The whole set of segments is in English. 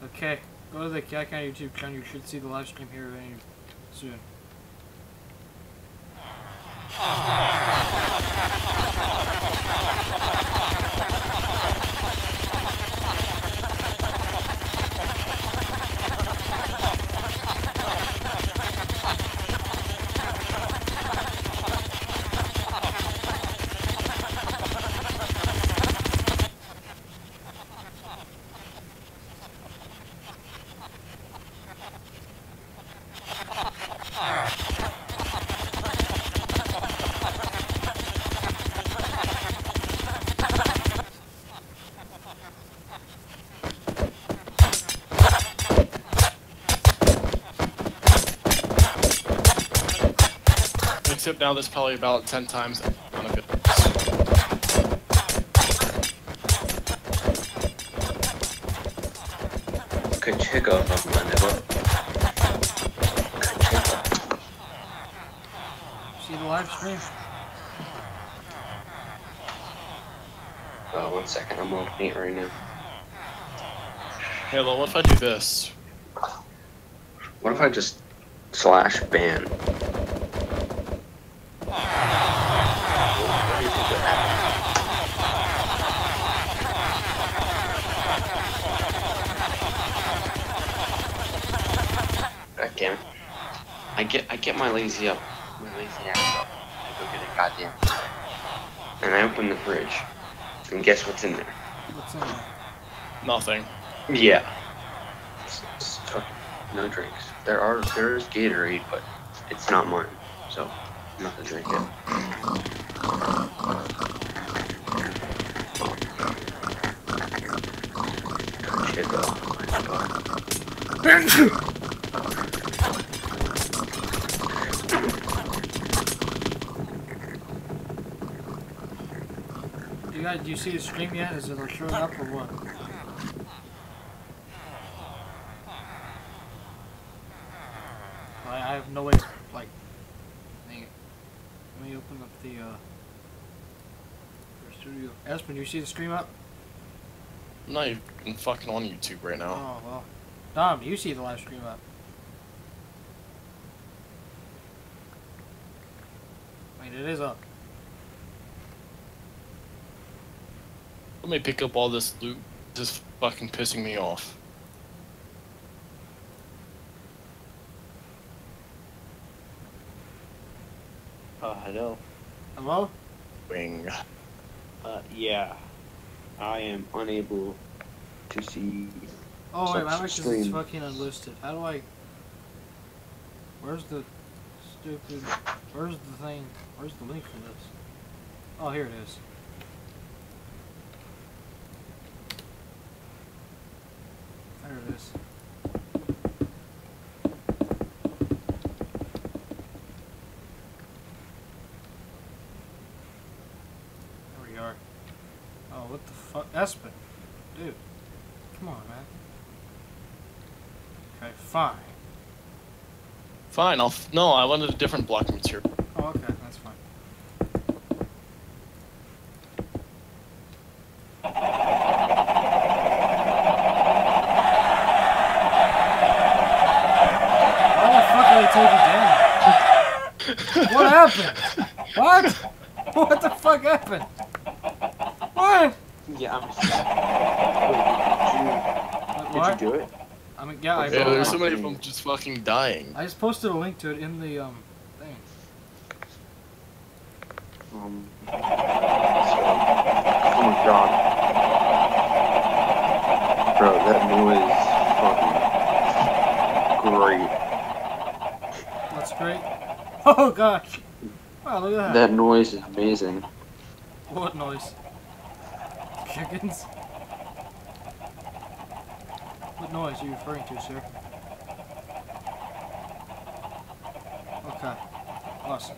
Okay, go to the Cat County YouTube channel. You should see the live stream here very soon. Except now there's probably about 10 times on a bit. Kachiko, See the live stream? Oh, 1 second, I'm opening it right now. Hey, well, what if I do this? What if I just /ban? Again, I get my lazy ass up. I go get a goddamn, and I open the fridge, and guess what's in there? What's in there? Nothing. Yeah. No drinks. There is Gatorade, but it's not mine, so I'm not gonna drink it. Do you see the stream yet? Is it showing up or what? I have no way, like, dang it. Let me open up the, studio. Espen, you see the stream up? I'm not even fucking on YouTube right now. Oh, well. Dom, you see the live stream up? I mean, it is up. Let me pick up all this loot. This is fucking pissing me off. Hello. Hello? Wing. Yeah. I am unable to see. Oh, wait, my such mic is stream. fucking unlisted. How do I... Where's the stupid... Where's the thing? Where's the link for this? Oh, here it is. There it is. There we are. Oh, what the fuck? Espen. Dude. Come on, man. Okay, fine. Fine, no, I wanted a different block material. Oh, okay, that's fine. Why the fuck did I take it down? What happened? What? What the fuck happened? What? Yeah, I'm. Wait, What? did you do it? I mean, yeah, Yeah, there's so many of them just fucking dying. I just posted a link to it in the thing. Oh my god. Bro, that noise is fucking great. That's great. Oh gosh. Wow, look at that. That noise is amazing. What noise? Chickens? What noise are you referring to, sir? Okay. Awesome.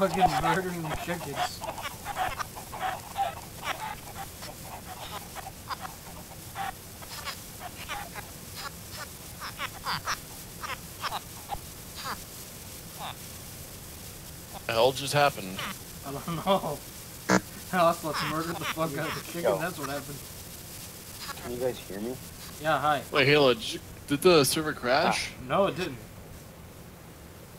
fucking murdering the chickens. What the hell just happened? I don't know. Ocelots murdered the fuck out of the chicken, Yo. that's what happened. Can you guys hear me? Yeah, hi. Wait, Halo, did the server crash? No, it didn't.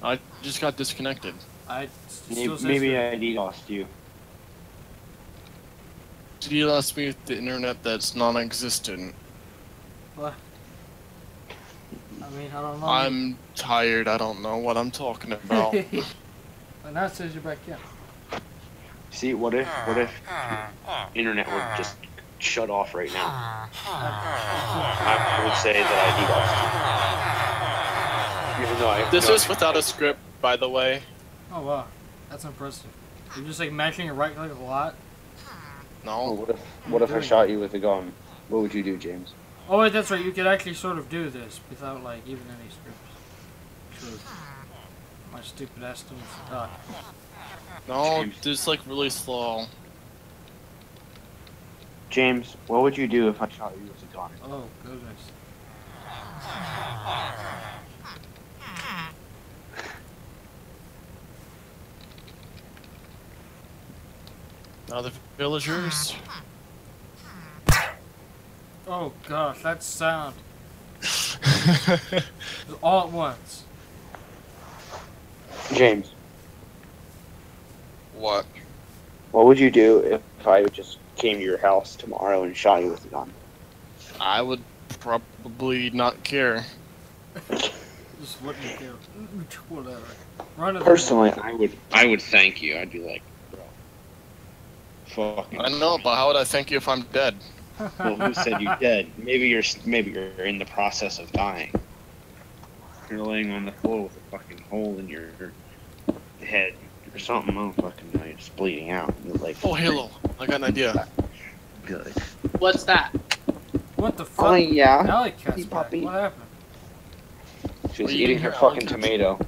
I just got disconnected. I still Maybe, says maybe that- I DDoSed you. Did you lost me with the internet that's non-existent? What? I mean, I don't know. I'm tired. I don't know what I'm talking about. But now it says you're back in. See, what if internet would just shut off right now? I would say that I DDoSed you. Even though I have This no is without a script, by the way. Oh wow, that's impressive. You're just like mashing your right click a lot. Oh, No. what if I shot you with a gun? What would you do, James? Oh wait, that's right. You could actually sort of do this without like even any scripts. True. My stupid ass doing talk. No, James. just like really slow. James, what would you do if I shot you with a gun? Oh goodness. Other villagers? Oh gosh, that sound. All at once. James, What? what would you do if I just came to your house tomorrow and shot you with a gun? I would probably not care. Just wouldn't care. Whatever. Run it. Personally, I would thank you. I'd be like, bro. Fucking. I know, but how would I thank you if I'm dead? Well, who said you dead? Maybe you're in the process of dying. You're laying on the floor with a fucking hole in your head or something. I don't fucking know. You're just bleeding out. You're like, Oh, Halo, I got an idea. good. What's that? What the fuck? Oh yeah, Alley cat's Hey, back. puppy. What happened? she was What are you eating doing her here, fucking Alex? tomato.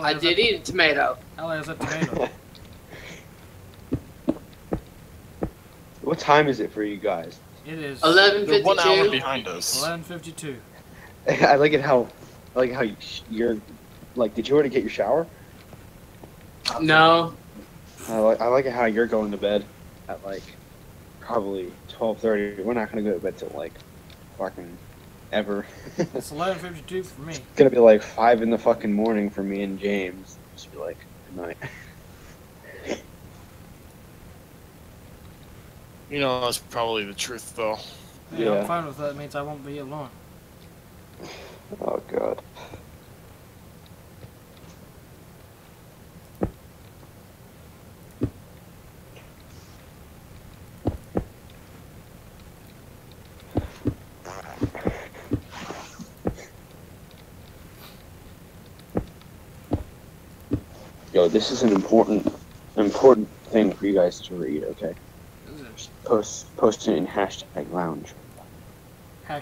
I did eat a tomato. Allie has a tomato. What time is it for you guys? It is They're 1 hour 11:52. behind us. 11:52. I like it how you're like. Did you already get your shower? No. I like it how you're going to bed at like probably 12:30. We're not gonna go to bed till like fucking ever. It's 11:52 for me. It's gonna be like 5 in the fucking morning for me and James. Just be like, good night. You know, that's probably the truth, though. Hey, Yeah. I'm fine with that. It means I won't be alone. Oh god. Yo, this is an important thing for you guys to read, okay? Is it? Post it in hashtag lounge. I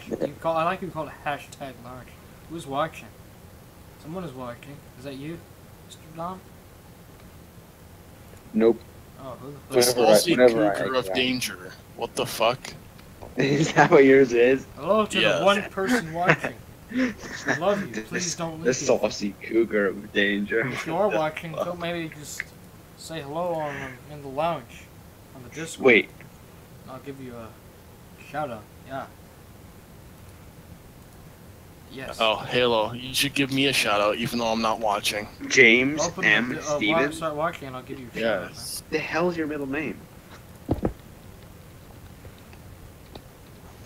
like you call it hashtag large. Who's watching? Someone is watching. Is that you, Mr. Dom? Nope. Oh, who the The fuck? saucy whenever I cougar of exile. danger. What the fuck? Is that what yours is? Hello to Yes. the one person watching. I love you. Please don't The leave. saucy cougar of danger. If you are watching, don't maybe just say hello on in the lounge on the Discord. Wait, I'll give you a shout out. Yeah. Yes. Oh, Halo, you should give me a shout out even though I'm not watching. James Open M. the, Stevens? start watching and I'll give you a shout out. Yes. The hell's your middle name? It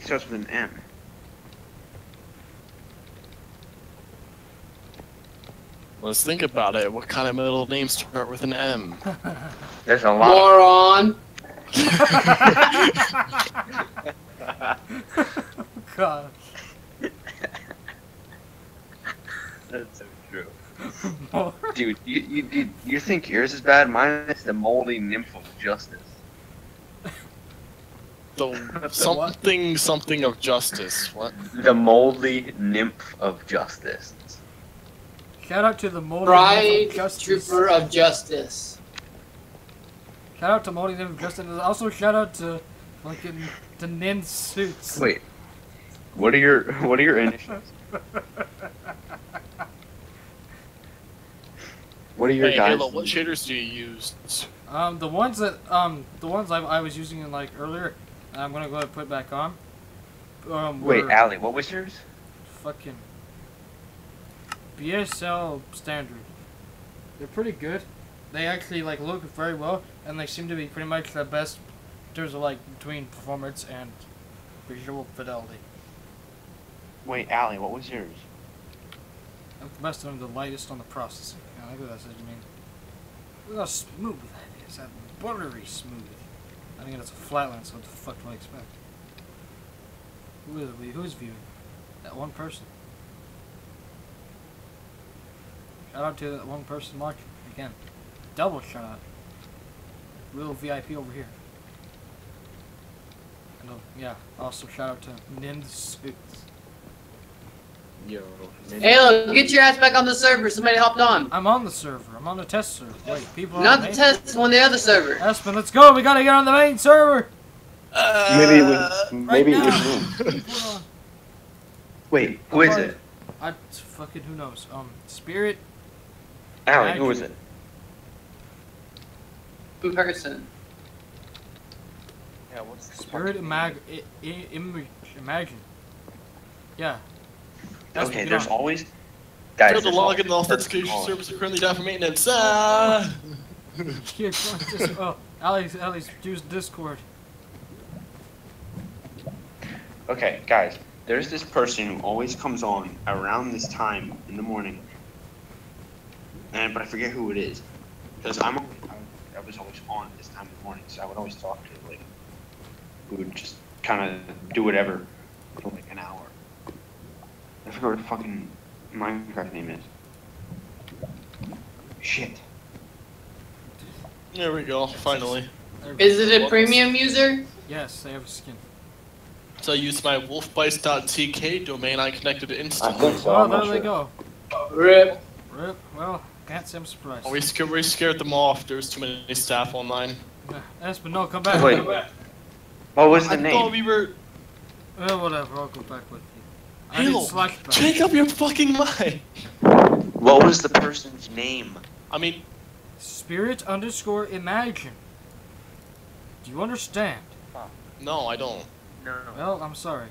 starts with an M. Let's think about it. What kind of middle names start with an M? There's a lot. Moron. God. That's so true. More. Dude, you think yours is bad? Mine is the moldy nymph of justice. The something of justice. What? The moldy nymph of justice. Shout out to the Moldy Pride Justice. Trooper of Justice. Shout out to Moldy Nymph of Justice. And also shout out to fucking the Nin Suits. Wait. What are your initials? What are your Hey, guys? Halo, what shaders do you use? The ones I was using in like earlier, I'm gonna go ahead and put back on. Wait, were Allie, what was yours? fucking BSL standard. They're pretty good. They actually like look very well, and they seem to be pretty much the best in terms of like between performance and visual fidelity. Wait, Allie, what was yours? And the best and the lightest on the processing. Yeah, I think that's what you mean. Look how smooth that is. That buttery smooth. I think it's a flatland, so what the fuck do I expect? Who's viewing? That one person. Shout out to that one person watching. Again. Double shout out. Real VIP over here. And yeah, also shout out to Nin Suits. Yo. Halo, get your ass back on the server. Somebody hopped on. I'm on the server. I'm on the test server. Wait, people Not on the main? test, on the other server. Aspen, let's go. We gotta get on the main server. Maybe it was. Maybe right it was now. me. Hold on. Wait, who is it? I fucking who knows? Spirit. Allie, who is it? In person. Yeah, what's the Spirit Imagine. Yeah. That's Okay, what there's we always. Guys, Go to there's login, the always authentication person service are currently down for maintenance. Ah! Here, oh, Alex, use Discord. Okay, guys, there's this person who always comes on around this time in the morning, but I forget who it is, because I was always on at this time in the morning, so I would always talk to like, we would just kind of do whatever for like an hour. I forget what the fucking Minecraft name is. Shit. There we go, finally. Is it a premium user? Yes, they have a skin. So I used my wolfbites.tk domain I connected to I instantly. think so. Oh, I'm not there they sure. go. Rip. Rip. Well, can't say I'm surprised. We scared them off. There's too many staff online. Aspen, no, come back. Wait. Come back. What was the I thought name? we were. Whatever, I'll go back with you. I Halo, need Slack back. take up your fucking mind. What was the person's name? I mean, Spirit_Imagine. Do you understand? no, I don't. No. Well, I'm sorry.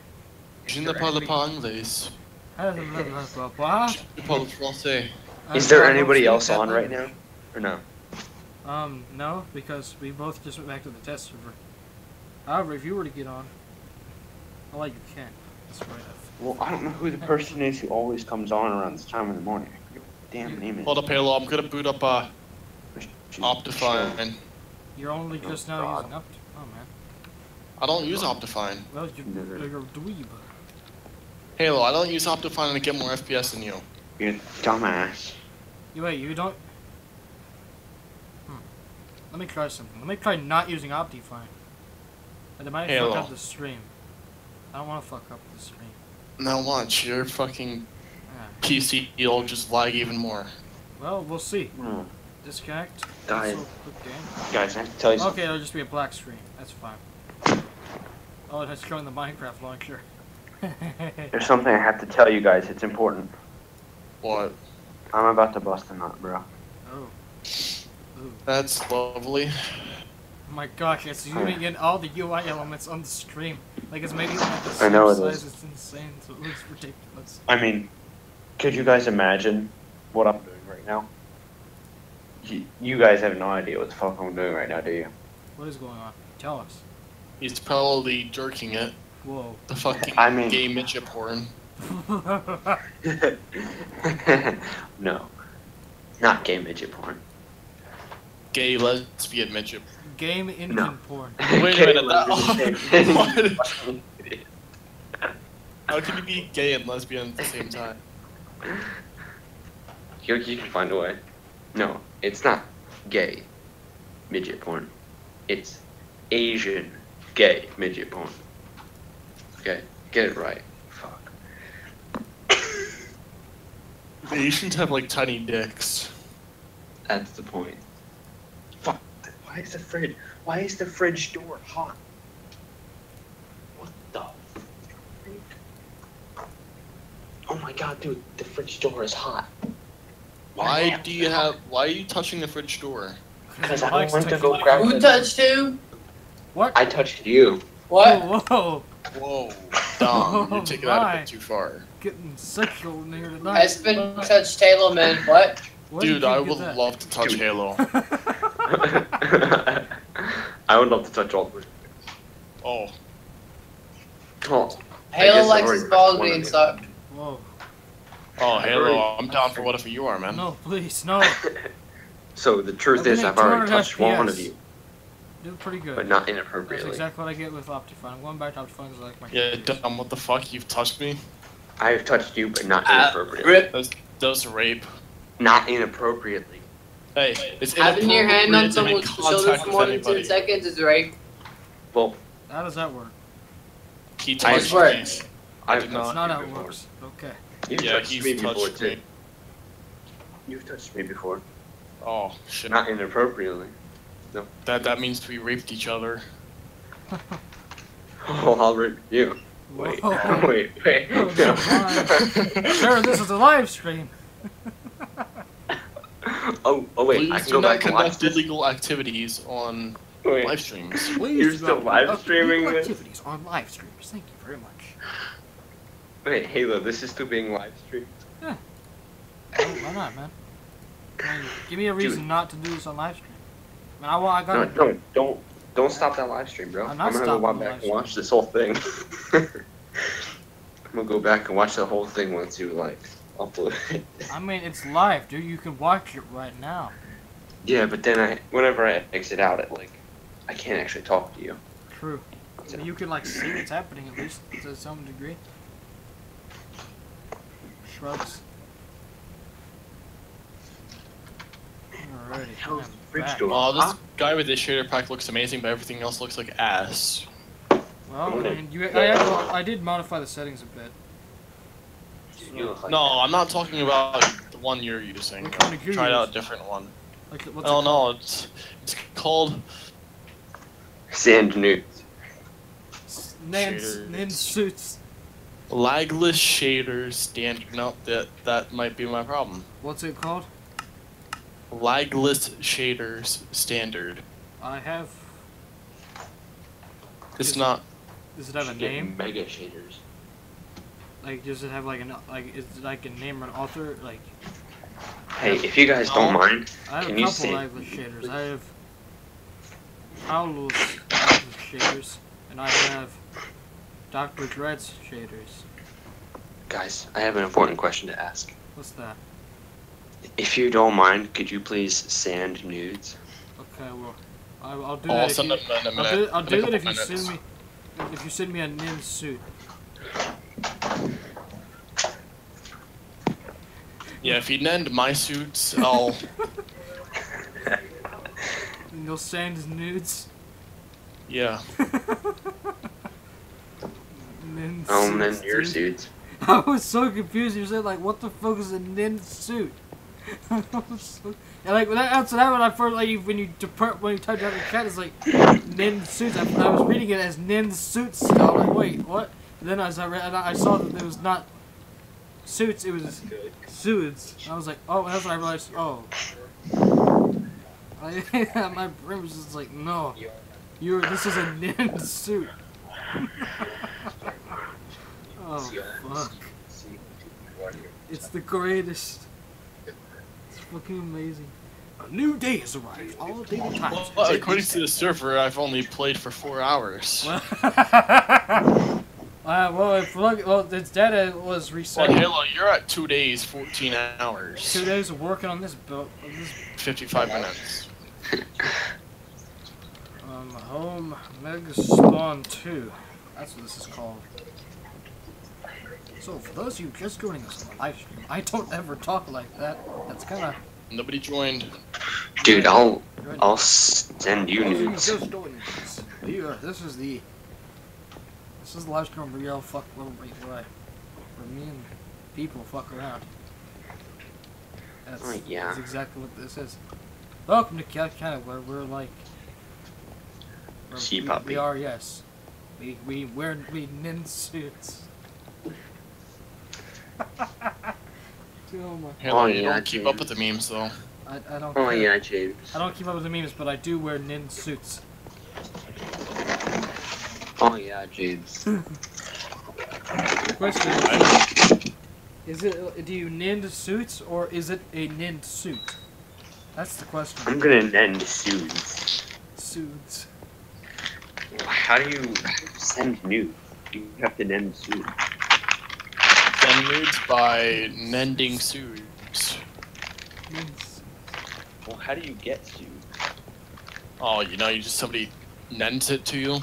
Je ne parle pas anglais. Blah, blah. Je parle français. Is there anybody else on right now? Or no? No, because we both just went back to the test server. However, if you were to get on, I'll let you can. That's right. Well, I don't know who the person is who always comes on around this time in the morning. I forget what the damn name is. Hold up, Halo. I'm gonna boot up Optifine. You're only just now God. using Opt. Oh man. I don't use Optifine. Well, Never. you're a dweeb. Halo, I don't use Optifine to get more FPS than you. You're a dumbass. Wait, you don't. Let me try something. Let me try not using Optifine. And it might Halo. fuck up the stream. I don't want to fuck up the stream. Now watch, your fucking Ah. PC will just lag even more. Well, we'll see. Hmm. Disconnect. Guys. Also, quick game. Guys, I have to tell you something. Okay, it'll just be a black screen. That's fine. Oh, it's showing the Minecraft launcher. There's something I have to tell you guys. It's important. What? I'm about to bust a nut, bro. Oh. Ooh. That's lovely. Oh my gosh, it's zooming in all the UI elements on the stream. Like it's making like the I same know it size. is. It's insane, so it looks ridiculous. I mean, could you guys imagine what I'm doing right now? You guys have no idea what the fuck I'm doing right now, do you? What is going on? Tell us. He's probably jerking it. Whoa. The fucking I mean- gay midget porn. No. Not gay midget porn. Gay lesbian midget. Game Indian No. porn. Wait a Gay minute. lesbian. What? How can you be gay and lesbian at the same time? You can find a way. No, it's not gay midget porn. It's Asian gay midget porn. Okay, get it right. Fuck. The Asians have like tiny dicks. That's the point. Fuck. Why is the fridge door hot? What the freak? Oh my god, dude, the fridge door is hot. Why are you touching the fridge door? Because I went to go grab Who touched who? What? I touched you. What? Whoa, Whoa, Dom, you're taking that a my. bit too far. getting sexual in here tonight. Espen touched Halo, man. What? Where did Dude, you I get would that? love to touch Halo. I would love to touch all of it. Oh, Oh, Halo guess likes I've his already balls one of being you. sucked. Whoa. oh, Halo, I'm down for whatever you are, man. No, please, no. So the truth I've been is, at I've already 200 touched one of FPS. you, Did pretty good. but not That's inappropriately. exactly what I get with Optifine. I'm going back to Optifine because I like my Yeah, Dom, what the fuck? You've touched me? I've touched you, but not inappropriately. Rip. That's rape. Not inappropriately. Hey, it's Having your hand on inappropriate to make someone's shoulder contact for with more than 10 anybody. seconds is rape. Well, How does that work? He I touched swear. me. I've did That's touched not you how it before. works. Okay. You've Yeah, touched he's me before touched too. me. You've touched me before. Oh, shit. Not inappropriately. That means we raped each other. Oh, I'll rip you. Wait, Whoa. wait. Oh, No. Sure, this is a live stream. Oh, wait. Please I can do go not back and watch conduct this. illegal activities on Wait. live streams. Please You're do still not live conduct streaming illegal this? activities on live streams. Thank you very much. Wait, Halo, this is still being live streamed. Oh, why not, man? I mean, give me a reason Dude. not to do this on live stream. I mean, I No, got. don't stop that live stream, bro. I'm I'm not gonna go stopping the back live and watch this whole thing. I'm gonna go back and watch the whole thing once you like upload it. I mean, it's live, dude. You can watch it right now. Yeah, but then whenever I exit out, I can't actually talk to you. True. I mean, you can like see what's happening at least to some degree. Shrugs. Alrighty. Hell's I'm fridge back. door? Oh, this Huh? guy with this shader pack looks amazing, but everything else looks like ass. Well, I mean, I did modify the settings a bit. You look like No, I'm not talking about the one you're using. What kind of gear Tried you out a use? different one. Like, what's Oh it called? no, it's called Sand nudes. Shaders. Nins suits. lagless shaders standard. No, that might be my problem. What's it called? Lagless shaders standard. I have. It's not. Does it have a Should get name? Mega shaders. Like, does it have like is it like a name or an author? Like, Hey, if you guys don't mind, I have Can a you couple say- liveless shaders. I have Paolo's liveless shaders, and I have Dr. Dread's shaders. guys, I have an important question to ask. What's that? If you don't mind, could you please sand nudes? Okay, well, I'll do Oh, that. I'll If send you, them in a I'll minute. do, I'll In a do it couple if you minutes. send me a nin suit. Yeah, if you end my suits, I'll. And you'll send his nudes. Yeah. Nin And then suits, your dude. suits. I was so confused. You said like, "What the fuck is a nin suit?" I was so, and like when I answered that when I first like when you typed out the chat, it's like nin suits. I was reading it as nin suits. So I'm like, wait, what? And then as I read, and I saw that it was not suits. It was suits. I was like, oh, and that's when I realized. Oh, my brain was just like, no, this is a nin suit. Oh fuck. It's the greatest. It's fucking amazing. A new day has arrived. All daily times. Well, according to the server, I've only played for 4 hours. Well, its data was Well, reset. Halo, you're at 2 days, 14 hours, 2 days of working on this build. 55 minutes. Home Mega Spawn 2. That's what this is called. So, for those of you just joining us on the live stream, I don't ever talk like that. That's kind of. Nobody joined. Dude, I'll send you Those of you nudes. just joining us. This is the live stream where y'all fuck where me and people fuck around. That's, Oh, yeah. that's exactly what this is. Welcome to Canada, where we're like... Sea we puppy. are, yes. We nin suits. Oh my. Halo, Oh, you yeah, don't keep up with the memes though. I don't Oh care. yeah, James. I don't keep up with the memes, but I do wear nin suits. Oh yeah, James. The question is it, do you nin suits, or is it a nin suit? That's the question. I'm gonna end soon. Suits. How do you send nudes? You have to end soon. Send nudes by mending suits. Nin suits. Well, how do you get sued? Oh, you know, you just somebody nends it to you.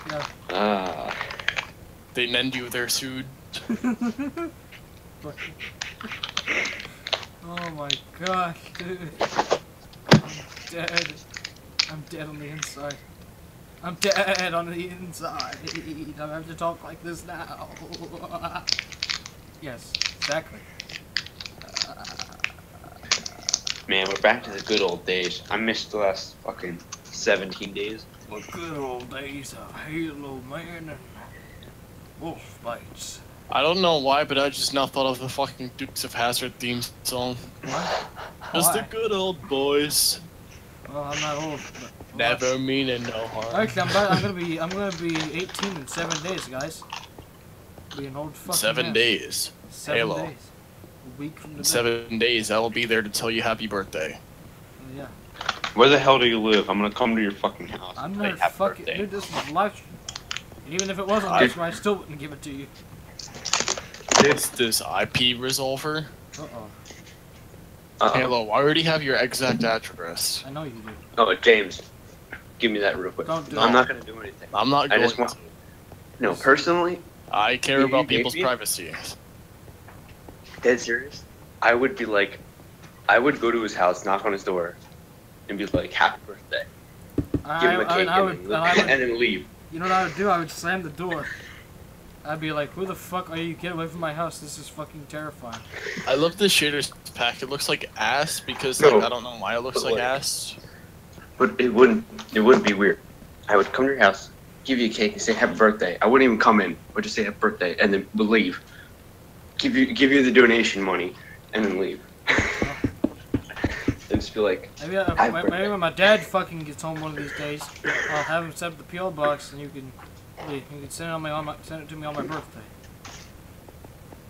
Yeah. Ah. They nend you their suit. Oh my gosh, dude. I'm dead. I'm dead on the inside. I'm dead on the inside. I have to talk like this now. Yes, exactly. Man, we're back to the good old days. I missed the last fucking 17 days. The good old days of Halo, man, and wolf bites. I don't know why, but I just now thought of the fucking Dukes of Hazzard theme song. What? Just the Why? good old boys. Well, I'm not old. But Never meaning no harm. Actually, I'm gonna be 18 in 7 days, guys. Be an old fucking 7 man. days. 7 Halo. days. A week from In today. 7 days, I will be there to tell you happy birthday. Yeah. Where the hell do you live? I'm gonna come to your fucking house. I'm and say not happy fucking. birthday. Dude, this is live stream. And even if it wasn't live stream, I still wouldn't give it to you. What's this IP resolver? Uh-oh. Halo, I already have your exact address. I know you do. Oh, James, give me that real quick. Don't do I'm it. not gonna do anything. I'm not I going just want- to. No, personally, I care You about gave people's me? privacy. dead serious, I would be like, I would go to his house, knock on his door, and be like, happy birthday. Give him a cake and then leave. You know what I would do? I would slam the door. I'd be like, who the fuck are you? Get away from my house. This is fucking terrifying. I love this shaders pack. It looks like ass because No. like, I don't know why it looks But, like like- ass. But it wouldn't be weird. I would come to your house, give you a cake, and say happy birthday. I wouldn't even come in, but just say happy birthday, and then we'll leave. Give you the donation money, and then leave. And just be like, Maybe, Happy maybe birthday. when my dad fucking gets home one of these days, I'll have him set up the PO box, and you can send it to me on my birthday.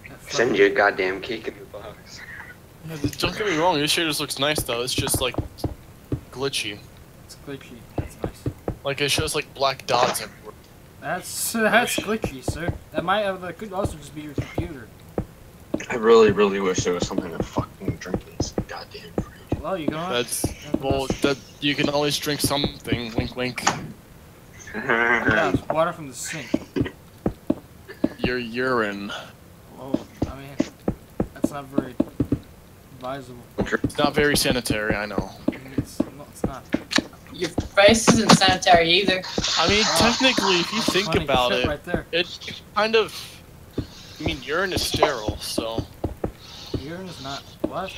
That send you a goddamn cake in the box. Don't get me wrong, this shaders looks nice though. It's just like glitchy. It's glitchy. That's nice. Like it shows like black dots everywhere. That's glitchy, sir. That could also just be your computer. I really, really wish there was something to fucking drink in this goddamn fridge. Well, you go. That you can always drink something. Wink, wink. Yeah, it's water from the sink. Your urine. Whoa, I mean, that's not very advisable. It's not very sanitary, I know. I mean, it's not. Your face isn't sanitary either. I mean, Oh, technically, if you that's think funny about shit it, right there. it kind of. I mean, urine is sterile, so. Urine is not. What?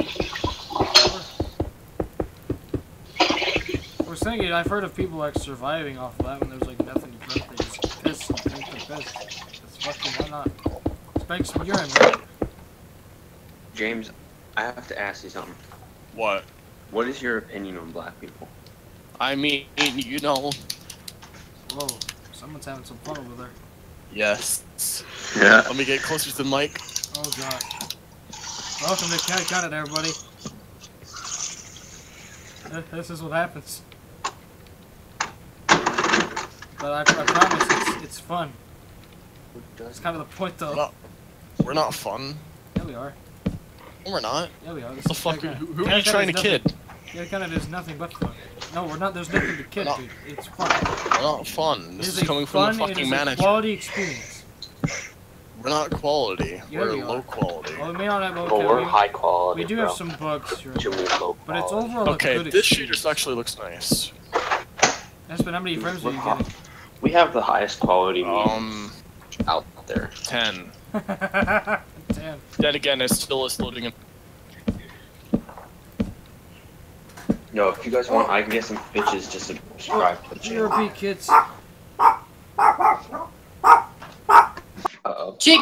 We're saying it. I've heard of people like surviving off of that when there's like nothing to drink. They just piss and drink the piss. That's fucking why not? Let's make some urine, man. James, I have to ask you something. What? What is your opinion on black people? I mean, you know. Whoa, someone's having some fun over there. Yes. Yeah. Let me get closer to the mic. Oh god. Welcome to Canada, everybody. This is what happens. But I promise it's fun. It's kind of the point, though. We're not fun. Yeah, we are. No, we're not. Yeah, we are. What the fuck? Who are you trying to kid? Yeah, Canada is nothing but fun. No, we're not. There's nothing to kid, No. dude. It's fun. We're not fun. This is coming from the fucking It manager. is a quality experience. We're not quality. Yeah, We're we are. low quality. Well, we may not have. Well, we're Okay, high quality. we do bro. have some bugs here, But you mean low but it's quality. overall a Okay, good this experience. shaders actually looks nice. That's been how many frames are you getting? We have the highest quality memes out there. 10. Damn. Then again, it still is loading in. Yo, if you guys want, I can get some bitches to subscribe to the channel. GRP kids. Uh-oh. Chick.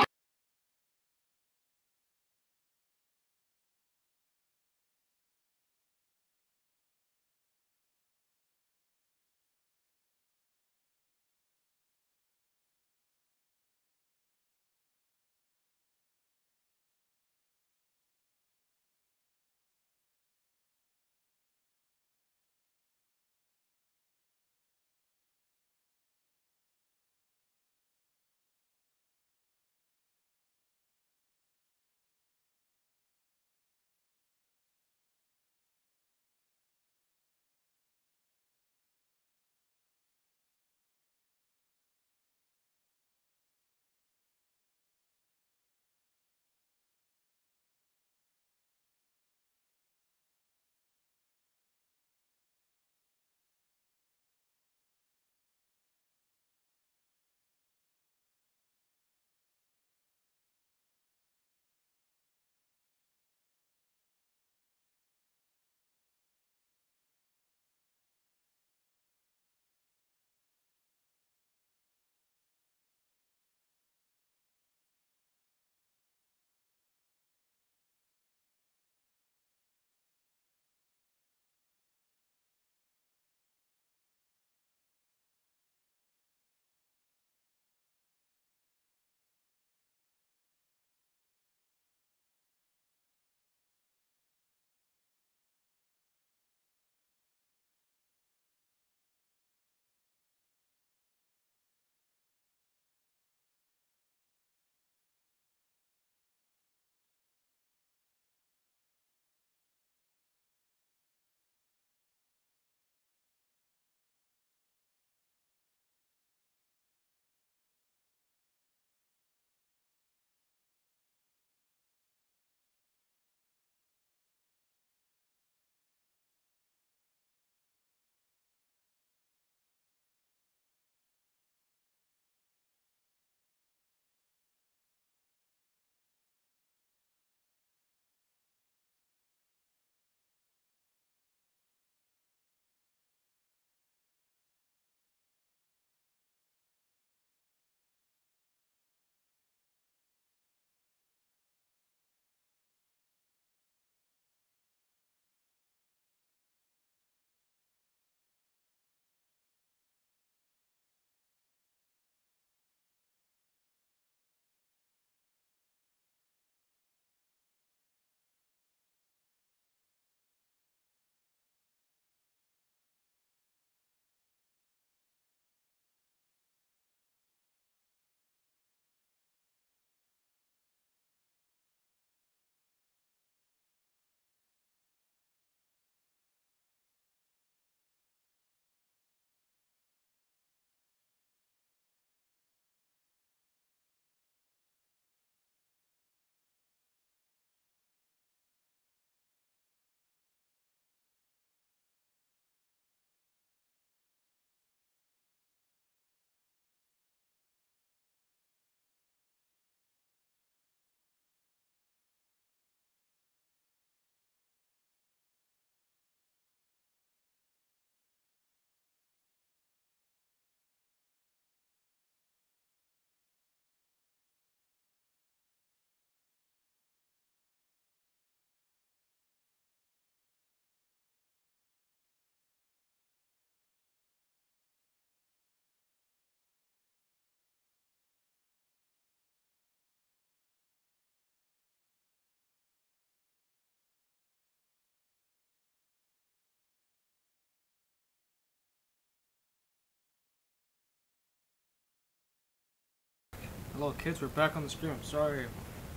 Hello kids, we're back on the stream. Sorry,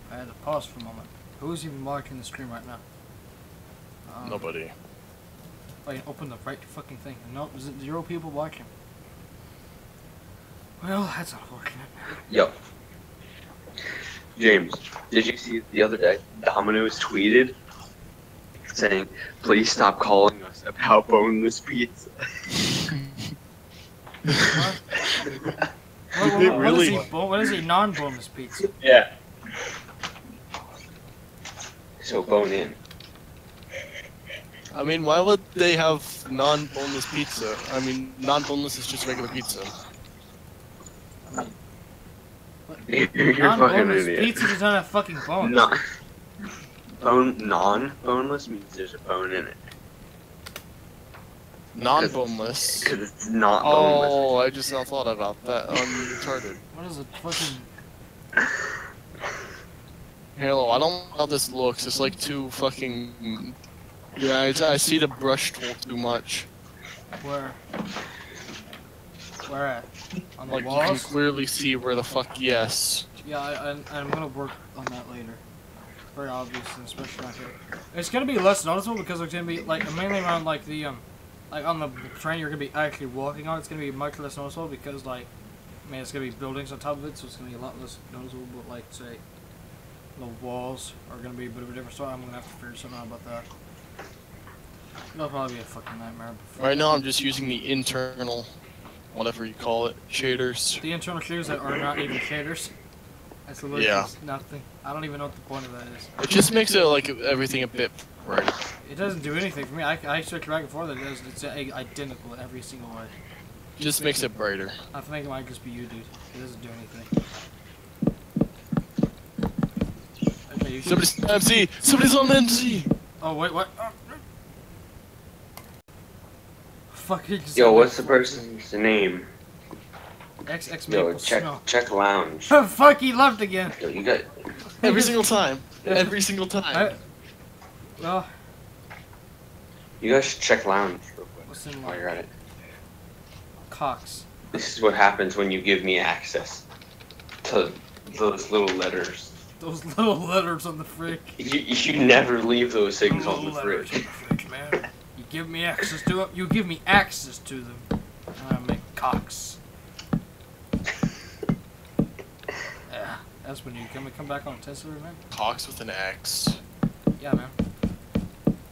I had to pause for a moment. Who's even watching the stream right now? Nobody. I opened the right fucking thing. No, there's 0 people watching. Well, that's unfortunate. Yo. James, did you see the other day Domino's tweeted saying, "Please stop calling us about boneless pizza." What is a non-boneless pizza? Yeah. So bone in. I mean, why would they have non-boneless pizza? I mean, non-boneless is just regular pizza. You're a fucking Non-boneless idiot. pizza does not have fucking bones. Non-boneless means there's a bone in it. Non-boneless. Because it's not boneless. Oh, I just now thought about that. I'm retarded. What is it fucking... Hello, I don't know how this looks. It's like too fucking... Yeah, I see the brush tool too much. Where? Where at? On the Like, you can walls? clearly see where the fuck, yes. Yeah, I'm gonna work on that later. Very obvious, and especially out here. It's gonna be less noticeable because it's gonna be, like, mainly around, like, the, like, on the train you're gonna be actually walking on, it's gonna be much less noticeable because, like, I mean, it's gonna be buildings on top of it, so it's gonna be a lot less noticeable, but, like, say, the walls are gonna be a bit of a different story. I'm gonna have to figure something out about that. It'll probably be a fucking nightmare. Right now, I'm just using the internal, whatever you call it, shaders. The internal shaders that are not even shaders. That's literally Yeah. just nothing. I don't even know what the point of that is. It just makes it, like, everything a bit brighter. It doesn't do anything for me. I switch back and forth. It's identical every single way. Just makes it brighter. I think it might just be you, dude. It doesn't do anything. Okay, you should... Somebody's on MC! Somebody's on MC! Oh, wait, what? Oh. Fuck, he just... Yo, what's the person's name? XX Yo, Maple check Snow. check lounge. Fuck, he left again. Yo, you got. Every single time. Every single time. Well, You guys should check lounge real quick what's in while my you're at it. Cox? This is what happens when you give me access to those little letters. Those little letters on the fridge. You never leave those things on the Little letters fridge. on the fridge, man. You give me access to it. You give me access to them. And I make Cox. Yeah, that's when you come back on Tesla, man. Cox with an X. Yeah, man.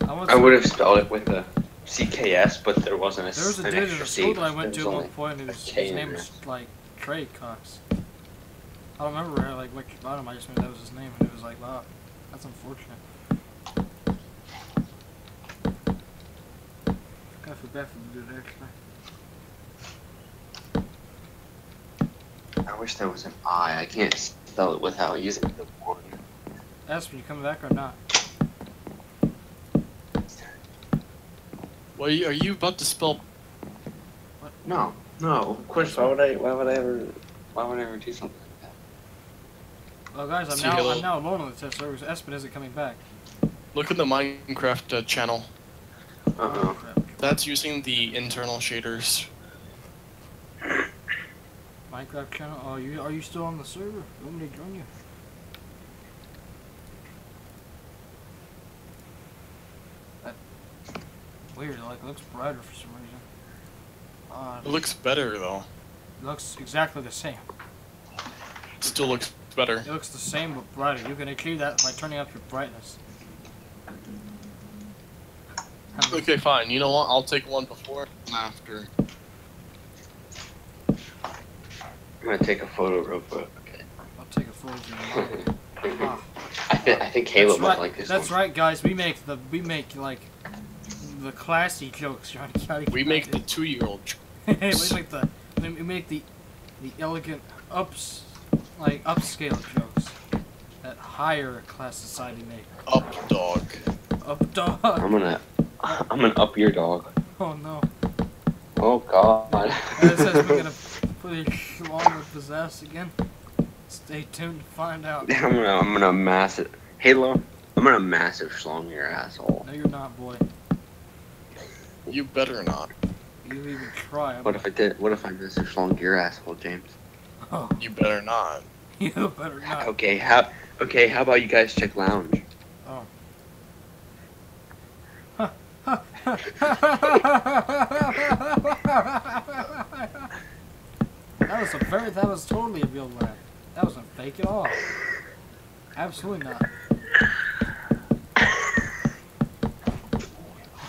I would have spelled it with a CKS, but there wasn't a There was a an dude in extra the C. school that I went There to at was one only point, and a his K in name there. was like Trey Cox. I don't remember like what about him. I just knew that was his name, and it was like, wow, that's unfortunate. I feel bad for the dude actually. I wish there was an I. I can't spell it without using the one. Ask when you come back or not. What are you about to spell? No, of course. Why would I ever do something like that? Well, guys, See, I'm hello. now alone on the test server. Espen isn't coming back. Look at the Minecraft channel. Uh-oh. Crap. That's using the internal shaders. Minecraft channel. Oh, are you still on the server? You want me to join you? That weird. Like it looks brighter for some reason. It looks better though. It looks exactly the same. It still looks better. It looks the same but brighter. You can achieve that by turning up your brightness. Okay, fine. You know what? I'll take one before and after. I'm gonna take a photo real quick. Okay. I'll take a photo of you. Ah. I think Caleb That's might right. like this That's one. right, guys. We make like the classy jokes. We make the 2-year-old. we make the elegant upscale jokes that higher class society make. Up dog. Up dog. I'm gonna up your dog. Oh no. Oh God. That says we're gonna put a schlong with his ass again. Stay tuned to find out. I'm gonna massive Halo. I'm gonna massive schlong your asshole. No, you're not, boy. You better not. You even try. What if I did? What if I massive schlong your asshole, James? Oh, You better not. you better not. Okay. How about you guys check lounge? Oh. That was totally a real laugh. That wasn't fake at all. Absolutely not.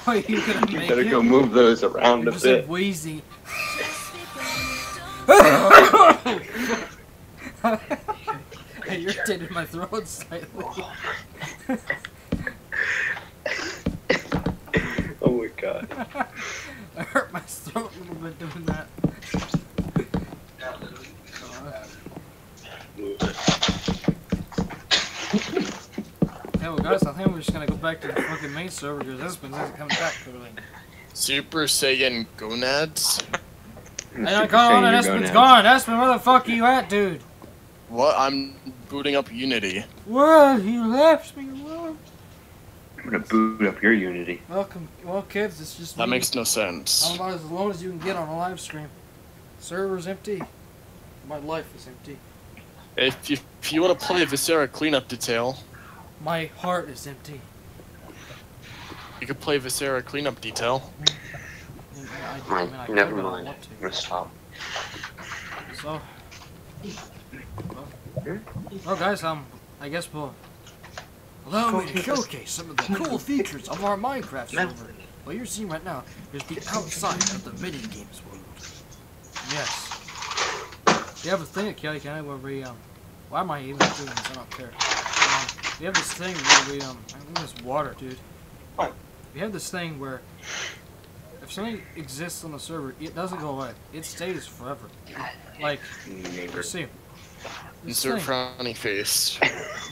Oh, you gonna You make better it? go move those around You're a just bit. wheezing. Hey, you're irritated my throat slightly. god. I hurt my throat a little bit doing that. Yeah, well guys, I think we're just gonna go back to the fucking main server because this one isn't coming back clearly. Super Saiyan Gonads? I got on and Espen's gone. Espen, where the fuck are you at, dude? What? I'm booting up Unity. Whoa, you left me alone. I'm gonna boot up your Unity. Welcome, well kids, it's just That me. makes no sense. I'm about as alone as you can get on a live stream. Server's empty. My life is empty. If you want to play Viscera Cleanup Detail, My heart is empty. you could play Viscera Cleanup Detail. Never kinda mind. want I'm gonna stop. to. So, well guys, I guess we'll allow me to showcase some of the cool features of our Minecraft server. What you're seeing right now is the outside of the mini games world. Yes. We have a thing at Kelly County where we why am I even doing this? I don't care. We have this thing where we I think there's water, dude. What? We have this thing where if something exists on the server, it doesn't go away. It stays forever. Like, you see, Insert frowny face.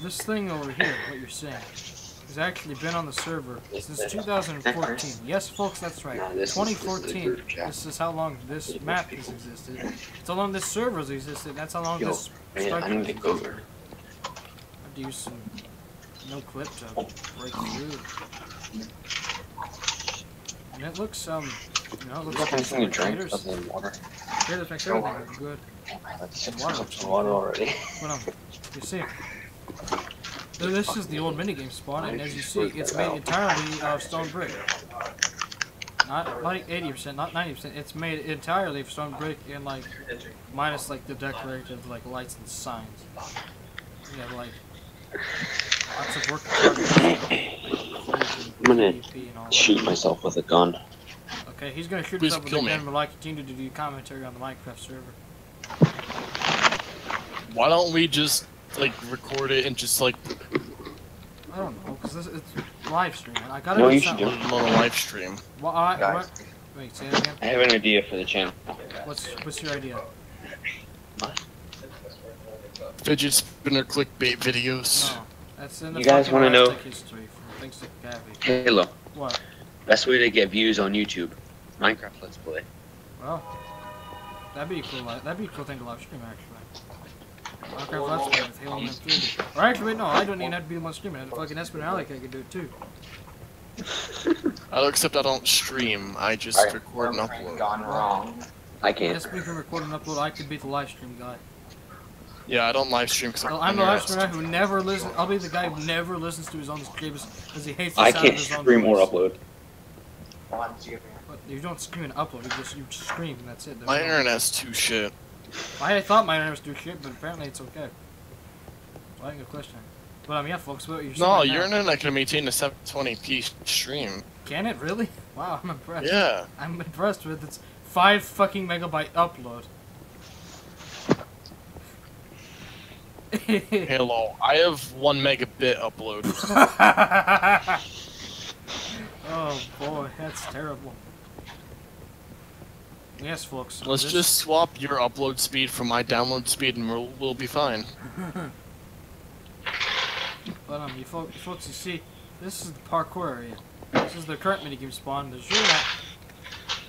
this thing over here, what you're seeing, has actually been on the server since 2014. Yes, folks, that's right. 2014. This is how long this map has existed. It's how long this server has existed. That's how long this structure has existed. I have to use some no clip to break through. And it looks it looks like some traders. Traders make sure everything looks good. Water already. But you see, so this is the old minigame spawn, and as you see, it's made entirely of stone brick. Not like 80%, not 90%. It's made entirely of stone brick and like minus like the decorative like lights and signs. You have like lots of work. I'm gonna shoot myself with a gun. Okay, he's gonna shoot Please himself with kill a me. gun, but I continue to do commentary on the Minecraft server. Why don't we just like record it and just like I don't know, because it's live streaming. I gotta No, do you should something. do on a live stream? Well, what? Wait, say it again. I have an idea for the channel. What's your idea? Fidget spinner clickbait videos. No, that's in the You guys fucking wanna know- Aztec history from thanks to Gabby. Halo. What? Best way to get views on YouTube. Minecraft Let's Play. Well, that'd be a cool. That'd be a cool thing to live stream actually. Minecraft Let's Play with Halo and 3D. Or actually, wait, no, I don't even have to be the one streaming. If fucking Espen and Alec, I could do it too. Except I don't stream. I just record and upload. Gone wrong. I can't. Espen can record and upload. I could be the live stream guy. Yeah, I don't live stream because Well, I'm the live stream guy who never listens. I'll be the guy who never listens to his own streams because he hates the I sound can't of his own stream or voice. upload. But you don't scream and upload. You just scream and that's it. There's My no- internet's too shit. I thought my internet was doing shit, but apparently it's okay. Well, I ain't gonna question it. But yeah, folks, what you're saying No, right your now, internet can maintain a 720p stream. can it really? Wow, I'm impressed. Yeah. I'm impressed with its 5 fucking megabyte upload. Halo, I have 1 megabit upload. Oh boy, that's terrible. Yes, folks. Let's this- just swap your upload speed for my download speed and we'll be fine. But you folks, you see, this is the parkour area. This is the current minigame spawn. There's really not.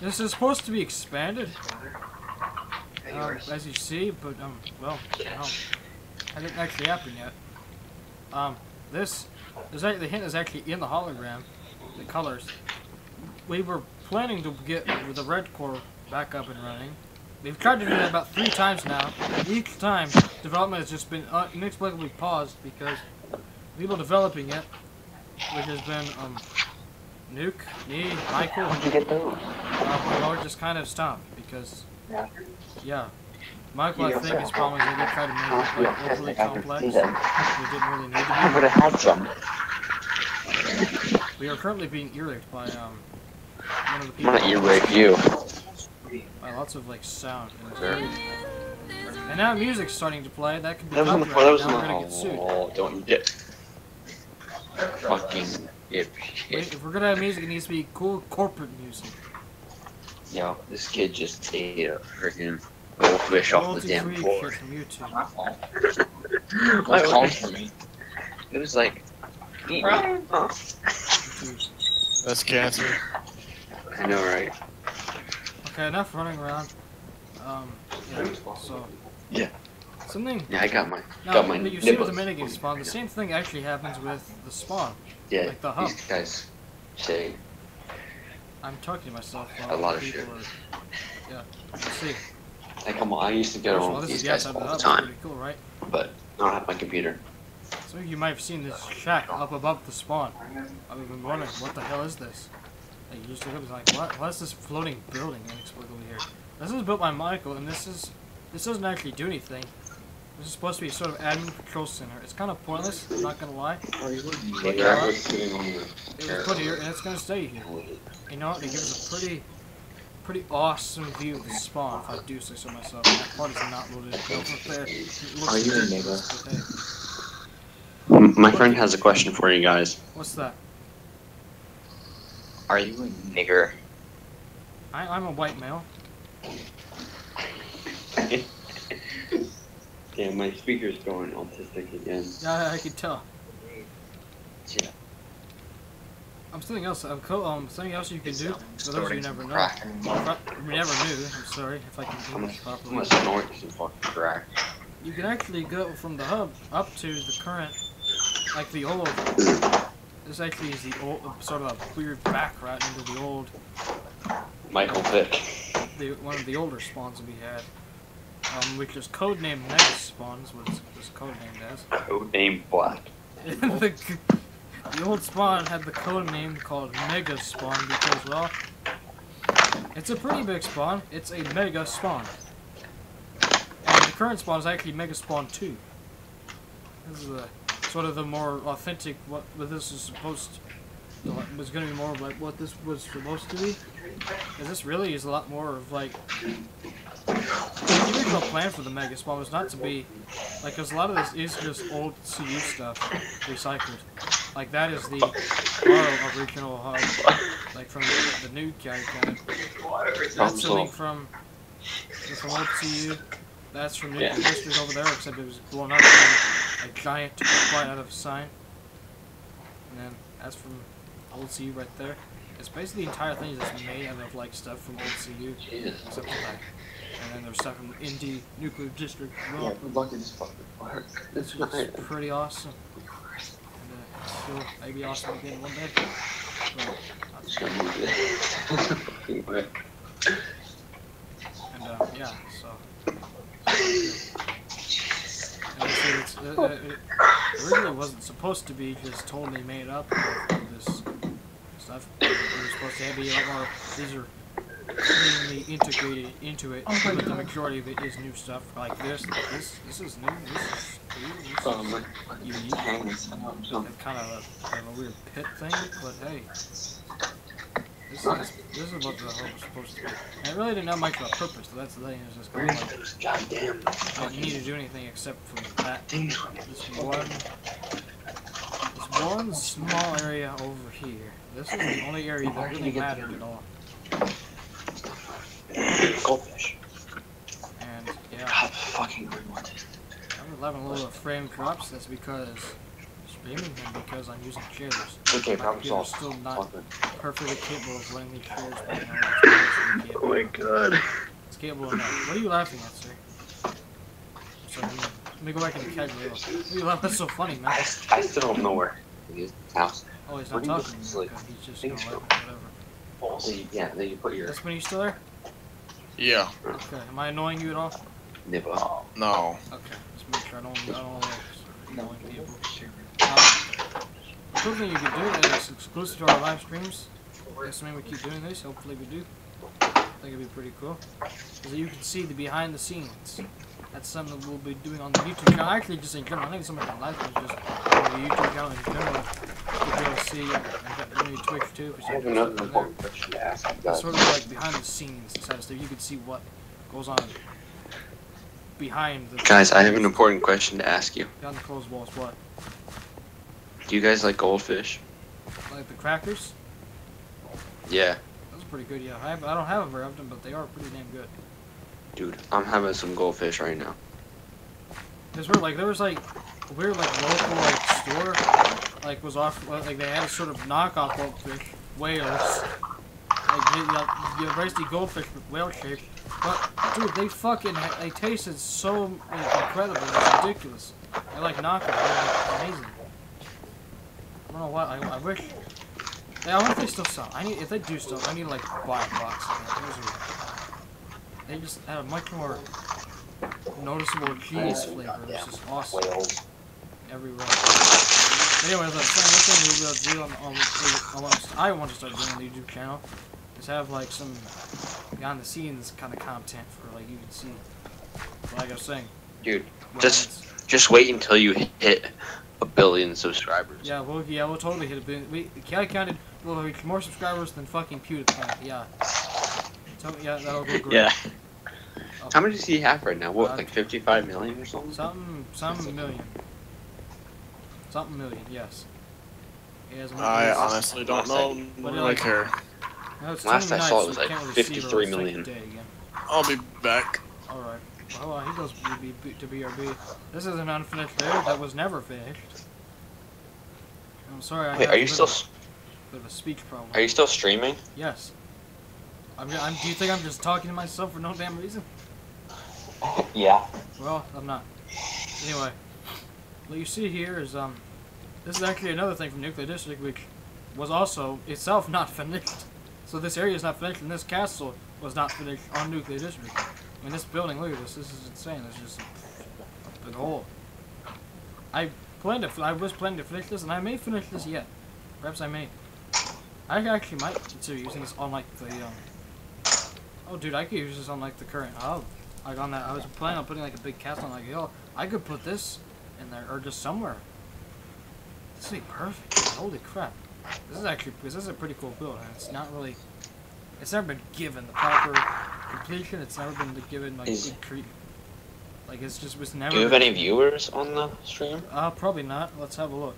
This is supposed to be expanded, as you see, but well, that didn't actually happen yet. The hint is actually in the hologram, the colors. We were planning to get the red core back up and running. We've tried to do that about 3 times now. Each time, development has just been inexplicably paused because people developing it, which has been Nuke, me, Michael, and we all just kind of stopped because Michael, I think his problem is that we tried to make it like overly complex. We didn't really need to be. I would have had some. We are currently being ear-raped by one of the I'm people. gonna ear-rape you. By lots of like sound. And, it's very... and now music's starting to play. That could be That was on the copyrighted. floor. That was Now on we're the gonna get sued. Oh, don't you dip. Fucking Yeah. Wait, if we're gonna have music, it needs to be cool corporate music. Yo, this kid just ate a freaking goldfish off the damn Royalty-free floor. shit from YouTube. My fault. What called for me? It was like, eat me. Oh. That's cancer. I know, right? Okay, enough running around. Yeah, so. Yeah. Something. Yeah, I got my But you see with the nipples. minigame spawn, the same thing actually happens with the spawn. Yeah, like the hub. these guys say I'm talking to myself. a lot of people shit. Yeah, let's see. Like, come on, I used to get First of on all, with this these is guys the outside all of the the hub. It's time, pretty cool, right? but I don't have my computer. So you might have seen this shack up above the spawn. I've been wondering, what the hell is this? Like, you just look up and it's like, what is this floating building inexplicably here? This is built by Michael, and this doesn't actually do anything. This is supposed to be a sort of admin control center. It's kind of pointless, I'm not gonna lie. It was put here, and it's gonna stay here. You know, it gives a pretty awesome view of the spawn, if I do say so myself. That part is not loaded over there. Are you a ridiculous, nigga? but hey, My friend has a question for you guys. what's that? Are you a nigger? I'm a white male. Damn, my speaker's going autistic again. Yeah, I can tell. Yeah. Something else you can do, for those of you who never know. We never knew, I'm sorry, if I can English I'm properly. gonna snort some fucking crack. You can actually go from the hub up to the current, like the old, this actually is the old, sort of a weird back route into the old, Michael Vick. one of the older spawns that we had, which is codenamed Mega Spawns, what it's codenamed as. Codename Black. The old spawn had the code name called Mega Spawn because, well, it's a pretty big spawn. It's a Mega Spawn. And the current spawn is actually Mega Spawn 2. This is sort of the more authentic, what this is supposed to, was going to be more like what this was supposed to be. Because this really is a lot more of like, the original plan for the Mega Spawn was not to be, like, because a lot of this is just old CU stuff recycled. Like, that is the our original hub, like from the new guy kind of. That's something from old CU. That's from Nuclear District over there, except it was blown up by a giant fly out of a sign. And then that's from old CU right there. It's basically the entire thing is just made out of like stuff from old CU, except for that. And then there's stuff from Indy Nuclear District as well. Look at this fucking park. It's just pretty awesome. And still maybe awesome again one day. But not today. And yeah, so. And it originally wasn't supposed to be just totally made up of this stuff. It was supposed to be a lot more. These are cleanly integrated into it, but the majority of it is new stuff. Like this is new. This is unique. It's kind of a weird pit thing, but hey, this is what the hub was supposed to be. And it really didn't have much of a purpose. So that's the thing. It's just kind of like you don't need to do anything except for that. This one small area over here. This is the only area that really mattered at all. Goldfish. And yeah, God fucking autistic. I'm having a little frame drops. That's because streaming and because I'm using shares. Okay, My problem computer's solved. still not perfectly capable of running these shares right now. Oh my god. It's capable enough. What are you laughing at, sir? Sorry, let me go back into casual. What are you laughing? That's so funny, man. I still don't know where his house. Oh, he's Where not do you talking to me. sleep? Okay, he's just Thanks, gonna bro. whatever. Yeah, then you put your That's when you still there? Yeah. Okay. Am I annoying you at all? nipple. No. Okay. Just make sure I don't like annoying people. The cool thing you can do is exclusive to our live streams. Assuming we keep doing this, hopefully we do. I think it'd be pretty cool. Because you can see the behind the scenes. That's something that we'll be doing on the YouTube channel. Actually, just in general. I think something on live streams, just on the YouTube channel in general. You'll be able to see, and maybe Twitch too. I have another important question to ask you It's guys. sort of like behind the scenes side of stuff. You can see what goes on behind the. Guys, I have an important question to ask you. Behind the closed walls, what? Do you guys like goldfish? Like like the crackers. Yeah. Those are pretty good. Yeah, I don't have them very often, but they are pretty damn good. Dude, I'm having some goldfish right now. Cause there was like a weird like local like store like was off like they had a sort of knockoff goldfish whales. Like raised goldfish with whale shape. But dude, they tasted so incredible. It's ridiculous. I like knockoff. They're amazing. I don't know what I wish. Yeah, I wonder if they still sell. If they do still, I need to like buy a box. They just have a much more noticeable cheese flavor. It's just awesome. Everywhere. Anyways, one thing we'll do I want to start doing on the YouTube channel is have like some behind the scenes kind of content for like you can see. Like I was saying. Dude, just wait until you hit 1 billion subscribers. Yeah, we'll totally hit 1 billion. I counted more subscribers than fucking PewDiePie. Yeah. Yeah, that'll go great. Yeah. How much does he have right now? What, like 55 million or something? Something million. Something million, yes. I honestly don't know. What do I care? Last I saw it was like 53 million. I'll be back. Alright. Well, he goes to BRB. This is an unfinished video that was never finished. I'm sorry. Wait, are you still? Bit of a speech problem. Are you still streaming? Yes. Do you think I'm just talking to myself for no damn reason? Yeah. Well, I'm not. Anyway, what you see here is this is actually another thing from Nuclear District, which was also itself not finished. So this area is not finished, and this castle was not finished on Nuclear District. I mean, this building, look at this. This is insane. It's just a big hole. I was planning to finish this, and I may finish this yet. Perhaps I may. I actually might consider using this on like the oh, dude, I could use this on like the current hub. Like on that, I was planning on putting like a big castle on like hill. I could put this in there or just somewhere. This would be perfect. Holy crap! This is a pretty cool build. And it's not really. It's never been given the proper completion. It's never been given like good treatment. Like it was never. Do you have any viewers on the stream? Probably not. Let's have a look.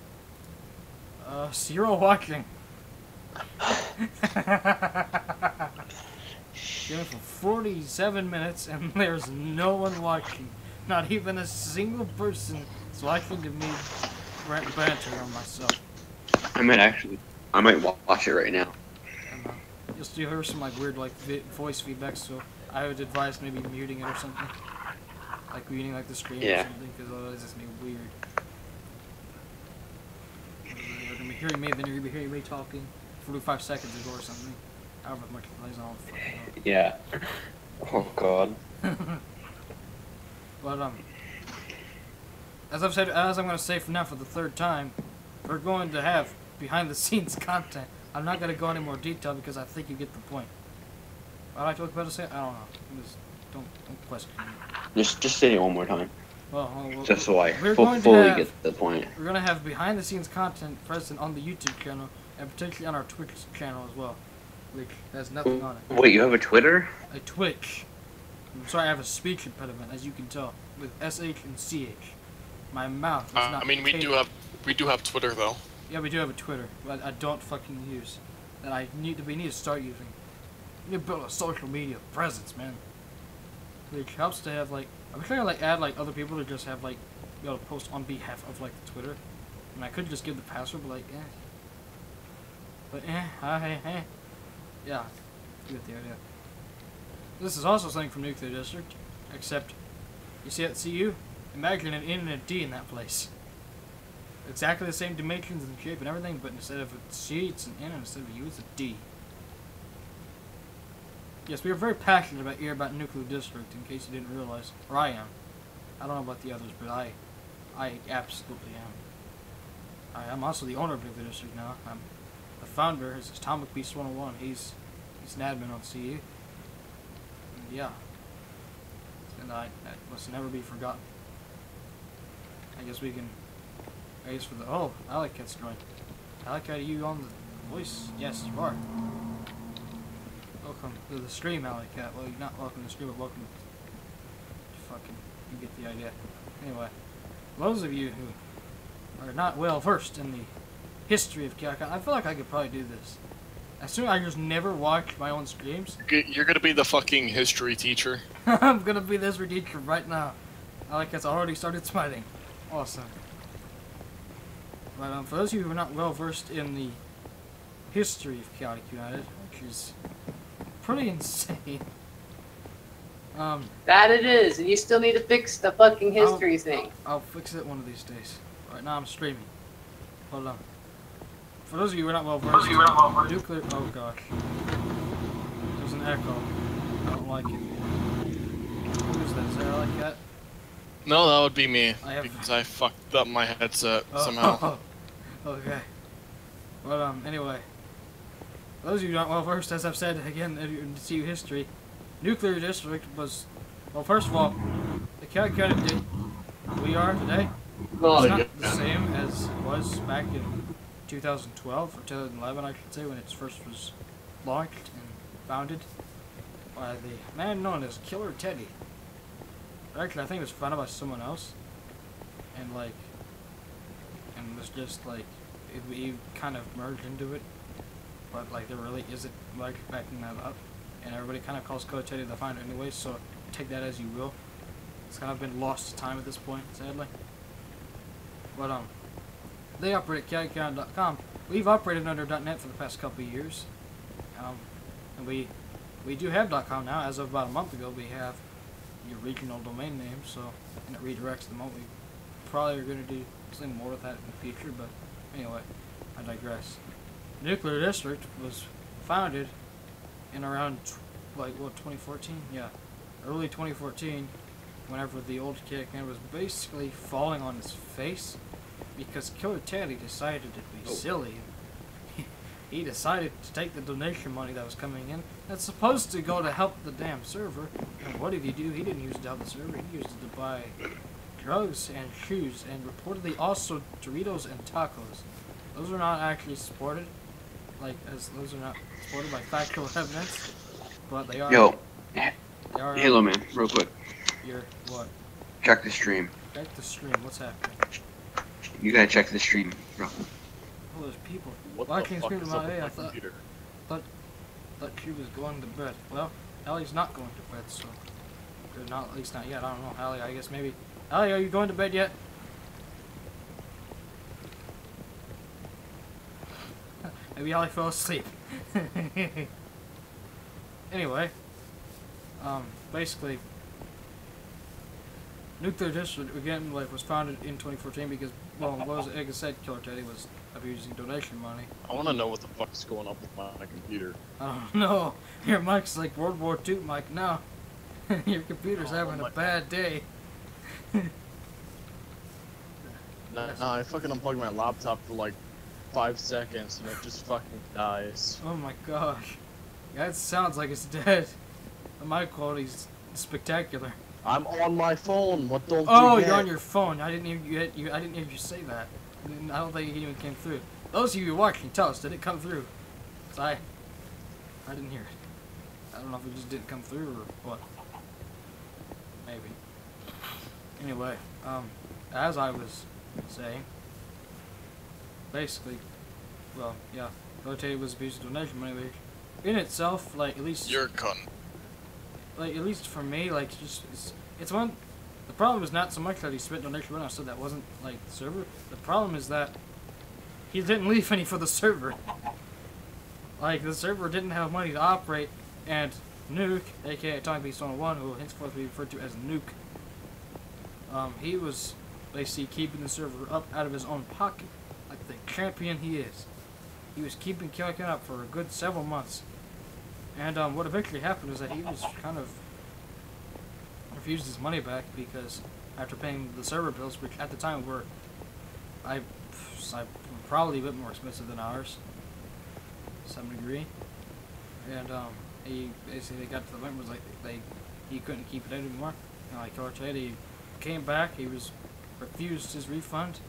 0 watching. Going for 47 minutes and there's no one watching. Not even a single person is watching to me banter on myself. I might watch it right now. You'll hear some like weird like voice feedback, so I would advise maybe muting it or something. Like muting like the screen or something, because otherwise it's gonna be weird. You're gonna be hearing me, then you're gonna be hearing me talking 45 seconds ago or something. However much it plays on. Yeah. Oh god. But as I've said, as I'm gonna say for now for the 3rd time, we're going to have behind the scenes content. I'm not gonna go into more detail because I think you get the point. What I feel like about to say, I don't know. Just don't question me. Just say it one more time. Well, just so I fully get the point. We're gonna have behind the scenes content present on the YouTube channel and particularly on our Twitch channel as well, which has nothing on it. Wait, you have a Twitter? A Twitch. I'm sorry, I have a speech impediment, as you can tell, with SH and CH. My mouth is not. I mean, we do have Twitter though. Yeah, we do have a Twitter, but I don't fucking use. That we need to start using. We need to build a social media presence, man. Which helps to have like, I'm trying to like add like other people to just have like, be able to post on behalf of like the Twitter. And I could just give the password, but like, yeah, you get the idea. This is also something from Nuclear District, except, you see that CU? Imagine an N and a D in that place. Exactly the same dimensions and shape and everything, but instead of a C, it's an N, and instead of a U, it's a D. Yes, we are very passionate about Nuclear District, in case you didn't realize. Or I am. I don't know about the others, but I absolutely am. I'm also the owner of Nuclear District now. I'm the founder. This is Atomic Beast 101. He's an admin on CU. And yeah. And that must never be forgotten. I guess we can... I guess for the... Oh, I like Cat's joint. I like how you on the voice. Yes, you are. Welcome to the stream, Alley Cat. Well, you're not welcome to the stream, but welcome to fucking... You get the idea. Anyway, those of you who are not well versed in the history of Kyokan. I feel like I could probably do this. As soon as I just never watch my own streams. You're gonna be the fucking history teacher. I'm gonna be this teacher right now. I like it's already started smiting. Awesome. But for those of you who are not well versed in the history of Chaotic United, which is pretty insane. That it is, and you still need to fix the fucking history thing. I'll fix it one of these days. Right now I'm streaming. Hold on. For those of you who are not well versed, nuclear. Oh gosh. There's an echo. I don't like it. Who is that? Is that like that? No, that would be me. Because I fucked up my headset somehow. Okay. But anyway. For those of you not well versed, as I've said again in CU history, Nuclear District was, well, first of all, the Chaotic United we are today is not the same as it was back in 2012 or 2011, I should say, when it first was launched and founded by the man known as Killer Teddy. Actually, I think it was founded by someone else, and it was just like we kind of merged into it, but like there really isn't like backing that up, and everybody kind of calls Killer Teddy the founder anyway. So take that as you will. It's kind of been lost to time at this point, sadly. But they operate chaoticunited.com. We've operated under .net for the past couple of years, and we do have .com now. As of about a month ago, we have your regional domain name, so and it redirects them. We probably are going to do something more with that in the future, but anyway, I digress. Nuclear District was founded in around 2014? Yeah, early 2014, whenever the old Chaotic man was basically falling on his face because Killer Teddy decided to be silly. He decided to take the donation money that was coming in that's supposed to go to help the damn server, and what did he do? He didn't use it to help the server, he used it to buy drugs and shoes, and reportedly also Doritos and tacos. Those are not actually supported, those are not supported by factual evidence, but they are. Yo, they are, Halo man, real quick. You're what? Check the stream. Check the stream. What's happening? You gotta check the stream, bro. Oh, there's people. What Well, I the can't fuck scream is to up my with A. my I thought computer? she was going to bed. Well, Allie's not going to bed, so or not, at least not yet. I don't know, Allie. I guess maybe. Allie, are you going to bed yet? Maybe Allie fell asleep. Anyway, basically, Nuclear District again was founded in 2014 because, well, like I said, Killer Teddy was abusing donation money. I want to know what the fuck is going on with my computer. I don't know. Your mic's like World War II mic now. Your computer's having a bad day. Nah, I fucking unplugged my laptop for like 5 seconds and it just fucking dies. Oh my gosh. Yeah, it sounds like it's dead. The mic quality's spectacular. I'm on my phone. What don't Oh, you get? you're on your phone. I didn't hear you say that. I don't think it even came through. Those of you who are watching, tell us, did it come through? 'Cause I didn't hear it. I don't know if it just didn't come through or what. Maybe. Anyway, as I was saying, basically, well, yeah, Rotated was abusing donation money, which in itself, like, at least... You're a cunt. Like, at least for me, like, it's one... The problem is not so much that he spent donation money, so that wasn't, like, the server. The problem is that he didn't leave any for the server. Like, the server didn't have money to operate, and Nuke, aka Atomic Beast 101, who will henceforth be referred to as Nuke, he was basically keeping the server up out of his own pocket, like the champion he is. He was keeping Chaotic up for a good several months. And what eventually happened was that he was kind of refused his money back because after paying the server bills, which at the time were probably a bit more expensive than ours, to some degree. And he basically got to the point where it was like he couldn't keep it anymore. And like Killer he came back, he was refused his refund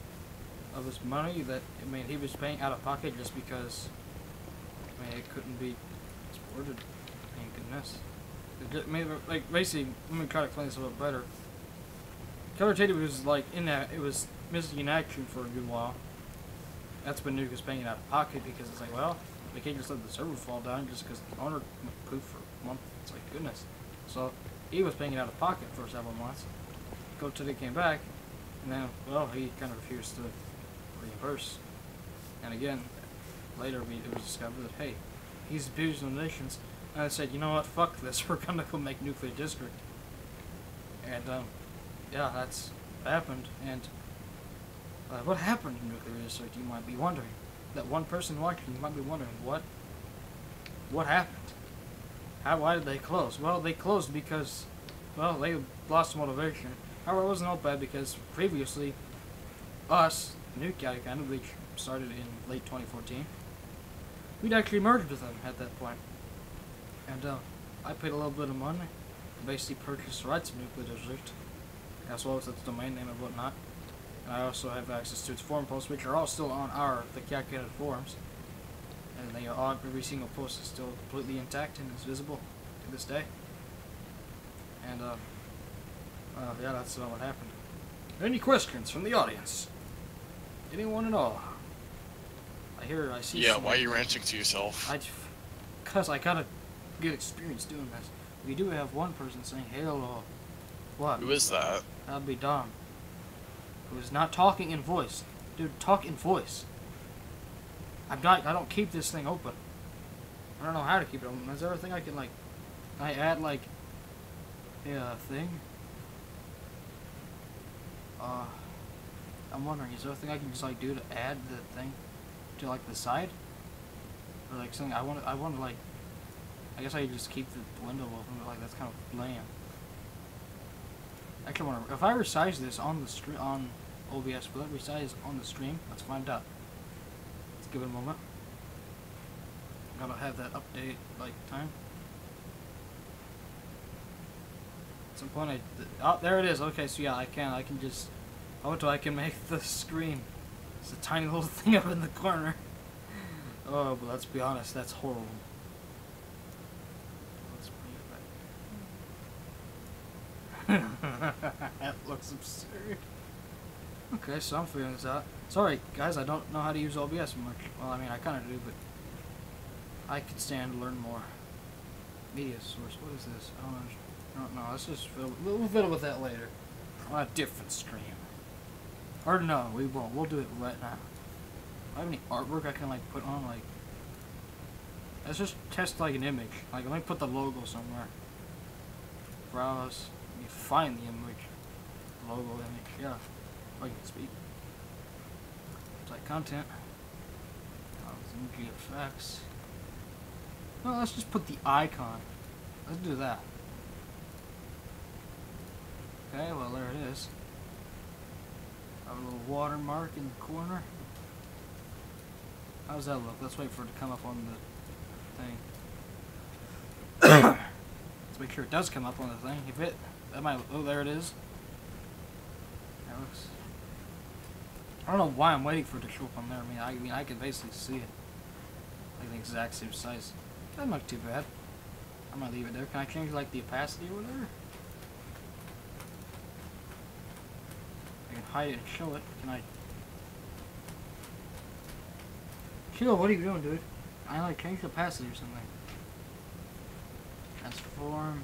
of his money that he was paying out of pocket just because it couldn't be supported. Goodness. Like basically, let me try to explain this a little better. Killer Teddy was like in that it was missing in action for a good while, That's when Nuke is paying it out of pocket because it's like, well, we can't just let the server fall down just because the owner went poof for a month. It's like, goodness. So he was paying it out of pocket for several months. Go till he came back, and then, well, he kind of refused to reimburse. And again, later it was discovered that, hey, he's abusing donations. And I said, you know what, fuck this, we're gonna go make Nuclear District. And, yeah, that's what happened. And what happened in Nuclear District, you might be wondering. That one person watching, you might be wondering, what happened? Why did they close? Well, they closed because, well, they lost motivation. However, it wasn't all bad because previously, us, Nuke Yagana, which started in late 2014, we'd actually merged with them at that point. And I paid a little bit of money to basically purchase the rights of Nuclear District, as well as its domain name and whatnot. And I also have access to its forum posts, which are all still on the Calculated forums. And they are every single post is still completely intact and is visible to this day. And yeah, that's what happened. Any questions from the audience? Anyone at all? I see. Yeah, why are you ranting to yourself? Cause I gotta get experience doing this. We do have one person saying hello. What? Who is that? That'd be Dom. Who's not talking in voice. Dude, talk in voice. I don't keep this thing open. I don't know how to keep it open. Is there a thing I can, like, I add, like, a thing? I'm wondering, is there a thing I can just, like, do to add the thing to, like, the side? Or, like, something, I want to, like, I guess I could just keep the window open, but, like, that's kind of lame. Actually, I wonder, if I resize this on the stream, on OBS, will it resize on the stream? Let's find out. Let's give it a moment. Gotta have that update, like, time. At some point oh, there it is. Okay, so yeah, I can just, I can make the screen. It's a tiny little thing up in the corner. Oh, but let's be honest, that's horrible. Let's bring it back. That looks absurd. Okay, so I'm figuring this out. Sorry, guys, I don't know how to use OBS much. Well, I mean, I kind of do, but I could stand to learn more. Media source, what is this? I don't know. Let's just we'll fiddle with that later on a different stream. Or no, we won't. We'll do it right now. Do I have any artwork I can, like, put on, like, let's just test, like, an image. Like, let me put the logo somewhere. Browse. You find the image. Logo image. Yeah. If I can speak. Like content. GFX. No, let's just put the icon. Let's do that. Okay, well, there it is. A little watermark in the corner. How does that look? Let's wait for it to come up on the thing. Let's make sure it does come up on the thing. If it, that might, oh, there it is. That looks, I don't know why I'm waiting for it to show up on there. I mean, I can basically see it. Like the exact same size. That's not too bad. I might leave it there. Can I change, like, the opacity or whatever? I can hide it and show it. Can I? Chill, what are you doing, dude? I like change the opacity or something. Transform.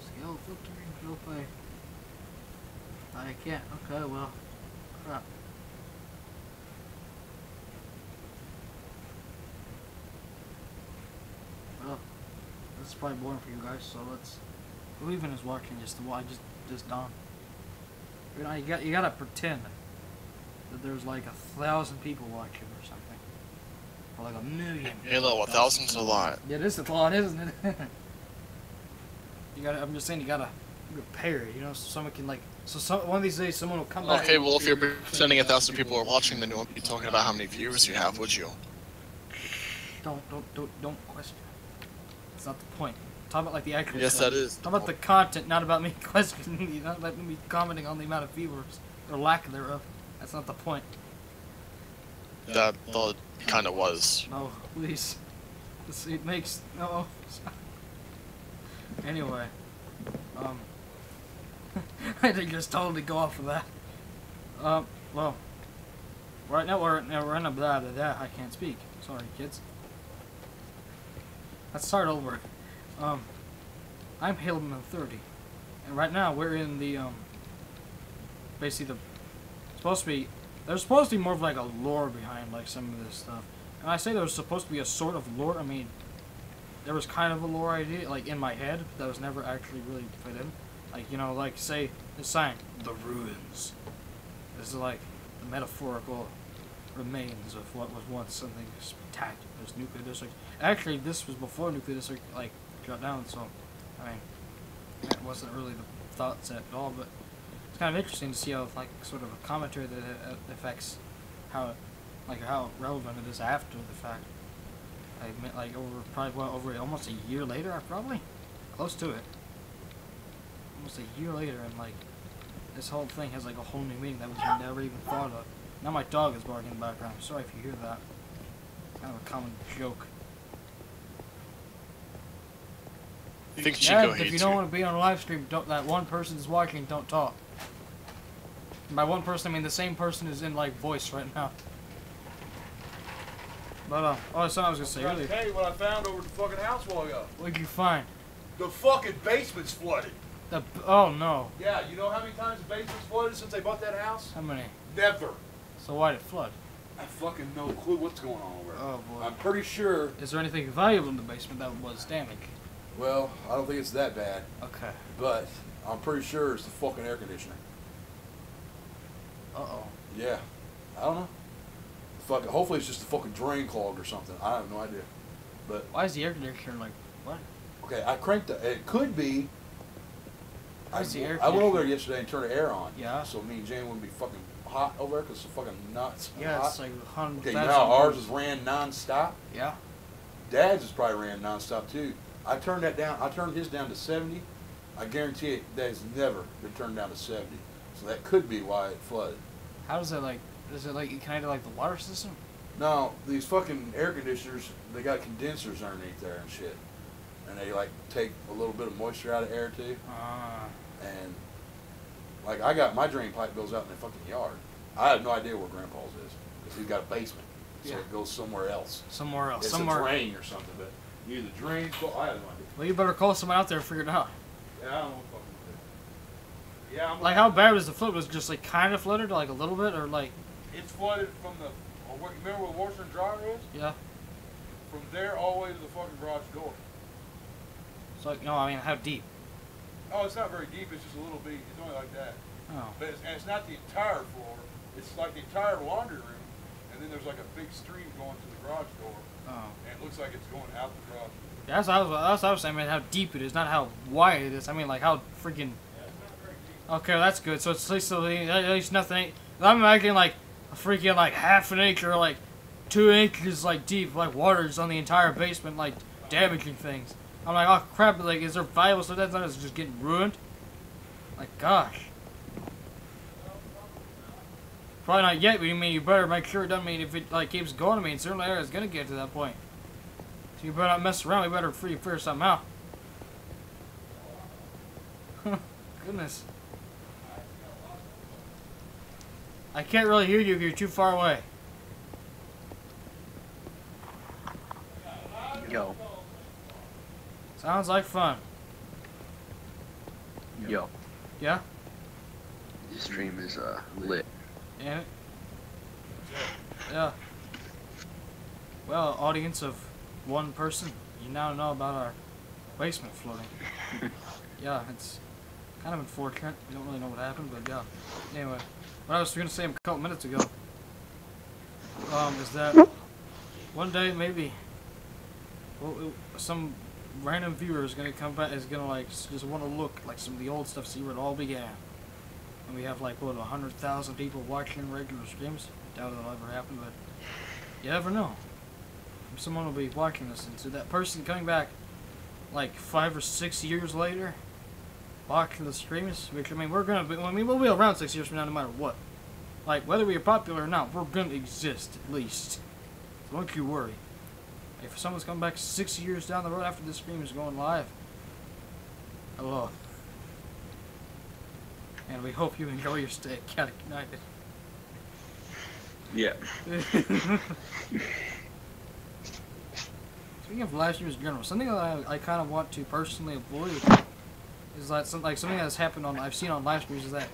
Scale filtering. Go play. I can't. Okay, well. Crap. Well, this is probably boring for you guys, so let's. Who even is watching just to watch? Just Don. You know, you gotta pretend that there's like 1,000 people watching or something, or like 1,000,000. Hello, 1,000's a lot. Yeah, it is a lot, isn't it? You gotta. I'm just saying, you gotta prepare it. You know, so someone can, like. So one of these days, someone will come back. Okay, well, if you're pretending 1,000 people are watching, then you won't be talking about how many viewers you have, would you? Don't question. That's not the point. Talk about, like, the actual Yes, stuff. that is. Talk about the content, not about me questioning you, not about me commenting on the amount of viewers or lack thereof. That's not the point. That kind of was. No, please. It makes no. Anyway, I think just totally go off of that. Well, Right now we're in a blah blah blah. I can't speak. Sorry, kids. Let's start over. I'm Haleman 30, and right now we're in the basically there's supposed to be more of like a lore behind like some of this stuff. And I say there was supposed to be a sort of lore. I mean, there was kind of a lore idea like in my head that was never actually really put in. Like, you know, like say the sign, the ruins. This is like the metaphorical remains of what was once something spectacular. There's nuclear district. Actually, this was before nuclear district like shut down, so I mean, that wasn't really the thought set at all. But it's kind of interesting to see how like sort of a commentary that affects how relevant it is after the fact. I meant like over almost a year later, probably close to it. Almost a year later, and like this whole thing has like a whole new meaning that was never even thought of. Now my dog is barking in the background. I'm sorry if you hear that. It's kind of a common joke. I think Dad, Chico if hates you don't want to be on a live stream, that one person is watching, don't talk. And by one person, I mean the same person is in like voice right now. But oh, that's what I was gonna say I'll earlier. tell you what I found over at the fucking house a while ago. What'd you find? The fucking basement's flooded. Oh no. Yeah, you know how many times the basement's flooded since they bought that house? How many? Never. So why'd it flood? I fucking no clue what's going on over there. Oh boy. I'm pretty sure. Is there anything valuable in the basement that was damaged? Well, I don't think it's that bad, Okay. but I'm pretty sure it's the fucking air conditioner. Uh-oh. Yeah, I don't know. Fucking, hopefully it's just the fucking drain clogged or something. I have no idea. But Why is the air conditioner like, what? okay, I cranked it. It could be. Why is the air I went over there conditioner? yesterday and turned the air on. Yeah. So me and Jane wouldn't be fucking hot over there because it's fucking nuts. and Yeah, hot. it's like 100,000. Okay, you know how ours is ran non-stop? Yeah. Dad's is probably ran non-stop too. I turned that down. I turned his down to 70. I guarantee it, that has never been turned down to 70. So that could be why it flooded. How does it like, is it like kind of like the water system? No, these fucking air conditioners, they got condensers underneath there and shit. And they like take a little bit of moisture out of air too. And like I got my drain pipe goes out in the fucking yard. I have no idea where Grandpa's is because he's got a basement. So Yeah. it goes somewhere else. Somewhere else. It's somewhere. a drain or something, but either drain, I have no idea. Well, you better call someone out there and figure it out. Yeah, I don't know what fucking to do. Yeah, I'm Like, how bad was the flood? Was it just like kind of flooded, like a little bit, or like, It's flooded from the. Remember where the washer and dryer is? yeah? From there all the way to the fucking garage door. So, like, no, I mean, how deep? Oh, it's not very deep. It's just a little bit. It's only like that. Oh. But it's not the entire floor. It's like the entire laundry room, and then there's like a big stream going to the garage door, Oh. and it looks like it's going out the garage. Yeah, that's what I was saying, man, how deep it is, not how wide it is. I mean, like, how freaking... Yeah, it's not very deep. Okay, that's good. So it's at least nothing... I'm imagining, like, a freaking, like, half an acre, like, 2 acres, like, deep, like, water's on the entire basement, like, damaging things. I'm like, oh, crap, like, is there valuable stuff that's not just getting ruined? Like, gosh. Probably not yet, but you mean you better make sure it doesn't mean if it, like, keeps going, I mean, certain areas gonna get to that point. So you better not mess around, we better figure something out. Goodness. I can't really hear you if you're too far away. Yo, Sounds like fun. yo, Yeah? this stream is lit. Yeah. Yeah. Well, audience of one person, you now know about our basement flooding. Yeah, it's kind of unfortunate. We don't really know what happened, but yeah. Anyway, what I was going to say a couple minutes ago is that one day maybe some random viewer is going to come back, is going to like just want to look like some of the old stuff, see where it all began. And we have like, what, 100,000 people watching regular streams. Doubt it'll ever happen, but you never know. Someone will be watching this, and so that person coming back like 5 or 6 years later, watching the streams, which I mean, we'll be around 6 years from now no matter what. Like, whether we are popular or not, we're gonna exist at least. So don't you worry. If someone's coming back 6 years down the road after this stream is going live, hello. And we hope you enjoy your stay at Cat United. Yeah. Speaking of live streams in general, something that I kind of want to personally avoid is that something that's happened on I've seen on live streams is that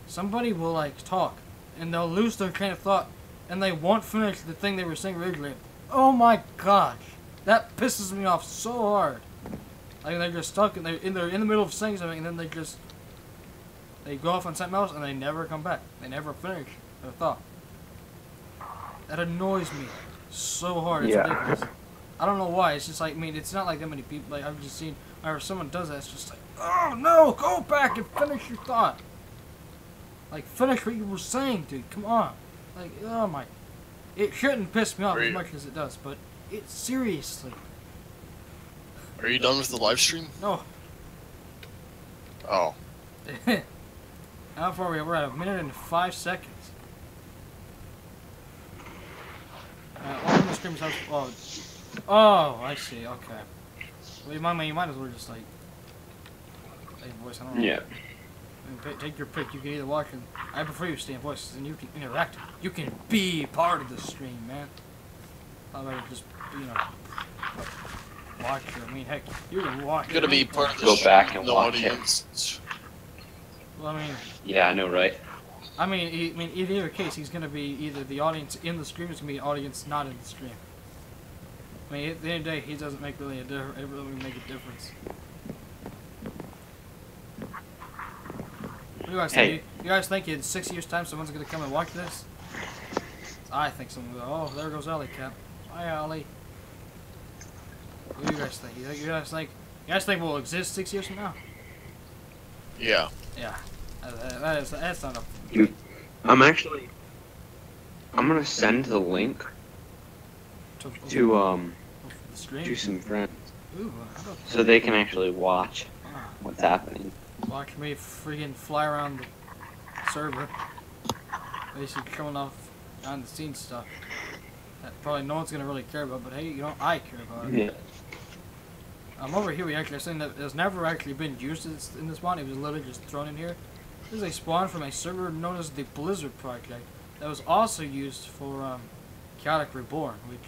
somebody will like talk and they'll lose their train of thought and they won't finish the thing they were saying originally. Oh my gosh, that pisses me off so hard. Like they're just stuck and they're in the middle of saying something and then they go off on something else and they never come back. They never finish their thought. That annoys me so hard. It's ridiculous. I don't know why. It's just like, I mean, it's not like that many people. Like I've just seen, whenever someone does that, it's just like, oh no, go back and finish your thought. Like finish what you were saying, dude. Come on. Like, oh my. It shouldn't piss me off as much as it does, but it seriously. Are you done with the live stream? No. Oh. How far are we? We're at 1 minute and 5 seconds. All the streams have. Oh, I see. Okay. Well, you might as well just like. Hey, voice. I don't know. Yeah. I mean, take your pick. You can either watch and I prefer you to stay in voices and you can interact. You can be part of the stream, man. How about just watch it? I mean, heck, you can watch. You're gonna be part of the Go back and the watch audience. Well, I mean. Yeah, I know, right? I mean, in either case, he's gonna be either the audience in the stream, or he's gonna be the audience not in the stream. I mean, at the end of the day, he doesn't make really it really make a difference. What do you guys think? You guys think in 6 years' time someone's gonna come and watch this? I think someone will. Oh, there goes Ollie Cap. Hi, Ollie. What do you guys think? You guys think we'll exist 6 years from now? Yeah. Yeah. That's not a. I'm gonna send the link to the stream. to some friends Ooh, so they can actually watch what's happening. Watch me freaking fly around the server, basically showing off behind the scenes stuff that probably no one's gonna really care about, but hey, I care about it. Yeah. Over here we actually are saying that it's never actually been used in this one. It was literally just thrown in here. This is a spawn from a server known as the Blizzard Project that was also used for Chaotic Reborn, which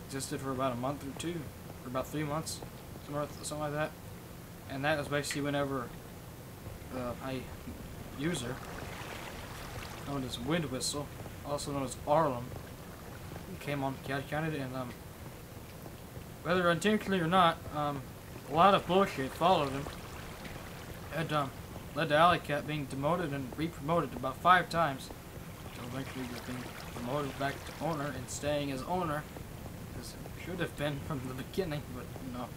existed for about a month or two, or about 3 months, something like that. And that was basically whenever a user known as Wind Whistle, also known as Arlem, came on Chaotic Counted, and whether intentionally or not, a lot of bullshit followed him. And led to Alley Cat being demoted and re-promoted about 5 times, until eventually just being promoted back to owner and staying as owner, as it should have been from the beginning, but no.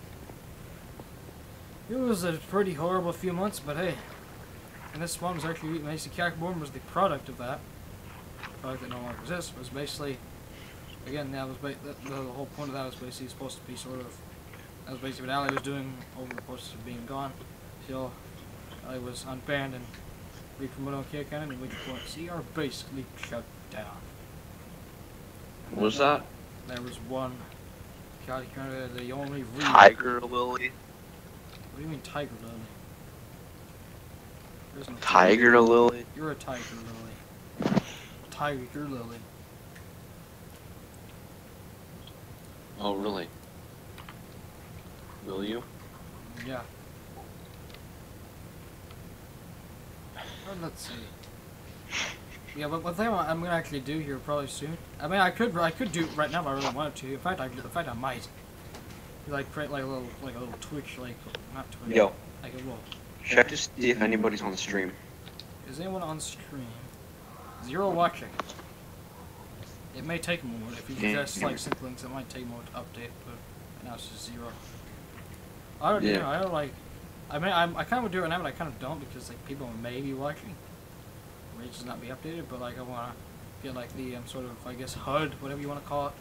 It was a pretty horrible few months, but hey. And this one was actually, Chaotic Reborn was the product of that. The product that no longer exists was basically, again, that was the whole point of that was basically supposed to be sort of, that was basically what Allie was doing over the course of being gone, till Allie was unbanned and re-promoted on Chaotic Counted, and which point CR basically shut down. What was that? There was one Chaotic Counted, the only Tiger Lily. What do you mean Tiger Lily? There's no Tiger Lily? You're a Tiger Lily. Tiger Lily. Oh, really? Will you? Yeah. Well, let's see. Yeah, but what I'm gonna actually do here probably soon. I mean, I could do it right now if I really wanted to. In fact, I might. Like create like a little Twitch, like not Twitch. Yo. Like a little. Check to see if anybody's on the stream. Is anyone on stream? 0 watching. It may take a moment. If you just like sync links, it might take a moment to update, but right now it's just 0. I don't, you know, I don't like. I mean, I kind of would do it now, but I kind of don't because like people may be watching. It may just not be updated, but like I want to get like the sort of I guess HUD, whatever you want to call it,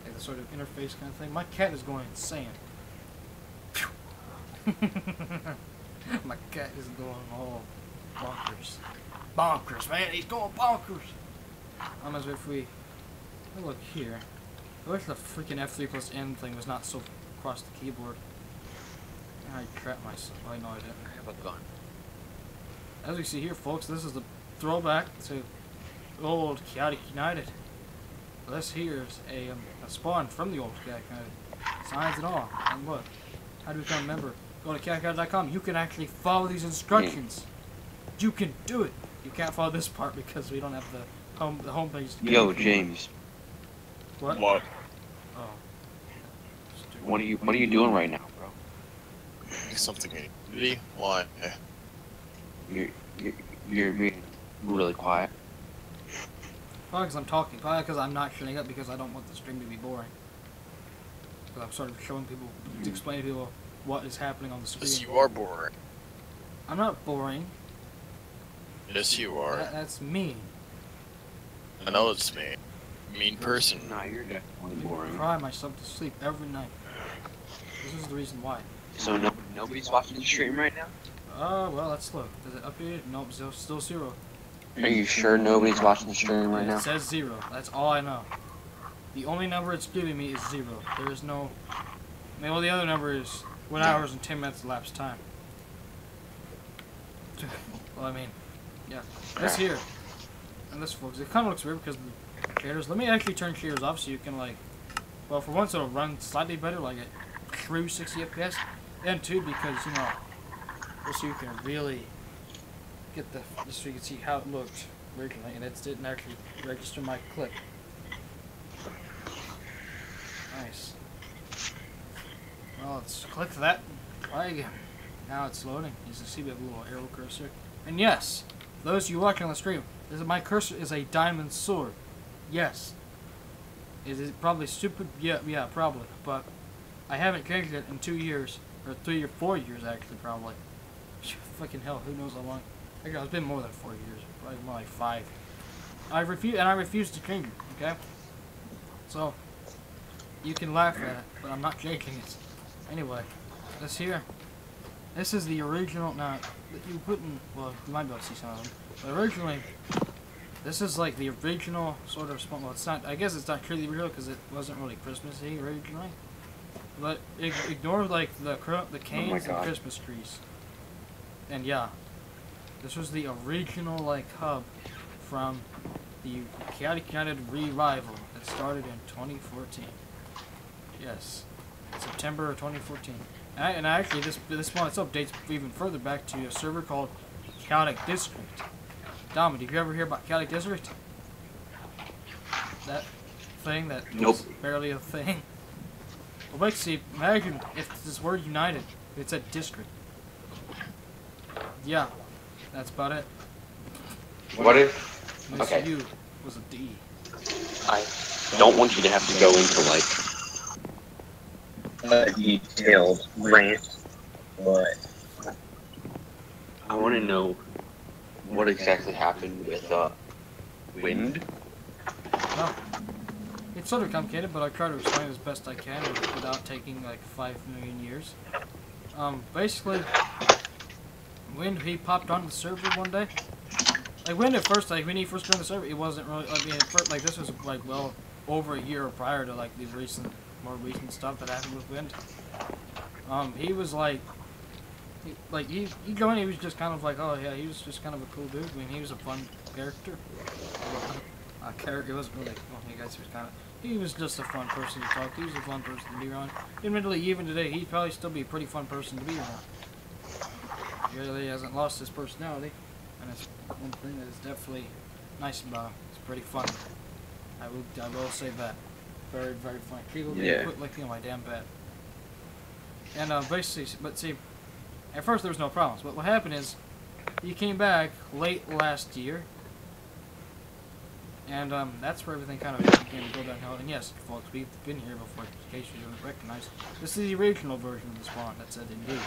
like the sort of interface kind of thing. My cat is going insane. My cat is going all bonkers. Bonkers, man! He's going bonkers. As if we look here. I wish the freaking F3 plus N thing was not so across the keyboard. I trapped myself. I know I didn't. I have a gun. As we see here, folks, this is the throwback to old Chaotic United. This here is a spawn from the old Chaotic United. Signs and all. And look, how do you become a member? Go to chaoticunited.com. You can actually follow these instructions. You can do it. You can't follow this part because we don't have the homepage. Yo, James. What? What? Oh. What are you doing right now, bro? Something in Why? You're being really quiet. Probably because I'm talking. Probably because I'm not shutting up because I don't want the stream to be boring. Because I'm sort of showing people, to explain to people what is happening on the screen. Yes, you are boring. I'm not boring. Yes, you are. That's mean. I know it's me. Mean person. Nah, you're definitely I boring. cry myself to sleep every night. This is the reason why. So nobody's watching the stream right now? Well, let's look. Is it updated? Nope, still 0. Are you sure nobody's watching the stream right It now? says 0. That's all I know. The only number it's giving me is 0. There is no... Well, the other number is 1 hours and 10 minutes elapsed time. Well, I mean, yeah. This here. And this, folks, it kind of looks weird because the shaders... Let me actually turn shaders off so you can, like... Well, for once, it'll run slightly better, like at true 60 FPS. And two, because, you know... So you can really get the... Just so you can see how it looked originally. And it didn't actually register my click. Nice. Well, let's click that. Try again. Now it's loading. You can see we have a little arrow cursor. And yes, those of you watching on the stream, my cursor is a diamond sword. Yes. Is it probably stupid? Yeah, probably. But I haven't changed it in 2 years. Or 3 or 4 years, actually, probably. Fucking hell, who knows how long. Actually, it's been more than 4 years. Probably more like 5. I refuse to change it, okay? So... You can laugh at it, but I'm not changing it. Anyway, this here. This is the original. Now, you wouldn't. Well, you might be able to see some of them. But originally, this is like the original sort of. Well, it's not. I guess it's not truly real because it wasn't really Christmassy originally. But ignore like the canes and Christmas trees. And yeah, this was the original like hub from the Chaotic United revival that started in 2014. Yes, September of 2014. And actually, this one itself dates even further back to a server called Chaotic District. Dom, did you ever hear about Chaotic District? That thing that was barely a thing. Well, basically, imagine if this word united, if it said district. Yeah, that's about it. What if? This Okay. U was a D. I don't want you to have to go into like a detailed rant, but I want to know what exactly happened with wind. Well, it's sort of complicated, but I'll try to explain as best I can without taking like 5 million years. Basically, Wind, he popped on the server one day. Like Wind at first, like when he first joined the server, it wasn't really. I mean, at first, like this was like well over a year prior to like the more recent stuff that happened with Wind. He was like, he joined. He was just kind of like, oh yeah, he was just kind of a cool dude. I mean, he was a fun character. Character wasn't really. Well, you guys was kind of. He was just a fun person to talk to. He was a fun person to be around. Admittedly, even today, he'd probably still be a pretty fun person to be around. He really hasn't lost his personality, and it's one thing that is definitely nice about him. It's pretty fun. I will say that. Very, very funny. People get quit licking on my damn bed. And basically, but see, at first there was no problems. But what happened is, he came back late last year. And that's where everything kind of began to go downhill. And yes, folks, we've been here before, in case you didn't recognize. This is the original version of the spawn that said indeed.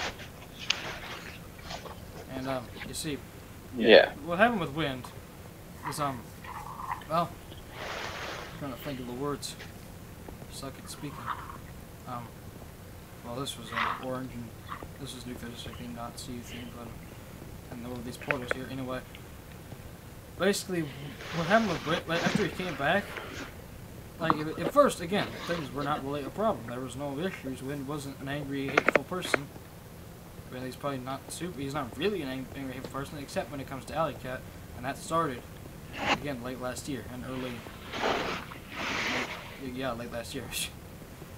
And you see, what happened with Wind is well, I'm trying to think of the words. Suck at speaking. Well, this was orange, and this is nuclear district thing, not CU thing, but I know these portals here anyway. Basically, what happened with Wind, like, after he came back, like, at first, again, things were not really a problem. There was no issues. Wind wasn't an angry, hateful person. Well, he's probably not super, he's not really an angry, hateful person, except when it comes to Alley Cat, and that started again, late last year and late last year.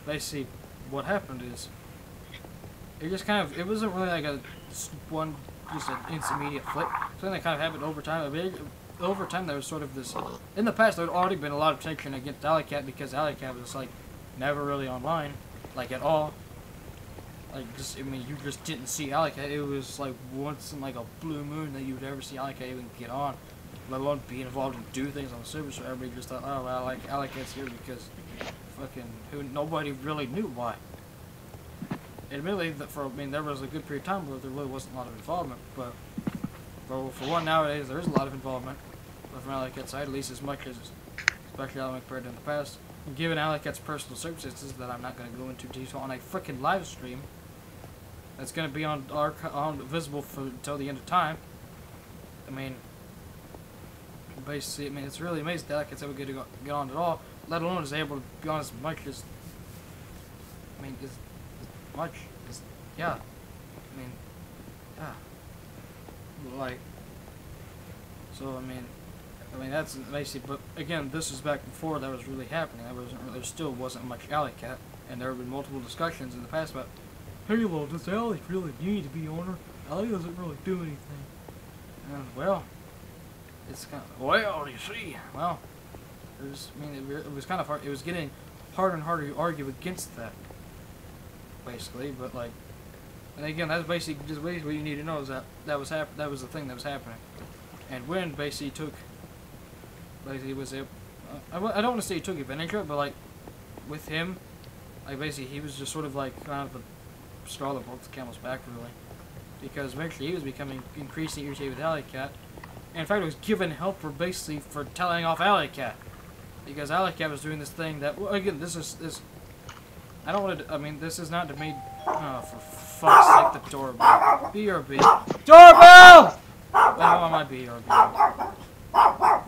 Basically, what happened is, it just kind of, it wasn't really like just an immediate flip. Something that kind of happened over time. Over time, there was sort of this, in the past, there had already been a lot of tension against Alley Cat because Alley Cat was, like, never really online, like, at all. Like, just, I mean, you just didn't see Alley Cat. It was, like, once in, like, a blue moon that you would ever see Alley Cat even get on, let alone be involved and do things on the server. So everybody just thought, oh, well, like, Alley Cat's here because fucking nobody really knew why. Admittedly, there was a good period of time where there really wasn't a lot of involvement, but for one, nowadays there is a lot of involvement. But from Alley Cat's side, at least as much as, especially compared to in the past. And given Alley Cat's personal circumstances that I'm not going to go into detail on a freaking live stream, that's going to be on visible until the end of time. I mean, basically, it's really amazing that Alley Cat's ever get on at all, let alone is able to be on as much as, yeah. Like, so, that's basically, but again, this is back before that was really happening. There still wasn't much Alley Cat, and there have been multiple discussions in the past about, hey, well, does Alley really need to be on her? Alley doesn't really do anything. And, well, it's kind of, well, you see, well, it was kind of hard, it was getting harder and harder to argue against that, basically, but, like, and again, that's basically what you need to know is that was the thing that was happening. And when basically was it, I don't want to say he took advantage of it, but like, with him, like basically he was just sort of like kind of the straw that broke the camel's back, really. Because eventually he was becoming increasingly irritated with Alley Cat. And in fact, it was given help for telling off Alley Cat. Because Alley Cat was doing this thing that, well, again, this, I don't want to, this is not to me, oh, for fuck's sake, the doorbell. BRB. Doorbell! Well, I might be BRB.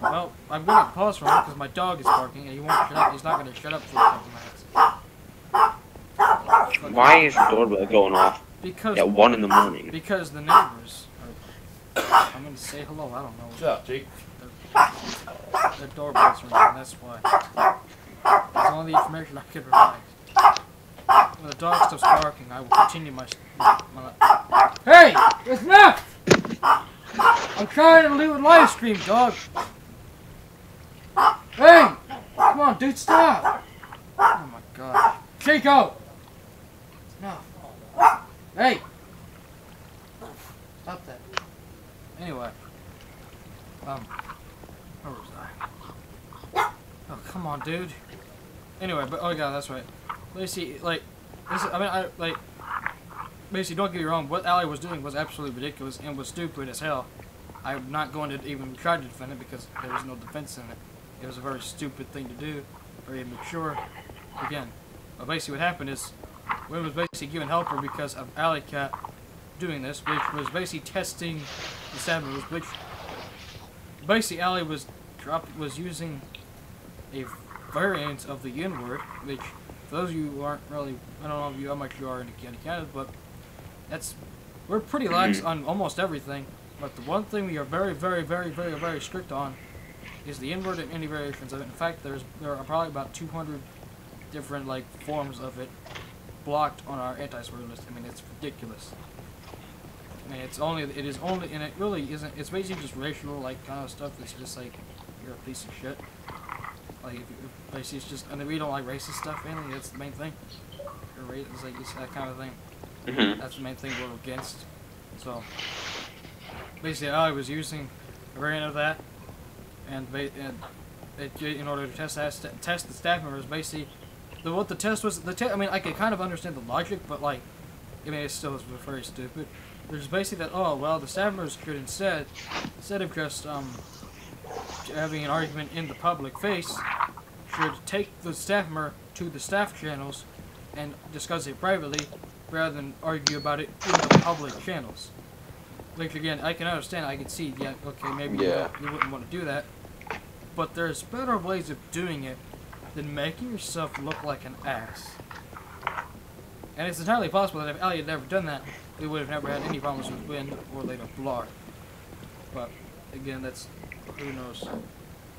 Well, I'm going to pause for a minute because my dog is barking and he won't shut up. He's not going to shut up for a couple minutes. Why is the doorbell going off at 1 in the morning? Because the neighbors are, I'm going to say hello, I don't know. What's up, Jake? Their doorbells ringing, that's why. That's all the information I can provide. When the dog stops barking, I will continue my Hey! It's enough! I'm trying to do a live stream, dog. Hey! Come on, dude, stop! Oh my god. Chico! No. Hey! Stop that. Anyway. Where was I? Oh, come on, dude. Anyway, but, oh god, that's right. Basically, like, basically, don't get me wrong, what Alley was doing was absolutely ridiculous and was stupid as hell. I'm not going to even try to defend it because there was no defense in it. It was a very stupid thing to do, very immature. Again, but basically what happened is, Wynn was basically given helper because of Alley Cat doing this, which was basically testing the stabbers, which basically Alley was using a variant of the N-word, which for those of you who aren't really, I don't know how much you are in Canada, but we're pretty lax on almost everything. But the one thing we are very, very, very, very, very strict on is the N-word and any variations of it. In fact, there are probably about 200 different forms of it blocked on our anti-swear list. It's ridiculous. It is only, and it really isn't. It's basically just racial kind of stuff. It's just you're a piece of shit. Basically, it's just, and we don't like racist stuff. Mainly, that's the main thing. It's that kind of thing. That's the main thing we're against. So, basically, I was using a variant of that, and in order to test the staff members, basically, what the test was. I can kind of understand the logic, but it still is very stupid. There's basically that. Oh well, the staff members could instead of just having an argument in the public face, should take the staff member to the staff channels and discuss it privately, rather than argue about it in the public channels. Which again, I can understand, I can see, yeah, okay, maybe you wouldn't want to do that, but there's better ways of doing it than making yourself look like an ass. And it's entirely possible that if Ali had never done that, we would have never had any problems with Wynn or later Blar. But again, that's, who knows.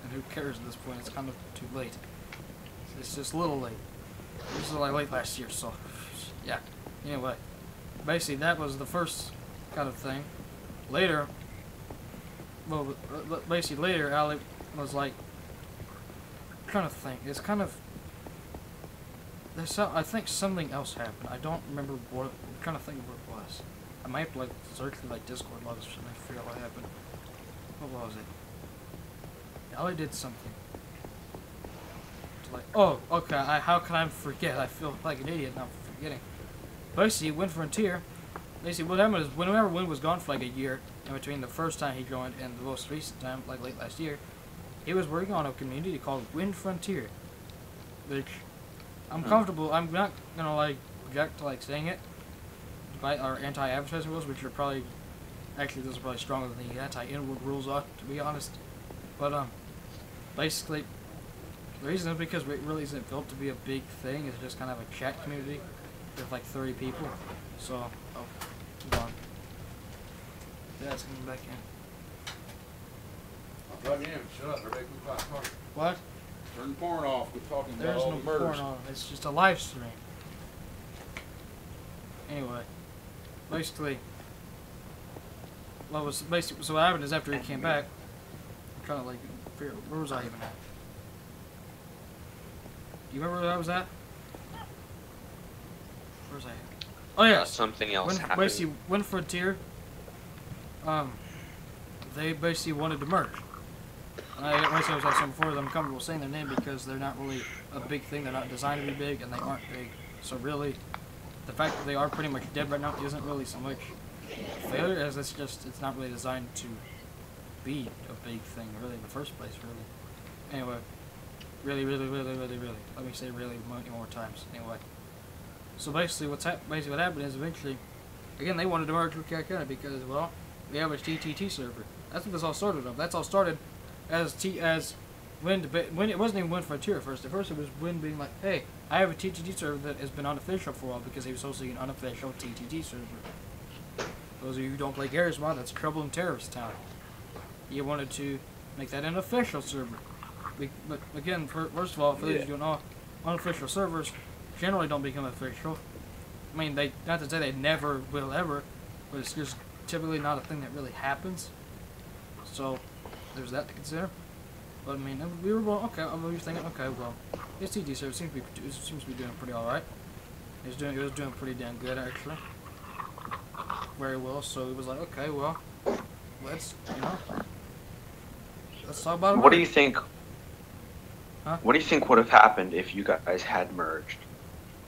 and who cares at this point? It's kind of too late. It's just a little late. This was like late last year, so yeah. Anyway, basically that was the first kind of thing. Later, well, basically later, Alec was like, I'm trying to think. It's kind of I think something else happened. I don't remember what. I'm trying to think of what it was. I might have to like search through like Discord logs or something to figure out what happened. What was it? Alec did something. Like, oh, okay, how can I forget? I feel like an idiot now for forgetting. Basically, Wind Frontier, basically what happened is whenever Wind was gone for like a year, in between the first time he joined and the most recent time, like late last year, he was working on a community called Wind Frontier, which I'm comfortable, I'm not gonna like object to like saying it, by our anti-advertising rules, which are probably, actually those are probably stronger than the anti-inward rules are, to be honest, but basically, the reason is because it really isn't built to be a big thing. It's just kind of a chat community with like 30 people. So, oh, hold on. Yeah, it's coming back in. I'll plug in. Shut up. Everybody can talk. What? Turn the porn off. We're talking about There's all no the murders. porn on. It's just a live stream. Anyway, basically, so what happened is after he came back, I'm trying to like figure out, where was I even at? Do you remember where I was at? Where was I at? Oh yeah, something else happened. Basically, Wind Frontier, they basically wanted to merge. And I basically was saying before, I'm comfortable saying their name because they're not really a big thing. They're not designed to be big, and they aren't big. So really, the fact that they are pretty much dead right now isn't really so much failure as it's not really designed to be a big thing really in the first place. Really. Anyway. Really. Let me say really many more times. Anyway. So basically what happened is eventually, again, they wanted to merge with Calcutta because, well, we have a TTT server. That's what this all started of. That's all started as Wind, when it wasn't even Wind Frontier at first. At first it was Wind being like, hey, I have a TTT server that has been unofficial for a while because he was hosting an unofficial TTT server. Those of you who don't play Garry's Mod, that's Trouble in Terrorist Town. He wanted to make that an official server. But again, first of all, for those who don't know, unofficial servers generally don't become official. I mean, not to say they never will ever, but it's just typically not a thing that really happens. So there's that to consider. But I mean, we were going, okay. We were thinking, okay, well, his TT server seems to be doing pretty all right. It was doing pretty damn good actually, very well. So it was like, okay, well, let's talk about it. What do you think? Huh? What do you think would have happened if you guys had merged?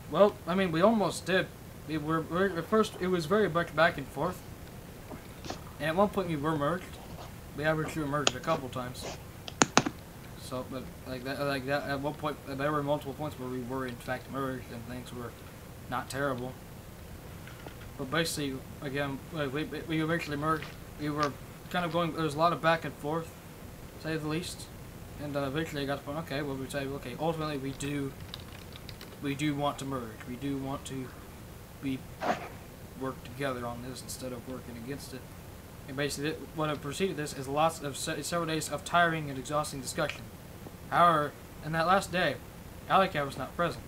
Well, I mean, we almost did. At first, it was very much back and forth. And at one point, we were merged. We actually merged a couple times. So, but like that, at one point, there were multiple points where we were in fact merged, and things were not terrible. But basically, again, we eventually merged. We were kind of going. There was a lot of back and forth, to say the least. And eventually I got to the point, okay, well, we say, okay, ultimately we do want to merge. We do want to work together on this instead of working against it. And basically, what preceded this is several days of tiring and exhausting discussion. However, in that last day, Alec was not present.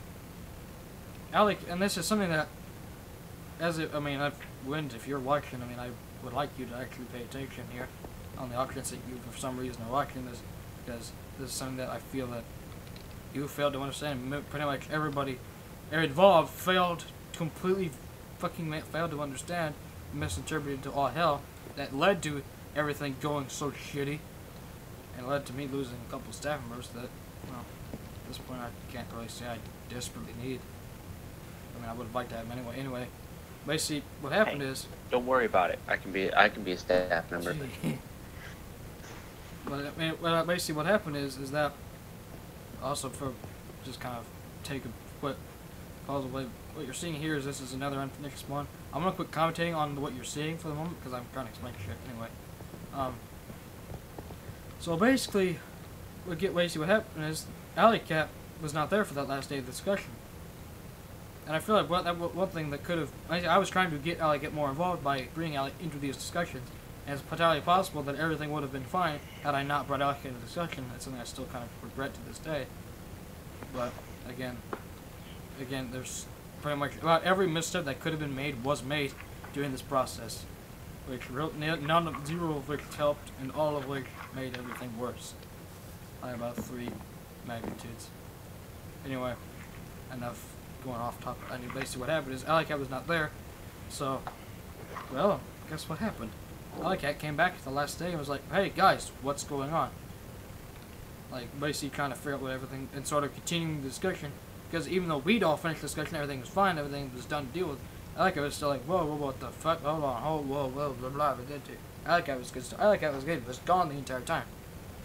Alec, and this is something that, Wind, if you're watching, I would like you to actually pay attention here on the options that you, for some reason, are watching this, because this is something that I feel that you failed to understand. Pretty much everybody involved completely failed to understand, misinterpreted to all hell, that led to everything going so shitty, and led to me losing a couple of staff members that, well, at this point I can't really say I desperately need. I would have liked to have them anyway. Anyway, basically what happened is. Don't worry about it. I can be a staff member. But basically what happened is that also for just kind of take a quick pause away. What you're seeing here is this is another unfinished one. I'm gonna quit commentating on what you're seeing for the moment because I'm trying to explain shit anyway. So basically what happened is Alley-Cat was not there for that last day of the discussion. And I feel like one thing that could have, I was trying to get Alec more involved by bringing Alec into these discussions, And it's entirely possible that everything would have been fine had I not brought Alec into the discussion. It's something I still kind of regret to this day. But, again, there's pretty much about every misstep that could have been made was made during this process. Zero of which helped, and all of which made everything worse. By about 3 magnitudes. Anyway, enough going off topic. I mean, basically what happened is Alec was not there, so, well, guess what happened? Alec came back the last day and was like, hey guys, what's going on? Like, basically trying to figure out what everything, and sort of continuing the discussion, because even though we'd all finished the discussion, everything was fine, everything was done to deal with, Alec was still like, whoa, what the fuck, hold on, whoa, blah, blah, Alec was good, was gone the entire time.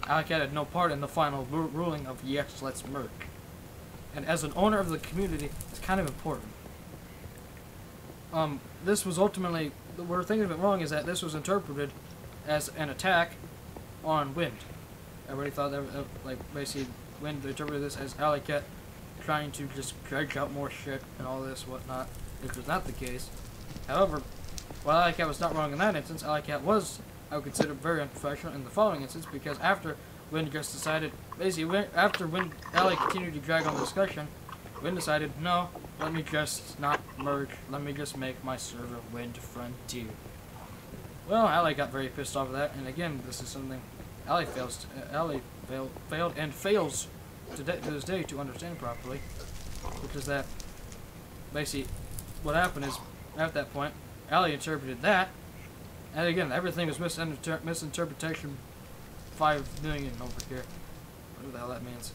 Alec had no part in the final ruling of yes, let's merge. And as an owner of the community, it's kind of important. This was ultimately, where things went wrong is that this was interpreted as an attack on Wind. Everybody thought that, like, basically, Wind interpreted this as Alley-Cat trying to just dredge out more shit and all this whatnot, which was not the case. However, while Alley-Cat was not wrong in that instance, Alley-Cat was, I would consider, very unprofessional in the following instance, because after Wind just decided, basically, after Wind Alley continued to drag on the discussion, Wind decided, no, let me just not merge, let me just make my server Wind Frontier. Well, Alley got very pissed off of that, and again, this is something Alley failed and fails to this day to understand properly, which is that, basically, what happened is, at that point, Alley interpreted that, and again, everything was misinterpretation 5 million over here, whatever the hell that means,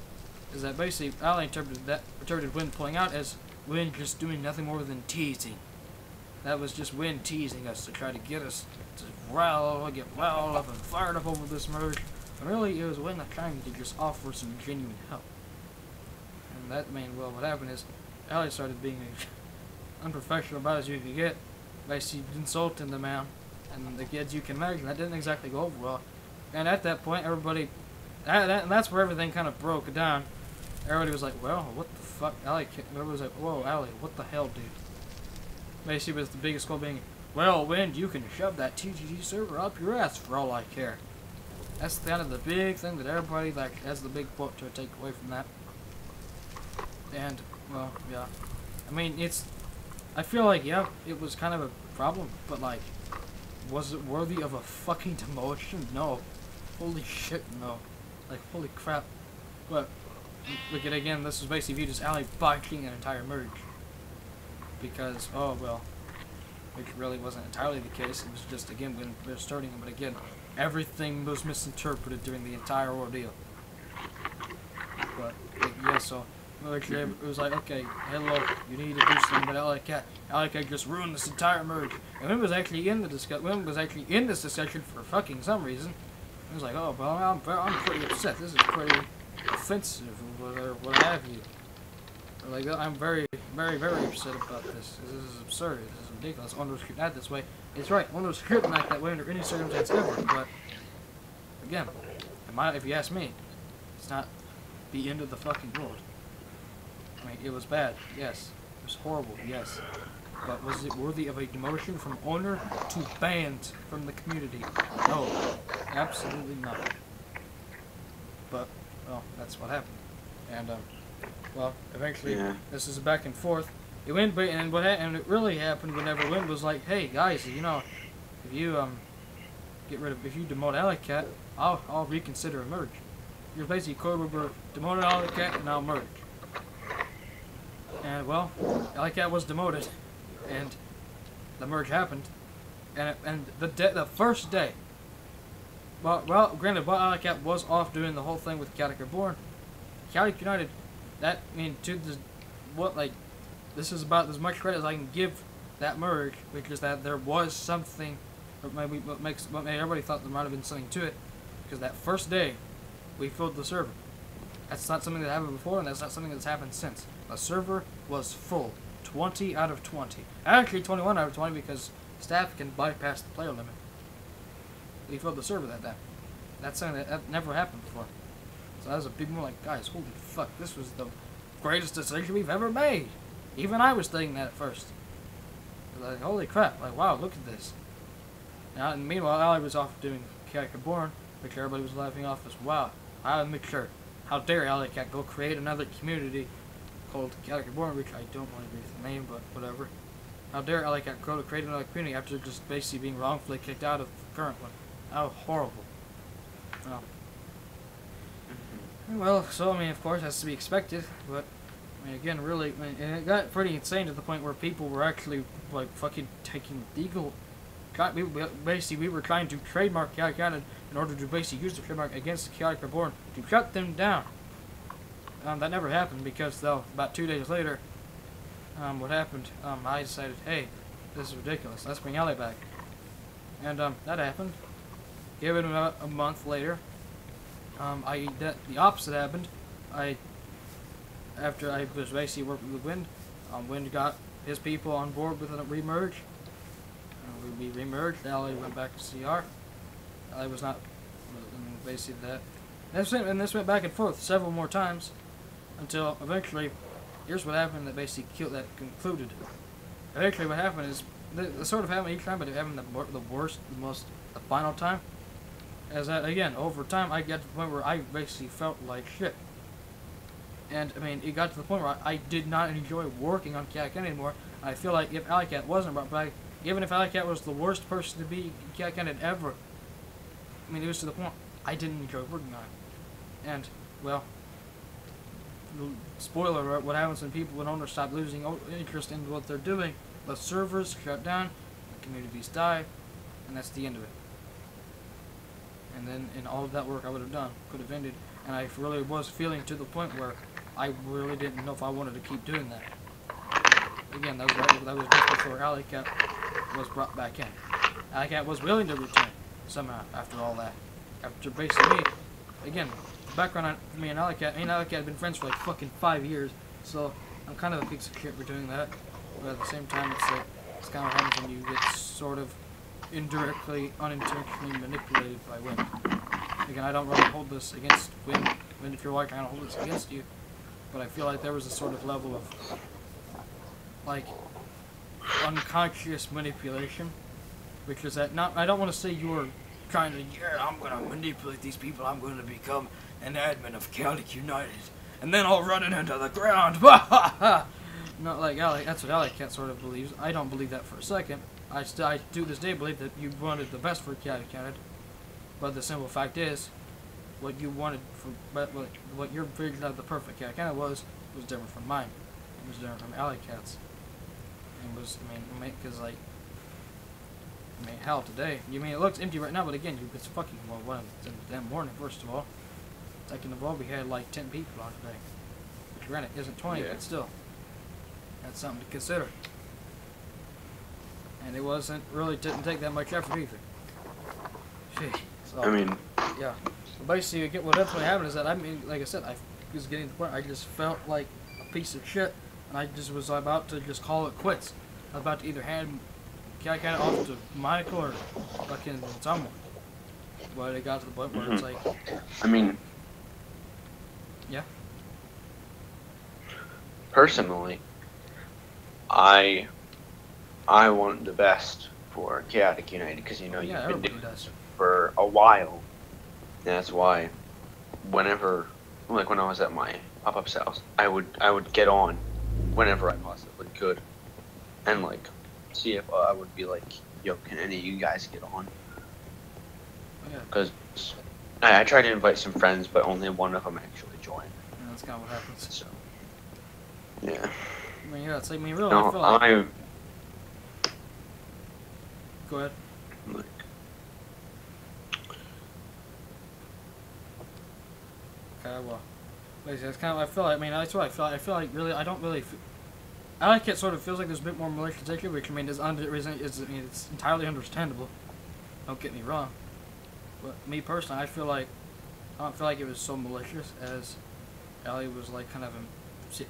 is that basically Alley interpreted Wind pulling out as Wind just doing nothing more than teasing. That was just Wind teasing us to try to get us to get riled up and fired up over this merge. And really, it was Wind trying to just offer some genuine help. And that meant, well, what happened is, Alley started being unprofessional about as you could get, basically insulting the man. And the kids, you can imagine, that didn't exactly go over well. And at that point, everybody, and that's where everything kind of broke down. Everybody was like, well, what the fuck, Alley? Everybody was like, whoa, Alley, what the hell, dude? Basically, with the biggest goal being, well, Wind, you can shove that TGG server up your ass for all I care. That's kind of the big thing that everybody, like, has the big quote to take away from that. And, well, yeah. I mean, I feel like, yeah, it was kind of a problem, but, like, was it worthy of a fucking demotion? No. Holy shit, no. Like, holy crap. But, look at it again, this was basically viewed as Alley botching an entire merge. Because, oh, well, which really wasn't entirely the case. It was just, again, when we were starting, but again, everything was misinterpreted during the entire ordeal. But, yeah, so, it was like, okay, hello, you need to do something, but Alley-Cat just ruined this entire merge. And Wind was actually in this discussion for fucking some reason. He was like, oh, well, I'm pretty upset. This is pretty offensive, or what have you. Or like, I'm very, very, very upset about this. This is absurd. This is ridiculous. One was not this way. It's right. One was scripted like that way under any circumstance ever. But again, if you ask me, it's not the end of the fucking world. I mean, it was bad. Yes. It was horrible. Yes. But was it worthy of a demotion from owner to banned from the community? No. Absolutely not. But, well, that's what happened. And, well, eventually, this is a back and forth. It went, and it really happened whenever Wind was like, hey, guys, you know, if you, if you demote Alley-Cat, I'll reconsider a merge. You're basically code word, demoted Alley-Cat, and I'll merge. And, well, Alley-Cat was demoted, and the merge happened, and the first day, well, granted, while Alley-Cat was off doing the whole thing with Chaotic Reborn, Chaotic United, that, I mean, to the, this is about as much credit as I can give that merge, which is that there was something, or maybe what made everybody thought there might have been something to it, because that first day, we filled the server. That's not something that happened before, and that's not something that's happened since. The server was full. 20 out of 20. Actually, 21 out of 20 because staff can bypass the player limit. We filled the server that day. That's something that never happened before. So that was a big more like, guys, holy fuck, this was the greatest decision we've ever made. Even I was thinking that at first. Like, holy crap, like, wow, look at this. Now, and meanwhile, Ali was off doing Character Born, which everybody was laughing off as, wow, I'll make sure. How dare Alley Cat go create another community called Character Born, which I don't want to agree with the name, but whatever. How dare Alley Cat go to create another community after just basically being wrongfully kicked out of the current one. How horrible. Oh. Well, so, I mean, of course, that's to be expected, but, I mean, again, really, I mean, and it got pretty insane to the point where people were actually, like, fucking taking legal... Basically, we were trying to trademark Chaotic Cannon in order to basically use the trademark against the Chaotic Reborn to shut them down. That never happened because, though, about 2 days later, what happened, I decided, hey, this is ridiculous, let's bring Ali back. And, that happened. Give it about a month later, the opposite happened. After I was basically working with Wind, Wind got his people on board with a remerge. We remerged. Ali went back to CR. Ali was not, basically that. And this went back and forth several more times until eventually, here's what happened that basically concluded. Eventually, what happened is it sort of happened each time, but it happened the worst, the final time. As that again, over time, I got to the point where I basically felt like shit. And I mean, it got to the point where I did not enjoy working on Cat anymore. I feel like if Alley Cat wasn't brought back, even if Alley Cat was the worst person to be Cat ever, I mean, it was to the point I didn't enjoy working on it. And, well, spoiler alert, what happens when owners stop losing interest in what they're doing, the servers shut down, the communities die, and that's the end of it. And then, in all of that work I would have done, could have ended, and I really was feeling to the point where I really didn't know if I wanted to keep doing that. Again, that was just before Alley Cat was brought back in. Alley Cat was willing to return somehow after all that. After basically, again, the background on me and Alley Cat had been friends for like fucking 5 years, so I'm kind of a piece of shit for doing that. But at the same time, it's kind of what happens when you get sort of indirectly, unintentionally manipulated by Wind. Again, I don't really hold this against Wind. Wind, if you're watching, I don't hold this against you. But I feel like there was a sort of level of, like, unconscious manipulation, which is that I don't want to say you were trying to, yeah, I'm going to manipulate these people, I'm going to become an admin of Chaotic United, and then I'll run it into the ground, not like Alley, that's what Alley Cat sort of believes. I don't believe that for a second. I to this day believe that you wanted the best for Chaotic United, but the simple fact is, what you wanted what your vision of the perfect Chaotic United was different from mine. It was different from Alley Cat's. It was, I mean, because like, I mean, hell, today, you mean it looks empty right now, but again, it's fucking, well, 1 in the damn morning, first of all. Second of all, we had like 10 people on today. Which granted isn't 20, yeah, but still, that's something to consider. And it didn't take that much effort either. Shit. So, I mean, yeah. But basically, what definitely happened is that, I mean, like I said, I was getting to the point I just felt like a piece of shit. And I just was about to just call it quits. I was about to either hand Cat off to Michael or fucking someone. But it got to the point where it's like, I mean, yeah. Personally, I want the best for Chaotic United because you know you've been doing this for a while. And that's why, whenever, like when I was at my pop-up's house, I would get on whenever I possibly could, and like see if I would be like, yo, can any of you guys get on? Because I tried to invite some friends, but only one of them actually joined. Yeah, that's kind of what happens. So, yeah. I mean, yeah, it's like, I mean, really, no, I feel like... Go ahead. Like, okay, well, basically, that's kind of what I feel like. I mean, that's what I feel like. I feel like, really, I don't really... I like it sort of feels like there's a bit more malicious takeover, which, I mean, it's entirely understandable. Don't get me wrong. But me personally, I don't feel like it was so malicious as Allie was like kind of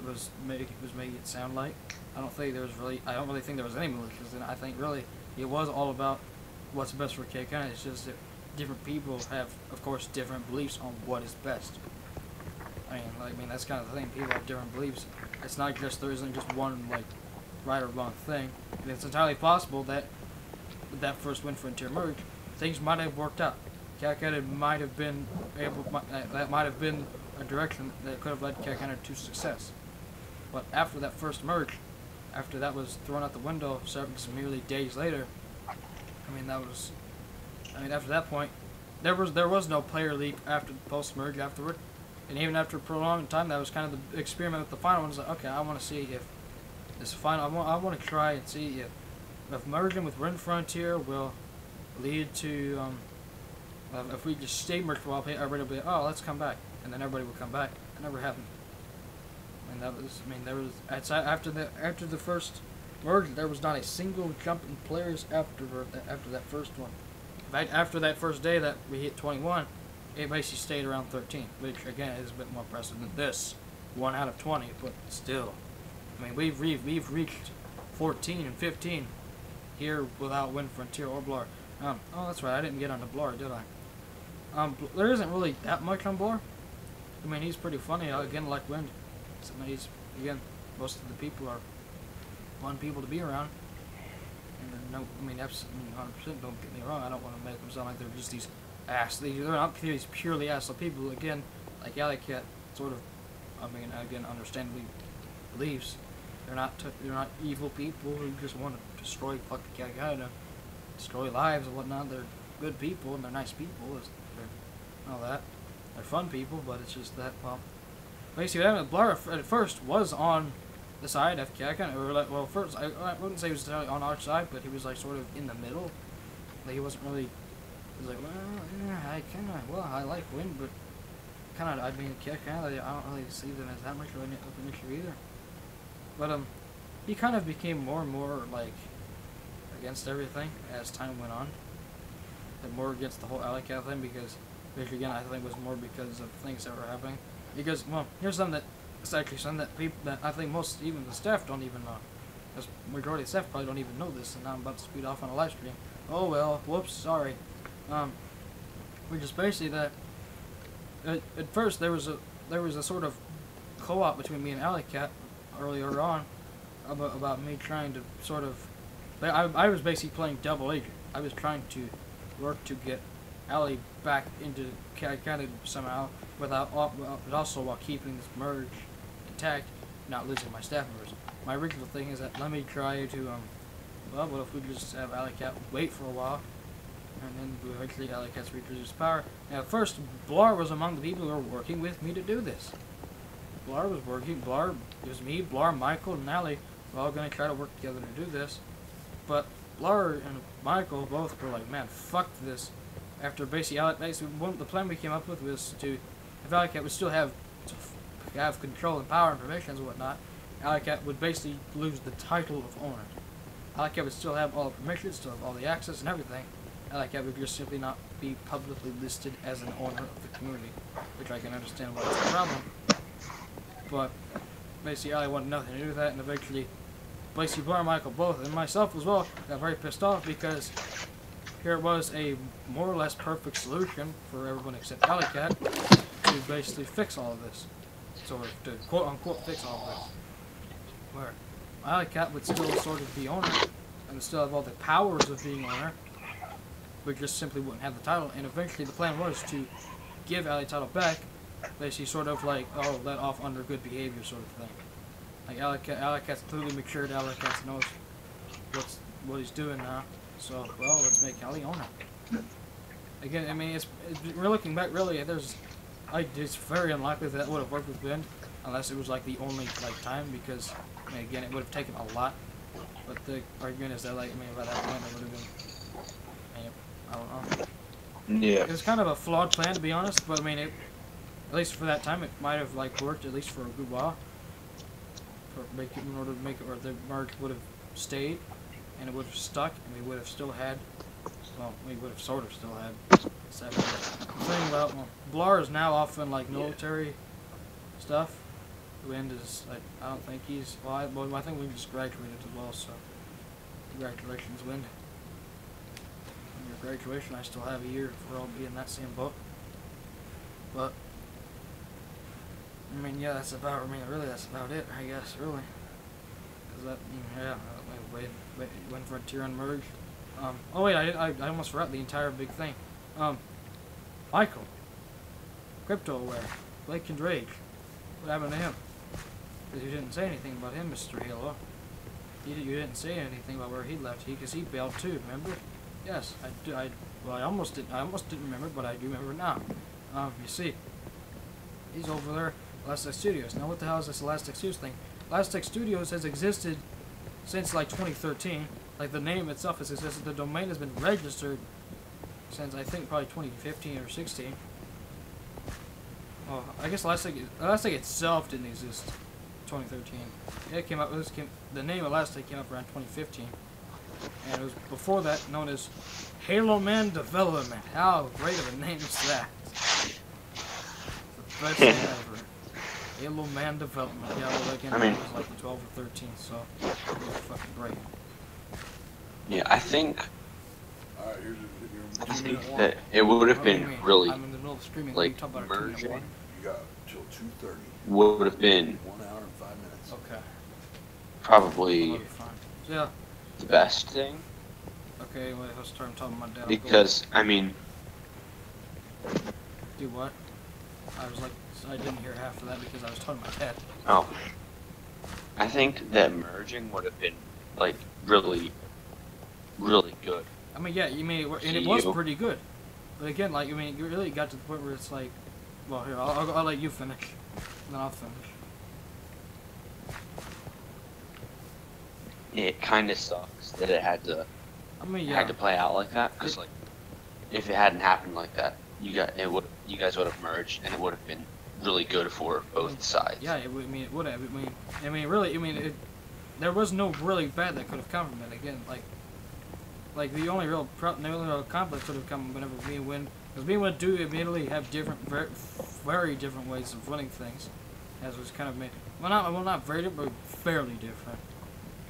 was making it sound like. I don't really think there was any malicious, and I think really it was all about what's best for KK. It's just that different people have, of course, different beliefs on what is best. I mean that's kind of the thing. People have different beliefs. It's not just there isn't just one like right or wrong thing. And it's entirely possible that that first Wind Frontier merge, things might have worked out. Cat might have been that might have been a direction that could have led Cat to success. But after that first merge, after that was thrown out the window, some merely days later, after that point, there was no player leap after the post merge afterward, and even after a prolonged time, that was kind of the experiment with the final one. Was like, okay, I want to see if this final, I want to try and see if merging with Wind Frontier will lead to if we just stay merged for a while, everybody will be like, oh, let's come back, and then everybody will come back. It never happened. And that was, there was after the first merge, there was not a single jump in players after that first one. In fact, after that first day that we hit 21, it basically stayed around 13, which again is a bit more impressive than this 1 out of 20. But still, we've reached 14 and 15 here without Wind Frontier or Blur. Oh, that's right, I didn't get on the Blur, did I? There isn't really that much on Blur. He's pretty funny. Again, like Wind. Again, most of the people are fun people to be around. And absolutely 100%. Don't get me wrong. I don't want to make them sound like they're just these ass. They're not these purely asshole people. Again, like Alley Cat, sort of. Again, understandably believes they're not evil people who just want to destroy fucking Canada, destroy lives and whatnot. They're good people and they're nice people. All that. They're fun people, but it's just that, well, basically, Blur at first was on the side of Kakan, or like, well, first, I wouldn't say he was on our side, but he was like sort of in the middle. Like, he wasn't really, he was like, well, yeah, I like Wind, but Kakan, I don't really see them as that much of an issue either. But, he kind of became more and more, like, against everything as time went on. And more against the whole Alley Cat thing, because, which again, I think was more because of things that were happening. Because, well, here's something it's actually something that people, that I think most, even the staff don't even know. Because majority of the staff probably don't even know this, and now I'm about to speed off on a live stream. Oh well, whoops, sorry. Which is basically that, at first there was a sort of co-op between me and Alley Cat earlier on, about me trying to sort of, I was basically playing double agent. I was trying to work to get Alley back into Canada somehow, but also while keeping this merge intact, not losing my staff members. My original thing is that let me try to, well, what if we just have Alley Cat wait for a while, and then eventually Alley Cat's reproduce power. Now, at first, Blar was among the people who were working with me to do this. Blar was working. It was me, Blar, Michael, and Alley. We're all going to try to work together to do this. But Blar and Michael both were like, man, fuck this. After basically the plan we came up with was to, if Alley Cat would still have control and power and permissions and whatnot, Alley Cat would basically lose the title of owner. Alley Cat would still have all the permissions, still have all the access and everything. Alley Cat would just simply not be publicly listed as an owner of the community, which I can understand why it's a problem. But basically, Alley wanted nothing to do with that, and eventually, basically, Blair and Michael both, and myself as well, got very pissed off because here was a more or less perfect solution for everyone except Alley Cat to basically fix all of this. So, to quote unquote fix all of this. Where Alley Cat would still sort of be owner and still have all the powers of being owner, but just simply wouldn't have the title. And eventually the plan was to give Alley title back, basically sort of like, oh, let off under good behavior sort of thing. Like Alley Cat's clearly matured, Alley Cat knows what he's doing now. So, well, let's make Alley owner. Again, I mean, we're looking back, really, it's very unlikely that would have worked with Wind, unless it was like the only time, because, I mean, again, it would have taken a lot. But the argument is that, by that point, it would have been, I don't know. Yeah. It was kind of a flawed plan, to be honest, but I mean, at least for that time, it might have worked at least for a good while. In order to make it, or the merge would have stayed, and it would have stuck, and we would have still had, well, we would have sort of still had 7 years. The thing about, well, Blar is now off in military stuff. Wind is I don't think he's, I think we just graduated as well, so congratulations, Wind. On your graduation, I still have a year for I'll be in that same boat. But I mean, yeah, that's about it, I guess, really. Cause that, yeah, Wind Frontier and merge. Oh wait, I almost forgot the entire big thing. Michael, Crypto Aware, Blake and Drake. What happened to him? Because you didn't say anything about him, Mr. Halo. You didn't say anything about where he left. Because he bailed too. Remember? Yes, well, I almost didn't remember, but I do remember now. You see, he's over there, Elastic Studios. Now, what the hell is this Elastic Studios thing? Elastic Studios has existed since like 2013. Like the name itself has existed. The domain has been registered since I think probably 2015 or 16. Oh, I guess Elastic itself didn't exist. 2013. It came out. The name Elastic came up around 2015, and it was before that known as Halo Man Development. How great of a name is that? The best name ever. Halo Man Development. Yeah, well, again, it was like 12 or 13, so it was fucking great. Yeah, I think Alright, here's I think that it would have been really I'm in the middle of streaming. like talk about merging. You got till 2:30. Would have been 1 hour and 5 minutes. Okay. probably That'll be fine. So, yeah. the best thing Okay. Wait. Let's start talking about that. because I mean, Do what? I was like, I didn't hear half of that because I was talking about that. oh, I think that merging would have been like really, really good. I mean, yeah, you mean, and it was pretty good. But again, like, I mean, you really got to the point where it's like, well, here, I'll let you finish, and then I'll finish. It kind of sucks that it had to I mean, had yeah, to play out like that. Cause like, if it hadn't happened like that, you guys would have merged, and it would have been really good for both sides. yeah, it would. I mean, it would have. I mean, really. I mean, there was no really bad that could have come from it. Again, like the only real conflict could have come whenever me and Win, because me and Win do admittedly have different, very different ways of running things, as was kind of made. Well, not very different, but fairly different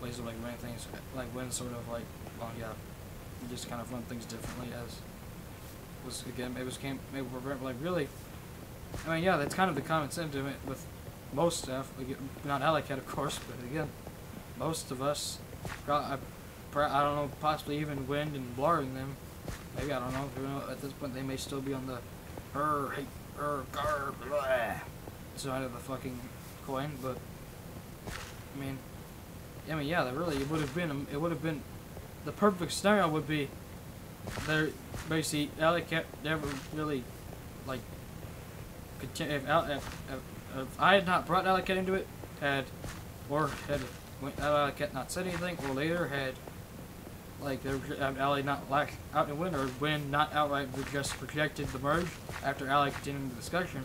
ways of like running things. Like Win sort of like, well, yeah, we just kind of run things differently as was again. Maybe we're like really. I mean, yeah, that's kind of the common sentiment with most stuff. Like, not Alicat, of course, but again, most of us, I don't know, possibly even Wind and Blurring them. Maybe, I don't know. At this point, they may still be on the side of the fucking coin, but I mean, yeah, really, it would have been, the perfect scenario would be, there, basically, Alicat never really, like, if I had not brought Alicat into it, had Alicat not said anything, or later had, like, Ali not out in Win, or Win not outright just rejected the merge after Ali continued the discussion,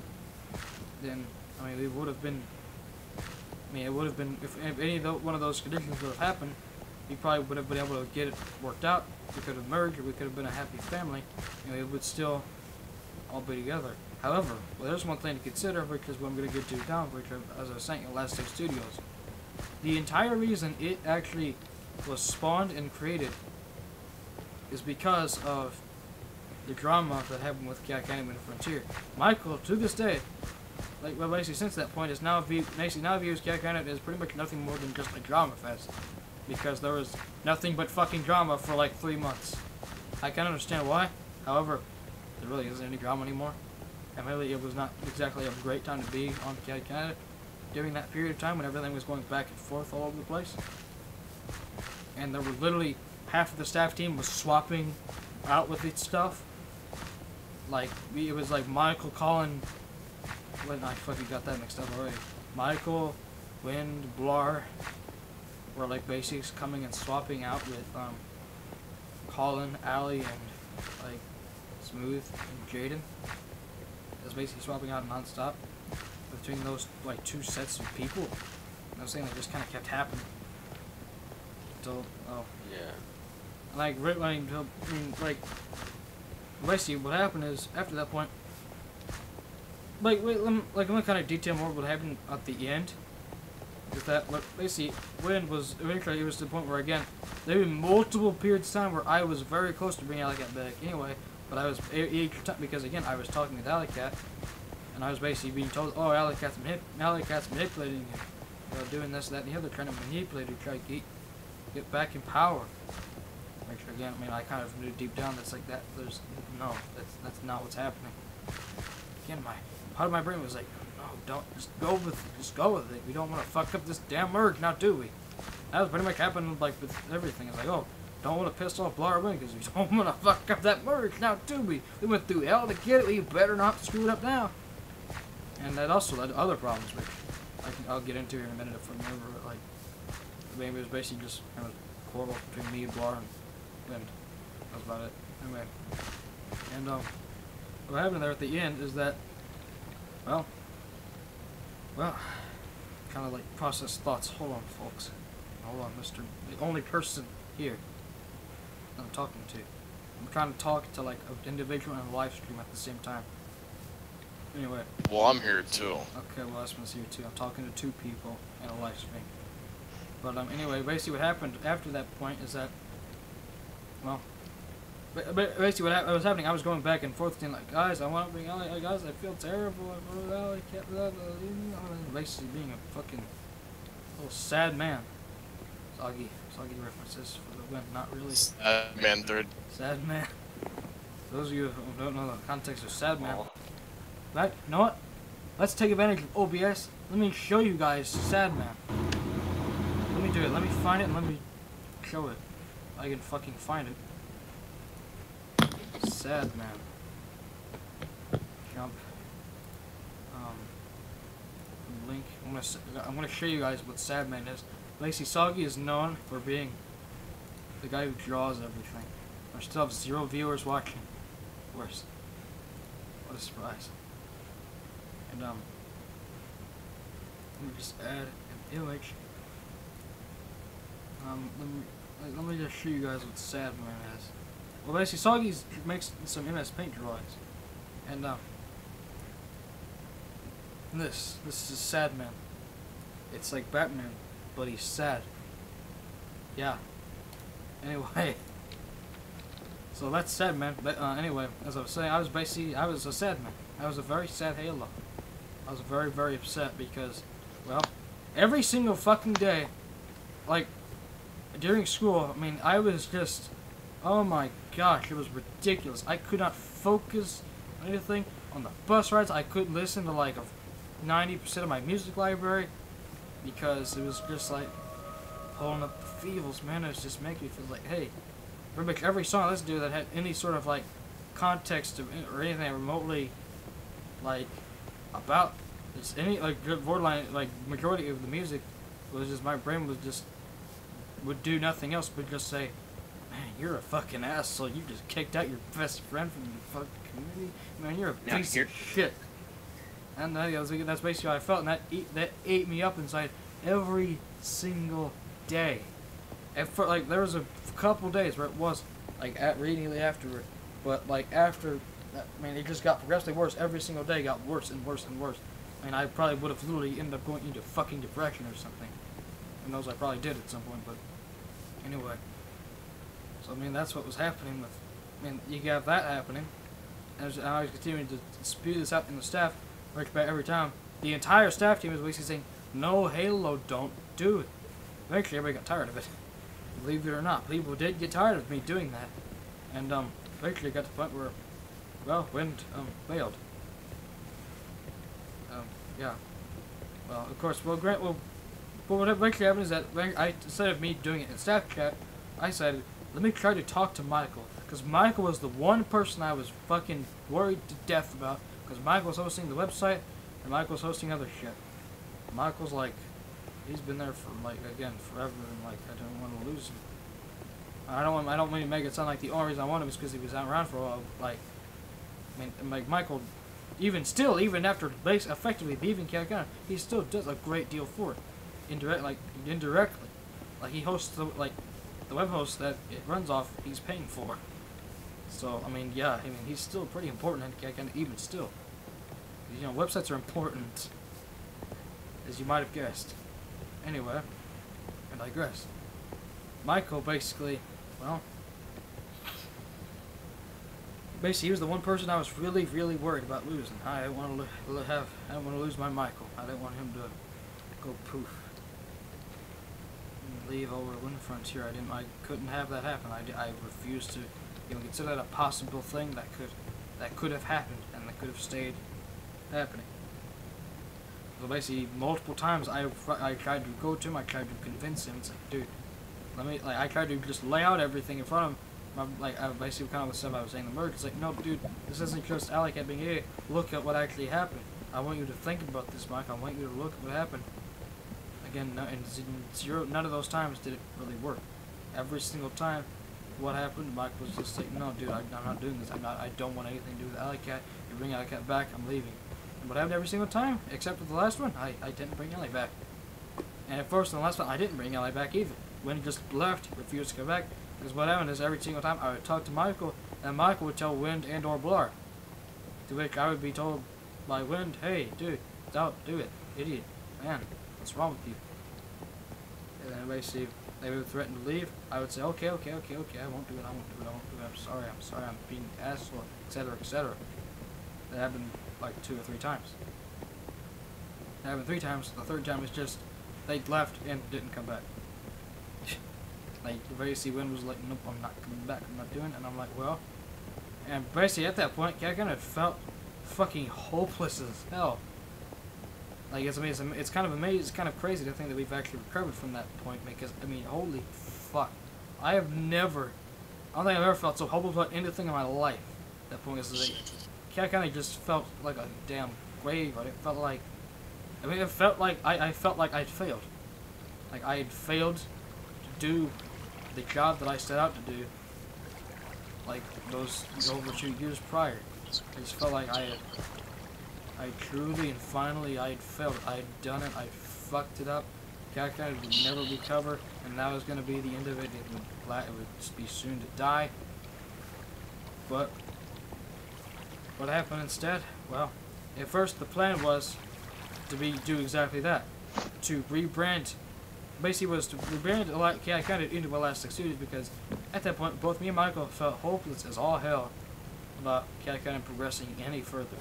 then, I mean, it would have been, if any of one of those conditions would have happened, we probably would have been able to get it worked out. We could have merged, or we could have been a happy family, it would still all be together. However, well, there's one thing to consider, which is what I'm going to get to now, which, as I was saying, Elastic Studios. The entire reason it actually was spawned and created is because of the drama that happened with Cat Canyon and Frontier. Michael, to this day, like, well, basically since that point, is now views Cat Canyon as pretty much nothing more than just a drama fest, because there was nothing but fucking drama for like 3 months. I can understand why. However, there really isn't any drama anymore. And really, it was not exactly a great time to be on Cat Canada during that period of time when everything was going back and forth all over the place. And there were literally half of the staff team was swapping out with its stuff. Like, it was like Michael, Colin, I fucking got that mixed up already. Michael, Wind, Blar were like basically coming and swapping out with Colin, Ali, and like Smooth and Jaden. It was basically swapping out non-stop between those like two sets of people. And I was saying that just kind of kept happening until like basically what happened is after that point, let me kind of detail more what happened at the end. Is that basically Wind was eventually, it was to the point where again there were multiple periods of time where I was very close to bringing Alicat back anyway. But I was, because again, I was talking with Alicat, and I was basically being told, oh, Alicat's manipulating you, doing this, that, and the other, trying to manipulate you, try to get back in power. Which again, I mean, I kind of knew deep down that's like that. There's no, that's not what's happening. Again, part of my brain was like, no, don't just go with it. We don't want to fuck up this damn merge, now do we? That was pretty much happening like with everything. It's like, oh, don't want to piss off Blarwin because we don't want to fuck up that merge, now do we? We went through hell to get it. We better not screw it up now. And that also led to other problems, which I'll get into here in a minute if I remember. Like, maybe it was basically just kind of quarrel between me and Blar and Wind. That's about it. Anyway, and what happened there at the end is that, well, kind of like process thoughts. Hold on, folks. Hold on, Mister. The only person here I'm talking to. I'm trying to talk to like an individual and a live stream at the same time. Anyway. Well, I'm here too. Okay, well, that's here too. I'm talking to two people in a live stream. But anyway, basically what happened after that point is that, well, basically what was happening, I was going back and forth saying like, guys, I want to bring out, guys, I feel terrible. I can't, basically being a fucking little sad man. Soggy references for the win, not really. Sad man third. Sad man. Those of you who don't know the context of sad man. Right, you know what? Let's take advantage of OBS. Let me show you guys sad man. Let me do it. Let me find it and let me show it. I can fucking find it. Sad man. Jump. Link. I'm gonna show you guys what sad man is. Lacey Soggy is known for being the guy who draws everything. I still have 0 viewers watching. Worse. What a surprise. And let me just add an image. Let me just show you guys what sad man is. Well, basically, Soggy makes some MS Paint drawings, and this is sad man. It's like Batman, but he's sad. Yeah. Anyway, so that's sad man. But anyway, as I was saying, I was a sad man. I was a very sad Halo. I was very, very upset because, well, every single fucking day, like, during school, I mean, I was just, oh my gosh, it was ridiculous. I could not focus on anything. On the bus rides, I couldn't listen to, like, 90% of my music library because it was just, like, pulling up the feels, man. It was just making me feel like, hey, pretty much every song I listened to that had any sort of, like, context or anything remotely, like, about just any like borderline like majority of the music was just my brain was just would do nothing else but just say, man, you're a fucking asshole. You just kicked out your best friend from the fucking community. Man, you're a piece of shit. And that's basically how I felt, and that ate me up inside every single day. And for like there was a couple days where it was like immediately afterward, but like after. I mean, it just got progressively worse. Every single day got worse and worse and worse. I mean, I probably would have literally ended up going into fucking depression or something. Who knows, I probably did at some point, but anyway. So, I mean, that's what was happening with, I mean, you have that happening. And I was continuing to spew this out in the staff, which every time, the entire staff team was basically saying, no Halo, don't do it. Eventually, everybody got tired of it. Believe it or not, people did get tired of me doing that. And, eventually it got to the point where, well, Wind, failed. Yeah. Well, of course, well, what eventually happened is that instead of me doing it in staff chat, I said, let me try to talk to Michael. Because Michael was the one person I was fucking worried to death about. Because Michael was hosting the website, and Michael was hosting other shit. Michael's like, he's been there for, like, again, forever, and, like, I don't want to lose him. I don't mean to make it sound like the only reason I want him is because he was out around for a while, like, I mean, like, Michael, even after effectively leaving Calcutta, he still does a great deal for it. Indirectly. Like, he hosts, the web host that it runs off, he's paying for. So, I mean, yeah, I mean, he's still pretty important in Calcutta, even still. You know, websites are important, as you might have guessed. Anyway, I digress. Michael basically, well, he was the one person I was really, really worried about losing. I didn't want to lose my Michael. I didn't want him to go poof. leave over the Wind Frontier. I couldn't have that happen. I refused to even consider that a possible thing that could have happened and that could have stayed happening. So basically, multiple times I tried to go to him. I tried to convince him. It's like, dude, I tried to just lay out everything in front of him. I basically kind of the stuff I was saying to Merc. It's like, no, dude, this isn't just Alley Cat being here. Look at what actually happened. I want you to think about this, Mike. I want you to look at what happened. Again, none of those times did it really work. Every single time, what happened, Mike was just like, no, dude, I'm not doing this. I don't want anything to do with Alley Cat. You bring Alley Cat back, I'm leaving. And what happened every single time, except for the last one, I didn't bring Alley back. And at first, in the last one, I didn't bring Alley back either. When he just left, refused to come back. Because what happened is every single time I would talk to Michael, and Michael would tell Wind and or Blar. To which I would be told by Wind, hey, dude, don't do it, idiot, man, what's wrong with you? And then basically, they would threaten to leave. I would say, okay, I won't do it, I'm sorry, I'm being an asshole, etc., etc. That happened like 2 or 3 times. That happened 3 times, the 3rd time is just, they left and didn't come back. Like, basically, Wind was like, nope, I'm not coming back, I'm not doing it, and I'm like, well, and basically at that point, I kind of felt fucking hopeless as hell. Like, it's amazing, it's kind of amazing, it's kind of crazy to think that we've actually recovered from that point, because, I mean, holy fuck, I don't think I've ever felt so hopeless about anything in my life. That point is like, I kind of just felt like a damn grave, I felt like I felt like I'd failed. Like, I had failed to do the job that I set out to do, like those over 2 years prior. I just felt like I truly and finally I had failed. I had done it. I fucked it up. Cacti would never recover, and that was going to be the end of it. It would just be soon to die. But what happened instead? Well, at first the plan was to do exactly that, to rebrand. Basically was to rebrand Cat into Elastic Studios, because at that point both me and Michael felt hopeless as all hell about Cat progressing any further.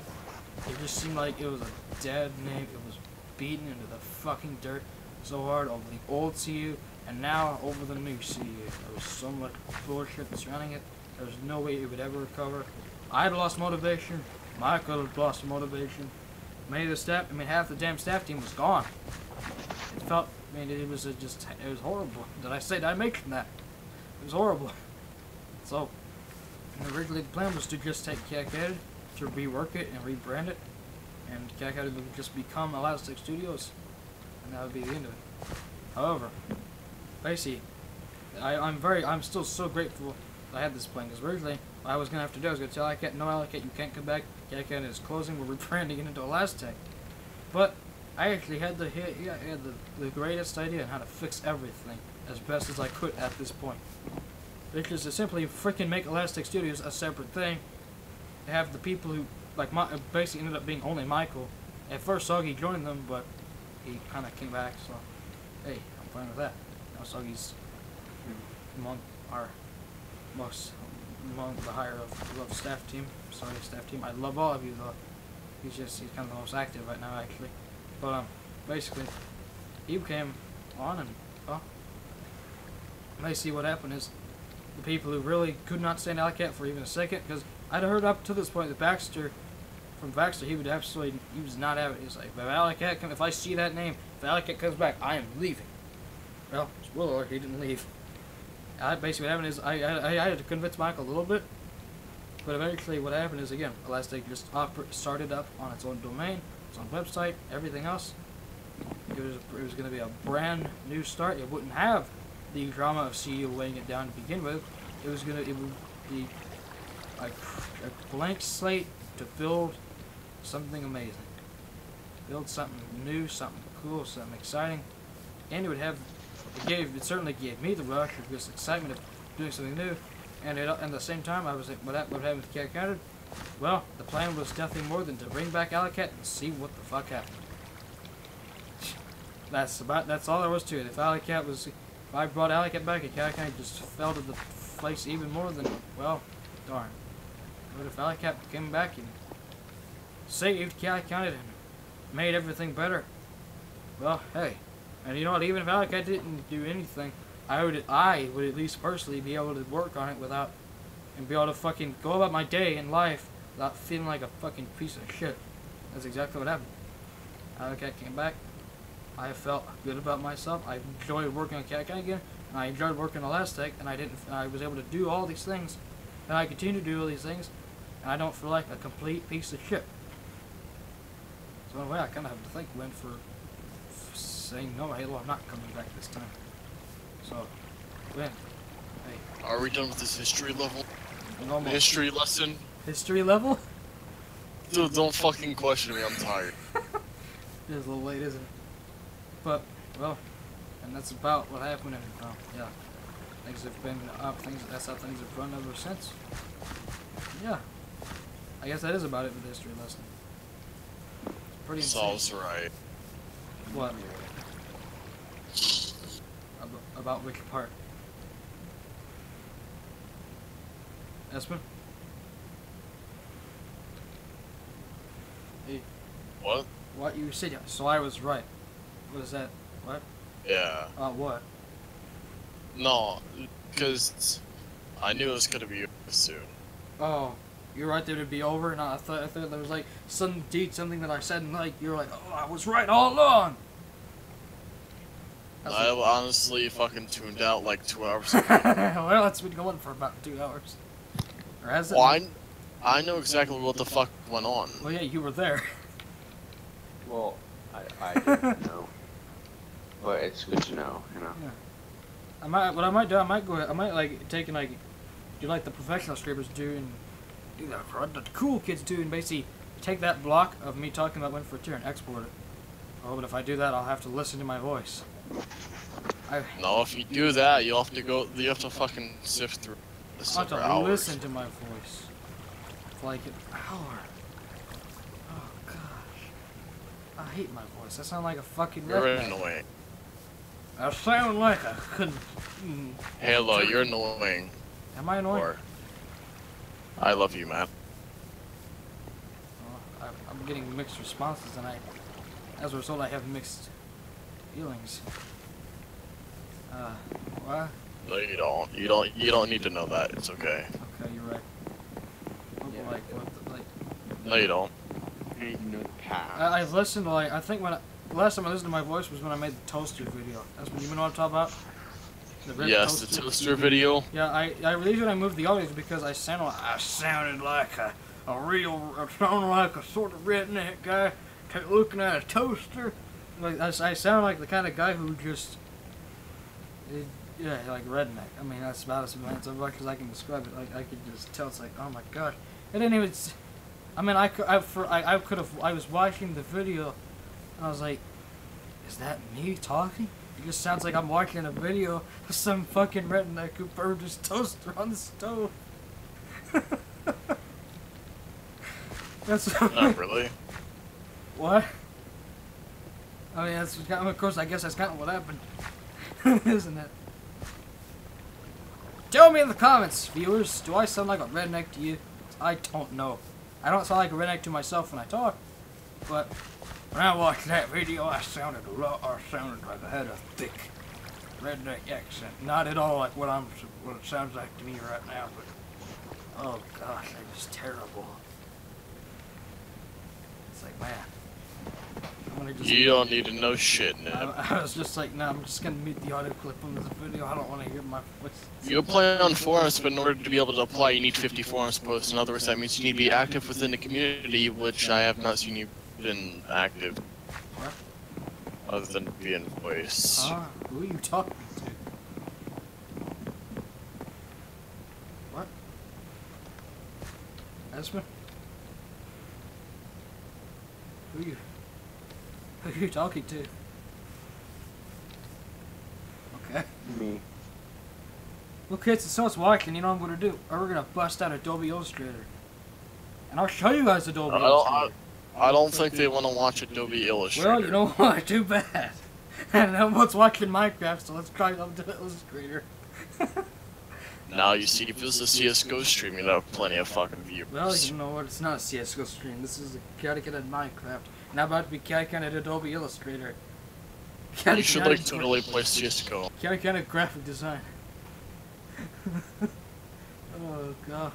It just seemed like it was a dead name. It was beaten into the fucking dirt so hard over the old CU and now over the new CU. There was so much bullshit surrounding it. There was no way it would ever recover. I had lost motivation. Michael had lost motivation. Half the damn staff team was gone. It felt, it was horrible. Did I mention that? It was horrible. So, originally the plan was to just take Cat to rework it and rebrand it, and Cat would just become Elastic Studios, and that would be the end of it. However, basically, I'm still so grateful that I had this plan, because originally what I was gonna have to do, I was gonna tell Cat, no Cat, you can't come back. Cat is closing. We're rebranding it into Elastic. But I actually had the greatest idea on how to fix everything as best as I could at this point. Which is to simply freaking make Elastic Studios a separate thing. To have the people who, basically ended up being only Michael. At first Soggy joined them, but he kind of came back, so hey, I'm fine with that. Now Soggy's among the higher of staff team. Sorry, staff team. I love all of you though. He's kind of the most active right now actually. But basically, he came on and basically what happened is the people who really could not stand Alley Cat for even a second, because I'd heard up to this point that from Baxter, he was not having it. He's like, if I see that name, if Alley Cat comes back, I am leaving. Well, spoiler alert, he didn't leave. Basically what happened is I had to convince Michael a little bit, but eventually what happened is, again, Elastic just started up on its own domain, its own website, everything else. It was going to be a brand new start. It wouldn't have the drama of CU weighing it down to begin with. It would be a blank slate to build something amazing, build something new, something cool, something exciting, and it certainly gave me the rush of this excitement of doing something new. And at the same time, I was like, what happened with Cat Counted? Well, the plan was nothing more than to bring back Alley Cat and see what the fuck happened. That's all there was to it. If I brought Alley Cat back, and Cat Counted just fell to the place even more, than, well, darn. But if Alley Cat came back and saved Cat Counted and made everything better, well, hey, And you know what? Even if I didn't do anything, I would at least personally be able to work on it without, and be able to fucking go about my day in life without feeling like a fucking piece of shit. That's exactly what happened. I came back. I felt good about myself. I enjoyed working on Cat again. And I enjoyed working on Elastic, and I was able to do all these things, and I continue to do all these things, and I don't feel like a complete piece of shit. So in a way, I kind of have to thank Lynn for saying no, Halo, I'm not coming back this time. So, Lynn, hey. Are we done with this history level? Almost. History lesson? History level? Dude, don't fucking question me, I'm tired. It is a little late, isn't it? But, well, and that's about what happened, and yeah, things have been up. That's how things have run ever since. Yeah, I guess that is about it for the history lesson. It's pretty insane. Saul's right. What? About which part? Espen? Hey. What? What you said? So I was right. What is that? What? Yeah. What? No, because I knew it was gonna be over soon. Oh, you're right there to be over, and I thought there was like something that I said, and like you're like, oh, I was right all along. I honestly fucking tuned out like 2 hours ago. Well, it's been going for about 2 hours. Or has it? Well, I know exactly what the fuck went on. Well, yeah, you were there. Well, I didn't know. But it's good to know, you know. Yeah. What I might do, I might like take and like do like the professional streamers do and do that for what the cool kids do, and basically take that block of me talking about Win for a Tier and export it. Oh, but if I do that, I'll have to listen to my voice. No, if you do that, you have to fucking sift through this I have for to hours. listen to my voice for like an hour. Oh gosh, I hate my voice. I sound like a fucking You're redneck. annoying. I sound like I couldn't. Halo, you're annoying. Am I annoying? Or, I love you, man. Well, I'm getting mixed responses, and as a result, I have mixed feelings. What? No, you don't. You don't need to know that. It's okay. Okay, you're right. Yeah. Like, No, you don't. You need to know the past. I've listened to I think the last time I listened to my voice was when I made the toaster video. That's when you know what I'm talking about. The red Yes, the toaster video. Yeah, I released when I moved the audio because I sounded like a sort of redneck guy looking at a toaster. Like I sound like the kind of guy who just, yeah, like redneck. I mean that's about as much as I can describe it. Like I could just tell. It's like, oh my gosh, it didn't even. I mean I was watching the video, and I was like, is that me talking? It just sounds like I'm watching a video of some fucking redneck who burned his toaster on the stove. That's Not really. What? I mean, of course, I guess that's kind of what happened, isn't it? Tell me in the comments, viewers, do I sound like a redneck to you? I don't know. I don't sound like a redneck to myself when I talk, but when I watched that video, I sounded like I had a thick redneck accent. Not at all like what it sounds like to me right now, but oh gosh, that is terrible. It's like, man. You don't need to know shit, Ned. I was just like, nah, I'm just gonna mute the audio clip on this video. I don't want to hear my voice. You apply on forums, but in order to be able to apply, you need 50 forums posts. In other words, that means you need to be active within the community, which I have not seen you been active. What? Other than being voice. Who are you talking to? What? Espen? Who are you talking to? Okay. Me. Well, kids, so it's watching. You know what I'm gonna do? We're gonna bust out Adobe Illustrator, and I'll show you guys Adobe Illustrator. I don't think they want to watch Adobe Illustrator. Well, you know what? Too bad. And everyone's watching Minecraft, so let's try Adobe Illustrator. Now, you see, if this is a CSGO stream, you'd have plenty of fucking viewers. Well, you know what? It's not a CSGO stream. This is a chaotic at Minecraft. And I'm about to be chaotic at Adobe Illustrator. You should like totally place CSGO. Kind of graphic design. Oh god.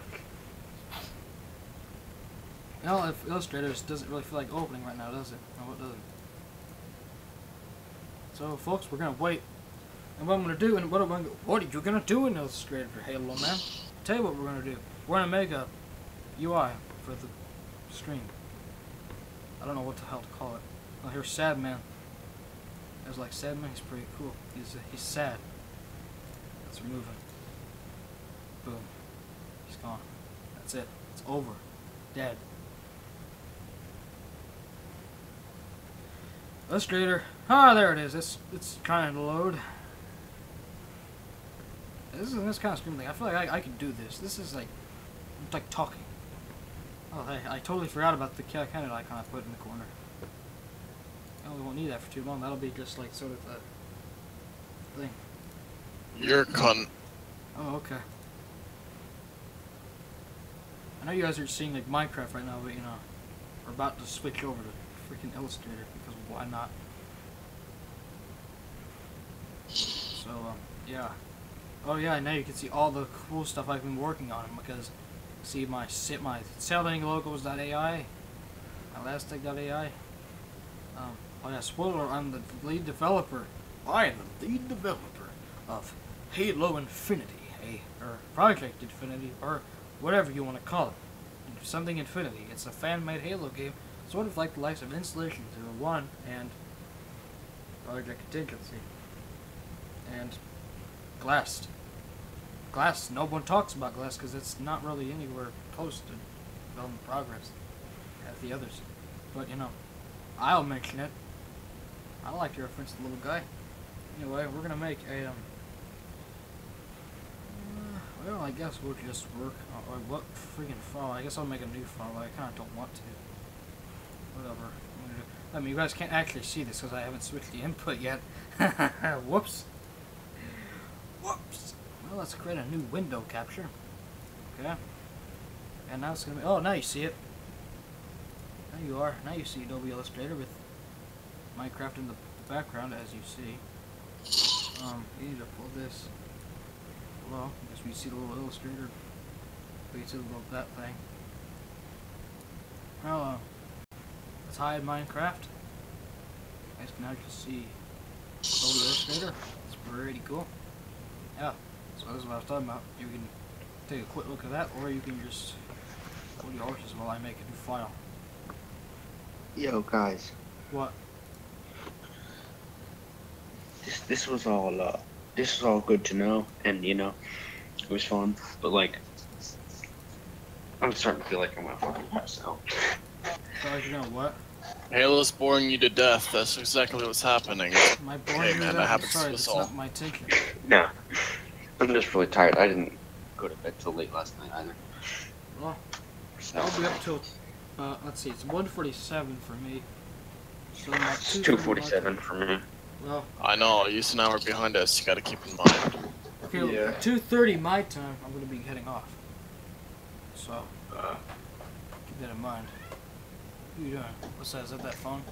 No, if Illustrators doesn't really feel like opening right now, does it? No, it doesn't. So, folks, we're gonna wait. And what I'm gonna do, and what are you gonna do in Illustrator, Halo Man? Tell you what we're gonna do. We're gonna make a UI for the stream. I don't know what the hell to call it. Oh, here's Sad Man. I was like, Sad Man, he's pretty cool. He's sad. Let's remove him. Boom. He's gone. That's it. It's over. Dead. Illustrator. Ah, there it is. It's trying to load. This kind of stream thing. I feel like I can do this. This is like, it's like talking. Oh, hey, I totally forgot about the candle icon I put in the corner. We won't need that for too long. That'll be just like sort of the thing. You're a cunt. Oh, okay. I know you guys are seeing like Minecraft right now, but you know, we're about to switch over to freaking Illustrator because why not? So, yeah. Oh yeah, now you can see all the cool stuff I've been working on because see my selling logos.ai, elastic.ai. Oh yeah, spoiler, I'm the lead developer. I am the lead developer of Halo Infinity, or Project Infinity, or whatever you want to call it. Something Infinity. It's a fan-made Halo game, sort of like the likes of Installation 01 and Project Contingency. And Glass. Glass, no one talks about Glass because it's not really anywhere close to development progress as the others. But, you know, I'll mention it. I like to reference the little guy. Anyway, we're gonna make a, well, I guess we'll just work, or what freaking file? I guess I'll make a new file, but I kinda don't want to. Whatever. I mean, you guys can't actually see this because I haven't switched the input yet. Whoops. Whoops. Well, let's create a new window capture. Okay. And now it's gonna be, oh, now you see it. There you are. Now you see Adobe Illustrator with Minecraft in the background, as you see. You need to pull this. Well, I guess we see the little Illustrator. We see the little that thing. Well, let's hide Minecraft. You guys can actually see Adobe Illustrator. It's pretty cool. Yeah. So this is what I was talking about. You can take a quick look at that, or you can just hold your horses while I make a new file. Yo, guys. What? This was all good to know, and you know, it was fun. But like, I'm starting to feel like I'm gonna fucking pass out. So you know what? Halo's boring you to death. That's exactly what's happening. My boring Hey man, that happens sorry, to us that's all. not my ticket. Nah, I'm just really tired. I didn't go to bed till late last night either. Well, So, I'll be up till let's see, it's 1:47 for me. So it's 2:47 for me. Well, I know, you're an hour behind us, you gotta keep in mind. okay, Yeah. 2:30 my time, I'm gonna be heading off. So keep that in mind. What are you doing? What's that? Is that phone?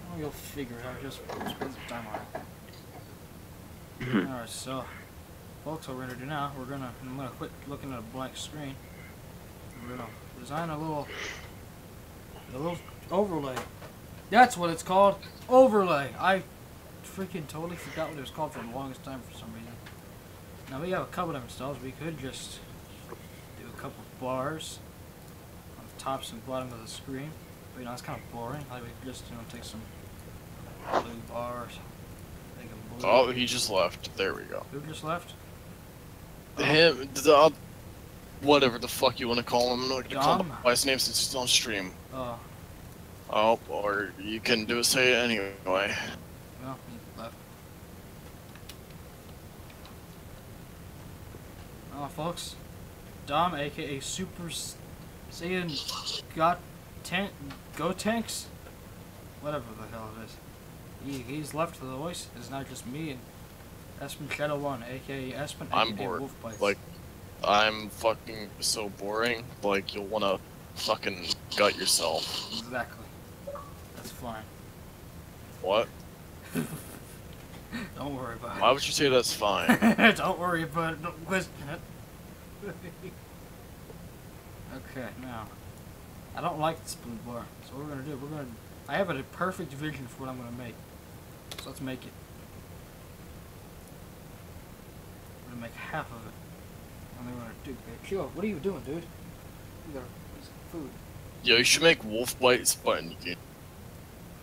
Oh, you'll figure it out. Just spend some time on it. Alright, so folks, what we're gonna do now, I'm gonna quit looking at a blank screen. We're gonna design a little overlay. That's what it's called, overlay. I freaking totally forgot what it was called for the longest time for some reason. Now we have a couple different styles. We could just do a couple bars on the tops and bottom of the screen. But you know, it's kind of boring. Like we could just take some blue bars. Make them blue. Oh, he just left. There we go. Who just left? Him, whatever the fuck you want to call him. I'm not gonna call him by his name since he's on stream. Oh, or you can say it anyway. Well, he left. Oh, folks. Dom, aka Super Saiyan Go Tanks? Whatever the hell it is. He's left for the voice. It's not just me and Espen Shadow 1, aka Espen. I'm bored. Like, I'm fucking so boring. Like, you'll wanna fucking gut yourself. Exactly. That's fine. What? Don't worry about Why would you say that's fine? it. Don't worry about it. Don't question it. Okay, now. I don't like this blue bar. So what we're gonna do, I have a perfect vision for what I'm gonna make. So let's make it. I'm gonna make half of it. And then we're gonna do bitch. Yo, what are you doing, dude? You gotta put some food. Yo, you should make wolf bites, but you can.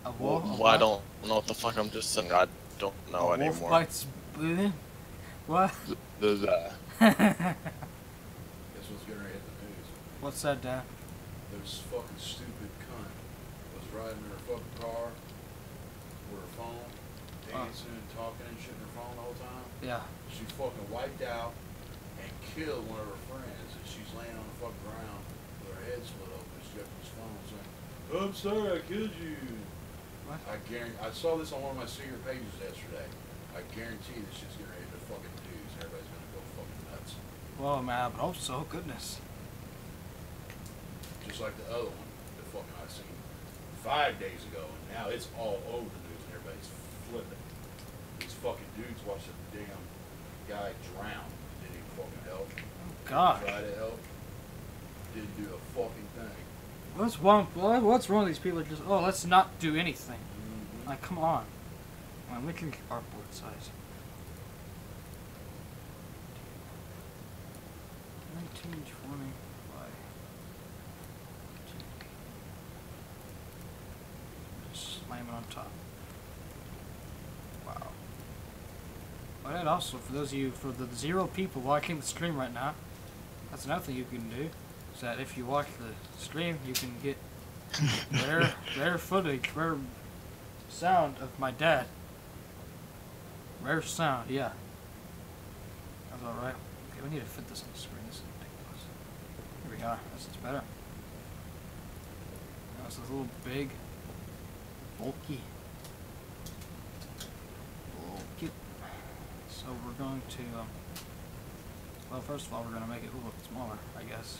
A wolf? Well, I don't know what the fuck I'm just saying. I don't know anymore. Wolf bites. What? The Guess what's gonna hit the news? What's that, Dad? This fucking stupid cunt was riding in her fucking car with her phone, dancing and talking and shit in her phone the whole time. Yeah. She fucking wiped out and killed one of her friends, and she's laying on the fucking ground with her head split open. She got this phone saying, "I'm sorry, I killed you." What? I guarantee. I saw this on one of my secret pages yesterday. I guarantee this shit's gonna hit the fucking news. Everybody's gonna go fucking nuts. Well, man, I hope so. Goodness. Just like the other one, the fucking I seen 5 days ago, and now it's all over the news, and everybody's flipping. These fucking dudes watched a damn guy drown. Didn't even fucking help. Oh, God. Tried to help. Didn't do a fucking thing. What's wrong with these people? Just, oh, let's not do anything. Mm-hmm. Like, come on. I'm making cardboard size. 1920 by 15. Just slam it on top. Wow. But then also, for those of you, for the 0 people watching the stream right now, that's another thing you can do. Is that if you watch the stream, you can get rare footage, rare sound of my dad. Rare sound, yeah. That's alright. Okay, we need to fit this on the screen. This is ridiculous. Here we are. This is better. Now this is a little big, bulky. So we're going to, well, first of all, we're going to make it a little bit smaller, I guess.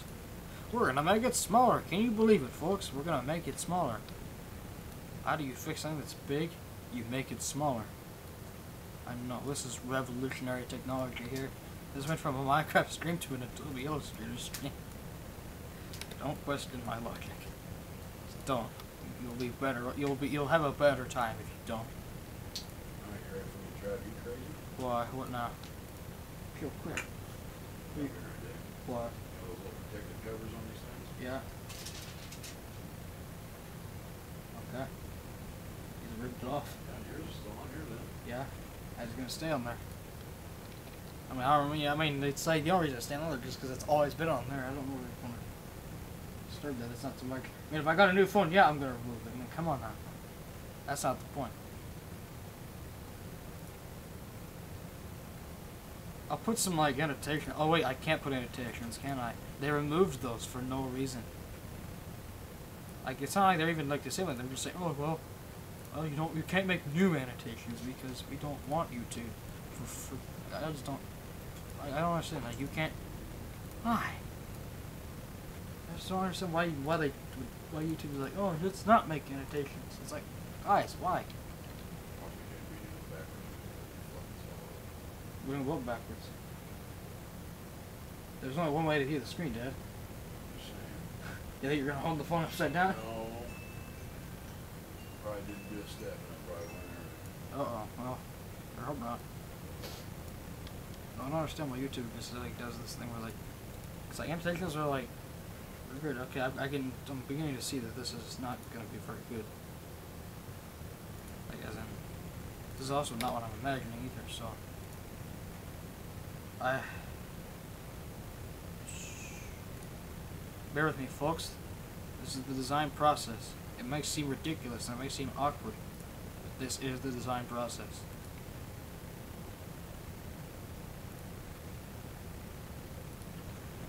We're going to make it smaller. Can you believe it, folks? We're going to make it smaller. How do you fix something that's big? You make it smaller. I know, this is revolutionary technology here. This went from a Minecraft stream to an Adobe Illustrator stream. Don't question my logic. Just don't. You'll be better. You'll have a better time if you don't. Alright, you ready for me to drive you crazy? Why? What now? Real quick. Right there. Why? You know those little protective covers on these things? Yeah. Okay. He's ripped it off. Yeah, yours is still on here then. Yeah. I was gonna stay on there. I mean, they'd say the only reason I stay on there just because it's always been on there. I don't really want to disturb that. It's not so much. I mean, if I got a new phone, yeah, I'm gonna remove it. I mean, come on now. That's not the point. I'll put some like annotation. Oh wait, I can't put annotations, can I? They removed those for no reason. Like it's not like they're even like disabling. They're just saying, oh well, you can't make new annotations because we don't want you to. I just don't. I don't understand. Like you can't. Why? I just don't understand why YouTube is like, oh, let's not make annotations. It's like, guys, why? We're gonna go backwards. There's only one way to view the screen, Dad. You think you're gonna hold the phone upside down? No. Probably didn't do a step and I probably went there. Well, I hope not. I don't understand why YouTube just like does this thing where like, it's like annotations are like, they're good. Okay, I'm beginning to see that this is not gonna be very good. Like as in, this is also not what I'm imagining either. So. Bear with me, folks. This is the design process. It might seem ridiculous and it might seem awkward, but this is the design process.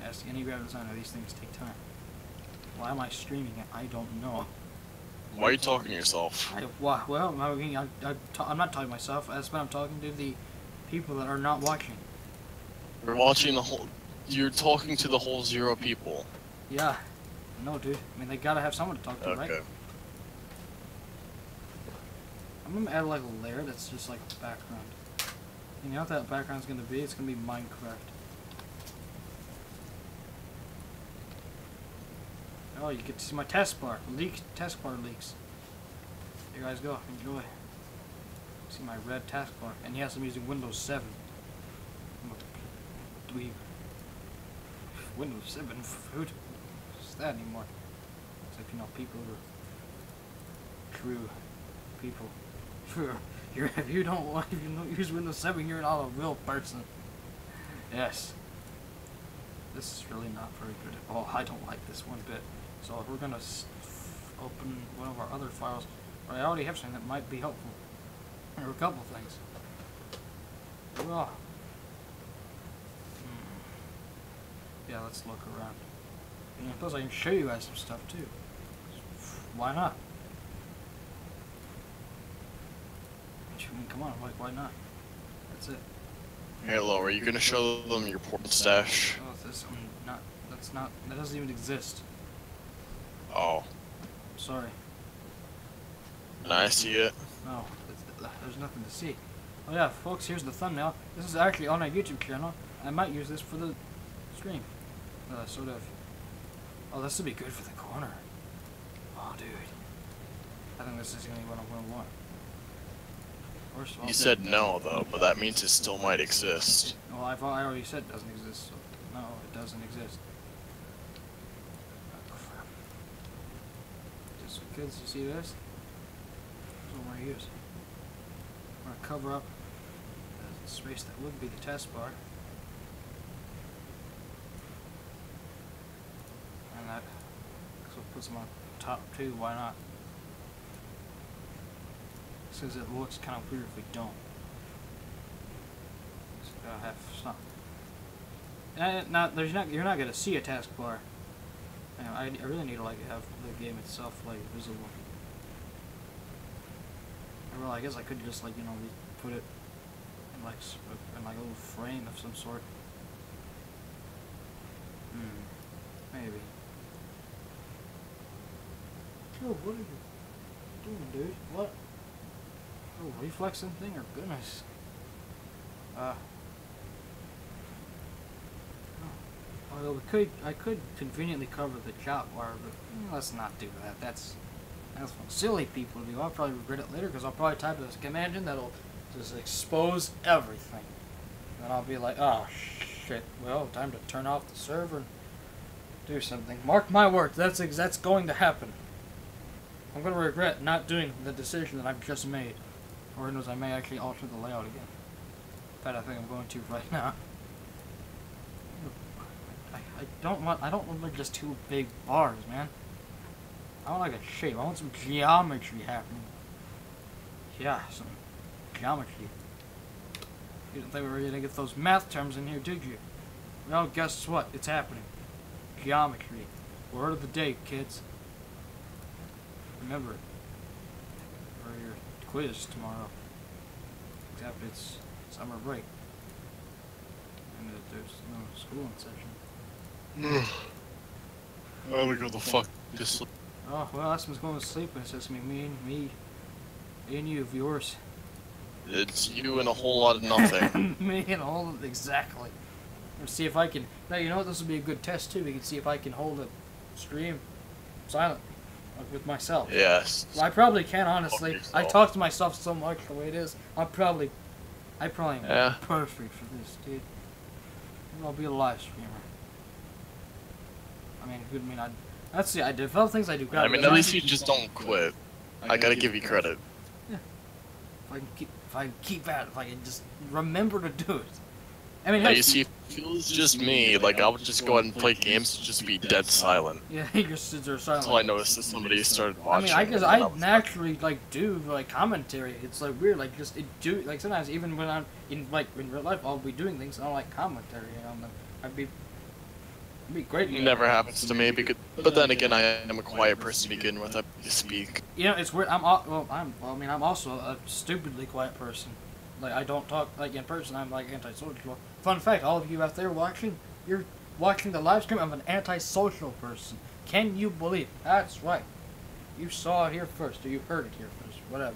Ask any graphic designer, these things take time. Why am I streaming it? I don't know. Why are you talking to yourself? Well, I'm not talking to myself. That's when I'm talking to the people that are not watching. You're watching the whole. You're talking to the whole 0 people. Yeah. No, dude. I mean, they gotta have someone to talk to, right? Okay. I'm gonna add like a layer that's just like a background. And you know what that background's gonna be? It's gonna be Minecraft. Oh, you get to see my taskbar. Taskbar leaks. Here guys go, enjoy. See my red taskbar. And yes, I'm using Windows 7. I'm a dweeb. Windows 7? Who is that anymore? Except, you know, people are true people. If you don't use Windows 7, you're not a real person. Yes. This is really not very good at all. I don't like this one bit. So if we're gonna open one of our other files, I already have something that might be helpful. There are a couple things. Well, yeah, let's look around. And plus, I can show you guys some stuff too. Why not? I mean, come on, like, why not? That's it. Hello, are you gonna show them your porn stash? Oh, that doesn't even exist. Oh. Sorry. Can I see it? No, there's nothing to see. Oh yeah, folks, here's the thumbnail. This is actually on our YouTube channel. I might use this for the stream. Sort of. Oh, this would be good for the corner. Oh, dude. I think this is gonna be what I'm gonna want. First of all, You said no, though, but that means it still might exist. well, I already said it doesn't exist, so no, it doesn't exist. Oh, crap. Just kids, you see this? This is what I'm gonna use. I'm gonna cover up the space that would be the test bar. And that so it puts them on top too, why not? Since it looks kind of weird if we don't. It's gotta have something. And you're not gonna see a taskbar. You know, I really need to like have the game itself like visible. Well, I guess I could just like, you know, put it in like a little frame of some sort. Maybe. Oh, what are you doing, dude? What? Oh, reflexing thing, or goodness. Well, I could conveniently cover the chop wire, but let's not do that. That's what silly people do. I'll probably regret it later because I'll probably type a command in that'll just expose everything. And I'll be like, oh shit. Well, time to turn off the server and do something. Mark my words. That's going to happen. I'm going to regret not doing the decision that I've just made. Or knows I may actually alter the layout again. In fact, I think I'm going to right now. I don't want like just two big bars, man. I want like a shape. I want some geometry happening. Yeah, some geometry. You didn't think we were gonna get those math terms in here, did you? Well, guess what? It's happening. Geometry. Word of the day, kids. Remember it. For your quiz tomorrow. Except it's summer break. And there's no school in session. I'm gonna go the fuck to sleep. Oh, well, Aspen's going to sleep, and it's just me and you, viewers. It's you and a whole lot of nothing. Me and all of exactly. Let's see if I can. Now, you know what? This would be a good test, too. We can see if I can hold a stream silent, like with myself. Yes. Well, I probably can, honestly. I talk to myself so much the way it is. I probably am perfect for this, dude. I'll be a live streamer. Let's see, I develop things I do. I mean, at least you just don't quit. I gotta give you credit. Yeah. If I can keep at it, if I can just remember to do it. I mean, you see, if it was just me, like, I would just go ahead and play games and just be dead silent. Yeah, you just sit there silent. Until I noticed that somebody started watching. I mean, I naturally, like, do, like, commentary. It's, like, weird, like, just, like, sometimes even when I'm, in real life, I'll be doing things, I don't like commentary, you know, It'd be great. It never happens to me, but then again, I am a quiet person to begin with. I speak. You know, it's weird. I'm also a stupidly quiet person. Like, I don't talk, like, in person. I'm, like, antisocial. Fun fact, all of you out there watching, you're watching the live stream of an antisocial person. Can you believe it? That's right. You saw it here first, or you heard it here first, whatever.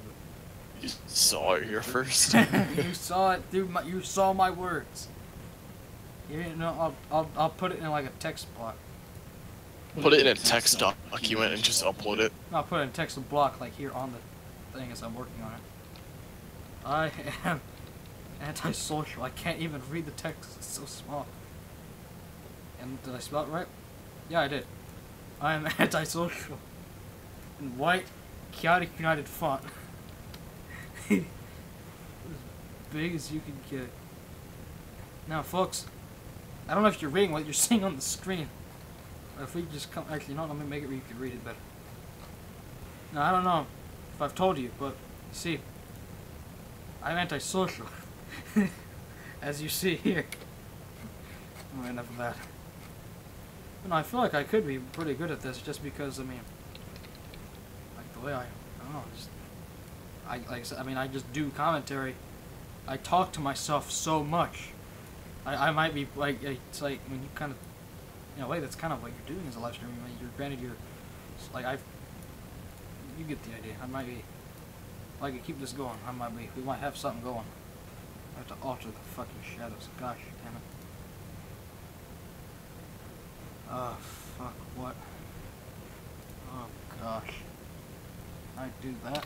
You saw it here first. You saw it through my. You saw my words. You know, I'll put it in like a text block. Put it in a text document and just upload it. No, I'll put it in text block like here on the thing as I'm working on it. I am antisocial. I can't even read the text. It's so small. And did I spell it right? Yeah, I did. I am antisocial. In white, chaotic united font. As big as you can get. Now, folks, I don't know if you're reading what you're seeing on the screen. Or if we just come, actually, no, let me make it where you can read it better. Now, I don't know if I've told you, but you see, I'm antisocial. As you see here. Oh, enough of that. But no, I feel like I could be pretty good at this just because, I mean, like the way I don't know, just, like I said, I mean, I just do commentary. I talk to myself so much. I might be, like, it's like, when you kind of, in a way, that's kind of what you're doing as a live stream. I mean, you're, granted, you're, like, you get the idea. I might be, like, to keep this going, we might have something going. I have to alter the fucking shadows. Gosh, damn it. Oh, fuck, what? Oh, gosh. I do that?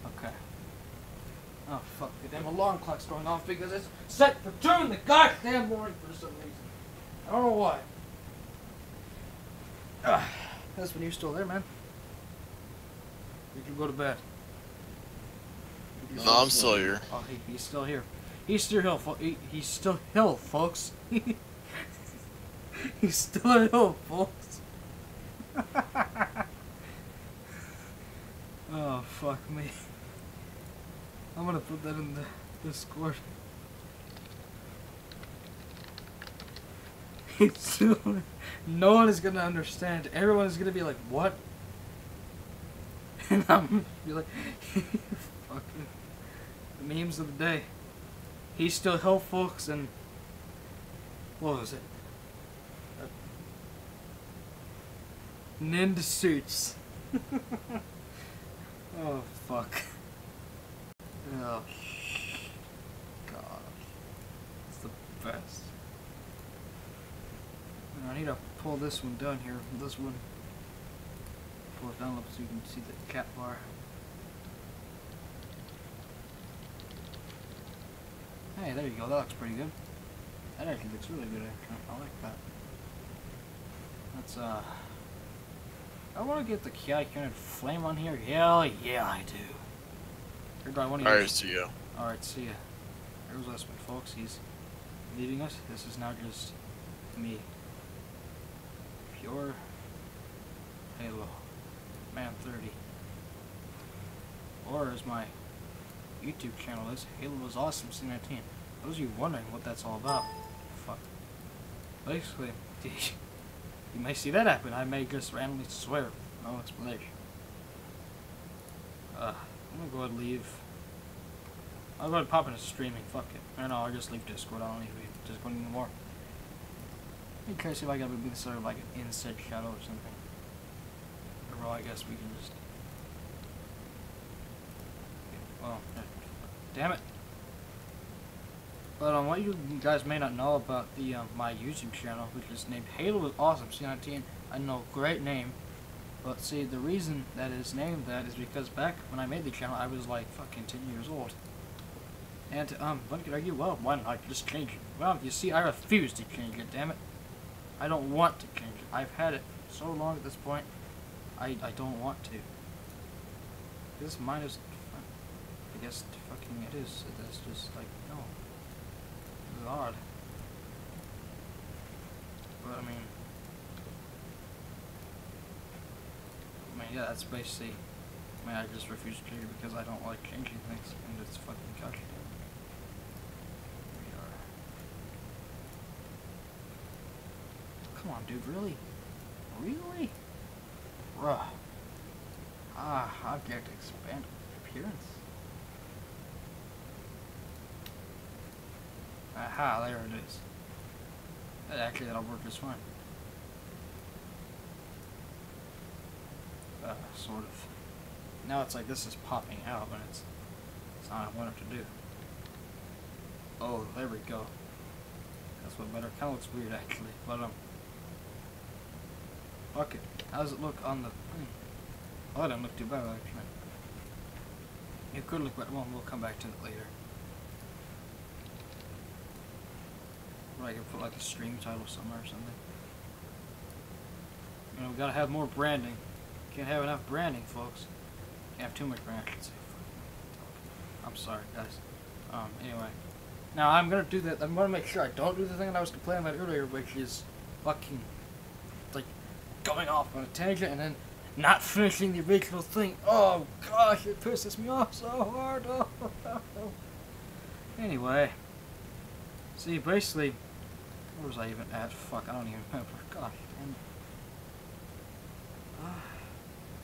Okay. Oh, fuck, the damn alarm clock's going off because it's set for 2 in the goddamn morning for some reason. I don't know why. That's when you're still there, man. You can go to bed. No, I'm still here. Oh, he's still here. He's still here, he's still here, folks. He's still here, folks. Oh, fuck me. I'm gonna put that in the Discord. No one is gonna understand. Everyone is gonna be like, what? And I'm gonna be like, fucking memes of the day. He's still here, folks, and what was it? Ninja suits. Oh, fuck. Oh, God. It's the best. And I need to pull this one down here. This one. Pull it down a little so you can see the cat bar. Hey, there you go. That looks pretty good. That actually looks really good, actually. I like that. That's, I want to get the chaotic unit flame on here. Hell yeah, I do. Or do I want to Alright, see ya. Alright, see ya. There's Westman, folks. He's leaving us. This is now just me. Pure Halo. Man 30. Or as my YouTube channel is, Halo was awesome C19. Those of you wondering what that's all about, fuck. Basically, you may see that happen. I may just randomly swear. No explanation. I'm gonna go ahead and leave. I'll go ahead and pop into streaming. Fuck it. Or no, I'll just leave Discord. I don't need to be Discord anymore. In case if I gotta be sort of like an inset shadow or something. Or well, I guess we can just. Well, damn it. But what you guys may not know about the my YouTube channel, which is named Halo is Awesome C19. I know, great name. But see, the reason that is named that is because back when I made the channel, I was like fucking 10 years old. And one could argue, well, why not just change it? Well, you see, I refuse to change it. Damn it, I don't want to change it. I've had it so long at this point. I don't want to. This mine is, I guess, fucking it is. It's just like no. This is odd. But I mean, yeah, that's basically. I mean, I just refuse to change it because I don't like changing things, and it's fucking gosh. Come on, dude, really? Really? Bruh. Object expand appearance. Aha, there it is. Actually, that'll work just fine. Sort of. Now it's like this is popping out, but it's not what I want it to do. Oh, there we go. That's what better. Kind of looks weird actually, but fuck it. How does it look on the thing? Oh, that doesn't look too bad actually. It could look better. Well, we'll come back to it later. Or I can put like a stream title somewhere or something. You know, we gotta have more branding. Can't have enough branding, folks. Can't have too much branding. I'm sorry, guys. Anyway. Now, I'm gonna do that. I'm gonna make sure I don't do the thing that I was complaining about earlier, which is fucking, like, going off on a tangent and then not finishing the original thing. Oh, gosh, it pisses me off so hard. Oh, Anyway. See, basically, where was I even at? Fuck, I don't even remember. Gosh.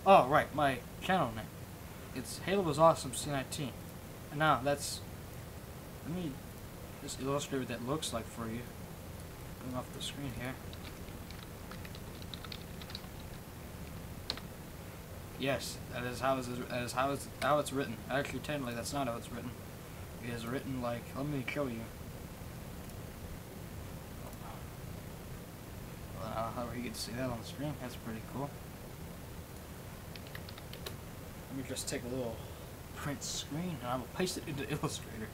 Oh, right, my channel name. It's Halo Was Awesome C19. And now, that's... Let me just illustrate what that looks like for you. Going off the screen here. Yes, that is how it's written. Actually, technically, that's not how it's written. It is written like... Let me show you. Well, however you get to see that on the screen. That's pretty cool. Let me just take a little print screen and I will paste it into Illustrator.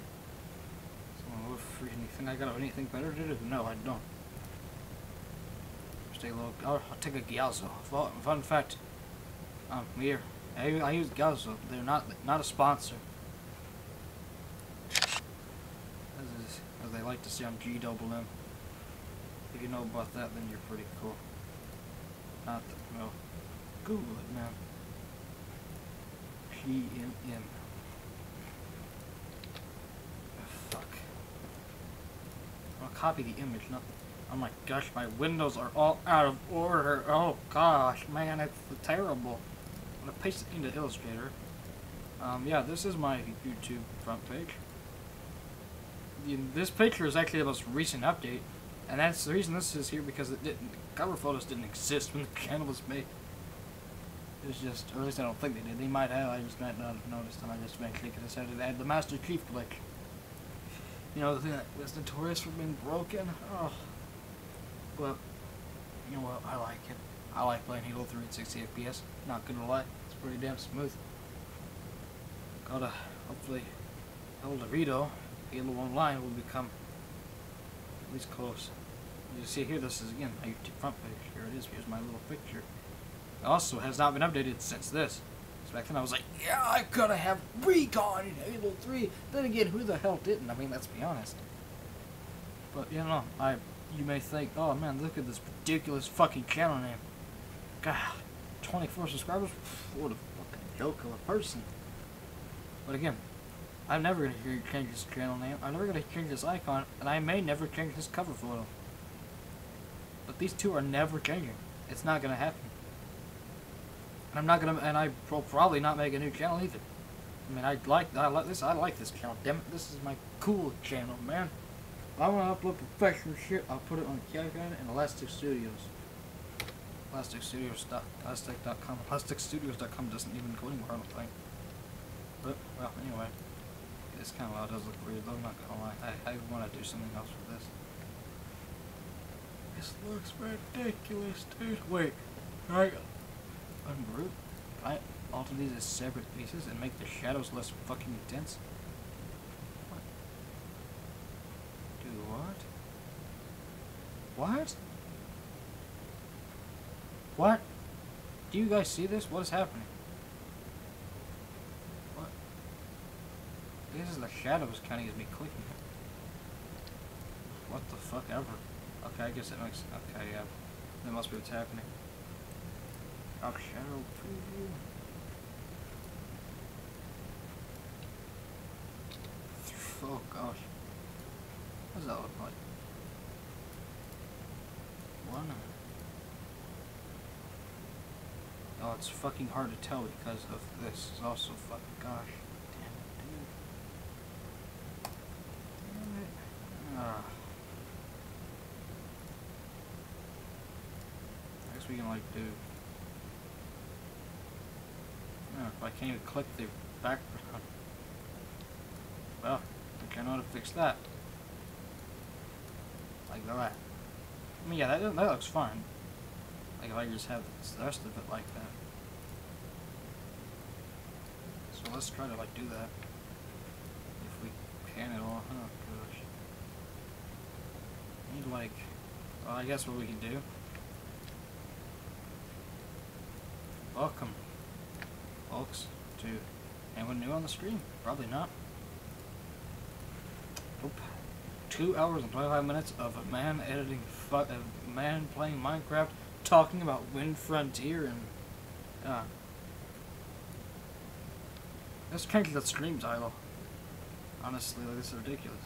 So, for anything, I got anything better to do? No, I don't. Just take a little. I'll take a Gyalzo. Fun fact. Here, I use Gyalzo. They're not a sponsor. As they like to say on GWM. If you know about that, then you're pretty cool. Not that, well, Google it, man. GMM. Oh, fuck. I'll copy the image, not. Oh my gosh, my windows are all out of order. Oh gosh, man, it's terrible. I'm gonna paste it into Illustrator. Yeah, this is my YouTube front page. This picture is actually the most recent update, and that's the reason this is here because it didn't. Cover photos didn't exist when the channel was made. It's just, or at least I don't think they did. They might have. I just might not have noticed them. I just eventually could have said it. They had the Master Chief collection. You know, the thing that was notorious for being broken. Oh, but you know what? I like it. I like playing Halo 3 at 60 FPS. Not gonna lie, it's pretty damn smooth. Gotta hopefully El Dorito, Halo Online will become at least close. You see here, this is again my YouTube front page. Here it is. Here's my little picture. Also has not been updated since this. So back then I was like, yeah, I gotta have Recon in Halo 3. Then again, who the hell didn't? I mean, let's be honest. But you know, you may think, oh man, look at this ridiculous fucking channel name. God, 24 subscribers? What a fucking joke of a person. But again, I'm never gonna change this channel name. I'm never gonna change this icon, and I may never change this cover photo. But these two are never changing. It's not gonna happen. And I'm not gonna, and I will probably not make a new channel either. I mean, I like this channel. Damn it, this is my cool channel, man. If I want to upload professional shit, I'll put it on Kevin and Elastic Studios. Elastic.com. ElasticStudios.com doesn't even go anywhere, I don't think. But well, anyway, this kind of does look weird. Though I'm not gonna lie. I want to do something else with this. This looks ridiculous, dude. Wait, alright. Ungroup. Can I alter these as separate pieces and make the shadows less fucking intense? What? Do what? What? What? Do you guys see this? What is happening? What? This is the shadows counting as me clicking. What the fuck ever? Okay, I guess that makes. Okay, yeah. That must be what's happening. Drop shadow preview. Oh gosh. What does that look like? One. Oh, it's fucking hard to tell because of this. It's also fucking gosh. Damn it, dude. Damn it. I guess we can like do. Yeah, if I can't even click the background. Well, I can't know how to fix that. Like that. I mean, yeah, that looks fine. Like if I just have the rest of it like that. So let's try to like do that. If we can at all. Oh gosh. I need like, well, I guess what we can do. Welcome, folks, to anyone new on the stream? Probably not. Nope. 2 hours and 25 minutes of a man a man playing Minecraft, talking about Wind Frontier, and let's change that stream title. Honestly, like, this is ridiculous.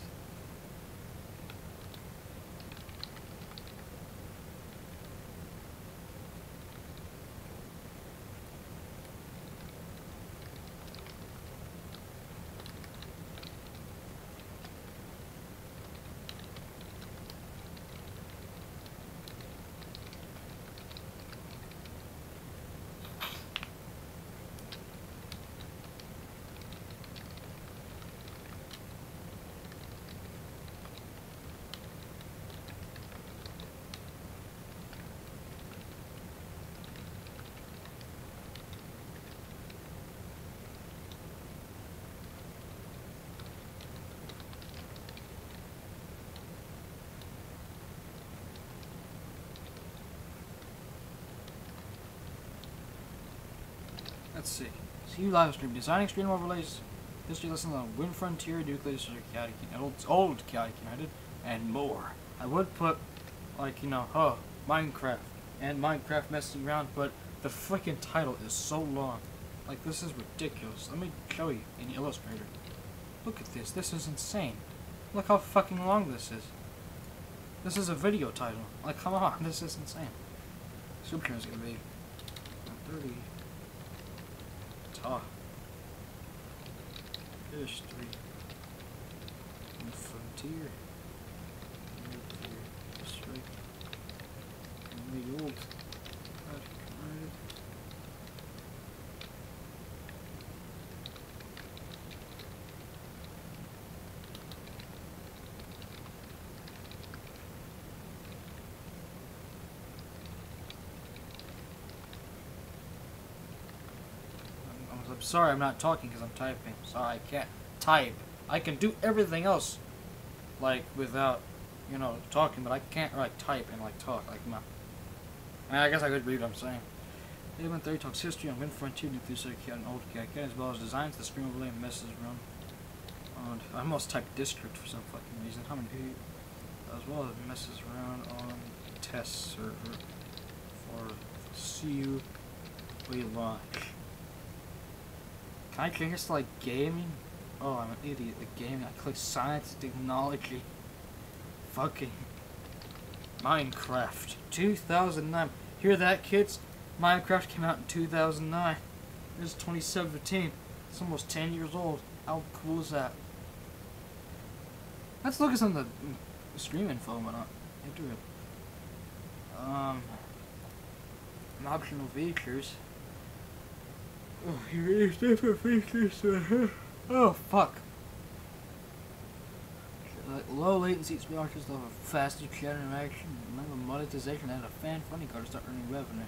Let's see. CU Livestream. Designing stream overlays. History lessons on Wind Frontier, Nuclear District, Chaotic United, old Chaotic United, and more. I would put, like, you know, Minecraft and Minecraft messing around, but the freaking title is so long. Like, this is ridiculous. Let me show you in Illustrator. Look at this. This is insane. Look how fucking long this is. This is a video title. Like, come on. This is insane. Description is going to be 30. Talk. History. And Frontier. Nuclear District. And the old. I'm sorry I'm not talking because I'm typing. Sorry, I can't type. I can do everything else, like, without, you know, talking, but I can't, like, type and, like, talk. Like, no. I guess I could read what I'm saying. Element 30 talks history on Wind Frontier, Nuclear District, and old Cat, as well as designs the stream overlay and messages run. On, I almost typed district for some fucking reason. How many? As well as messages around on test server for CU Relaunch. Can I change this to, like, gaming? Oh, I'm an idiot. Like, gaming. I click science, technology. Fucking Minecraft. 2009. Hear that, kids? Minecraft came out in 2009. This is 2017. It's almost 10 years old. How cool is that? Let's look at some of the stream info and whatnot. Into it. Optional features. Oh, here is different features. Oh, fuck. Like low latency speakers have a faster chat interaction, remember monetization, and a fan funding card to start earning revenue.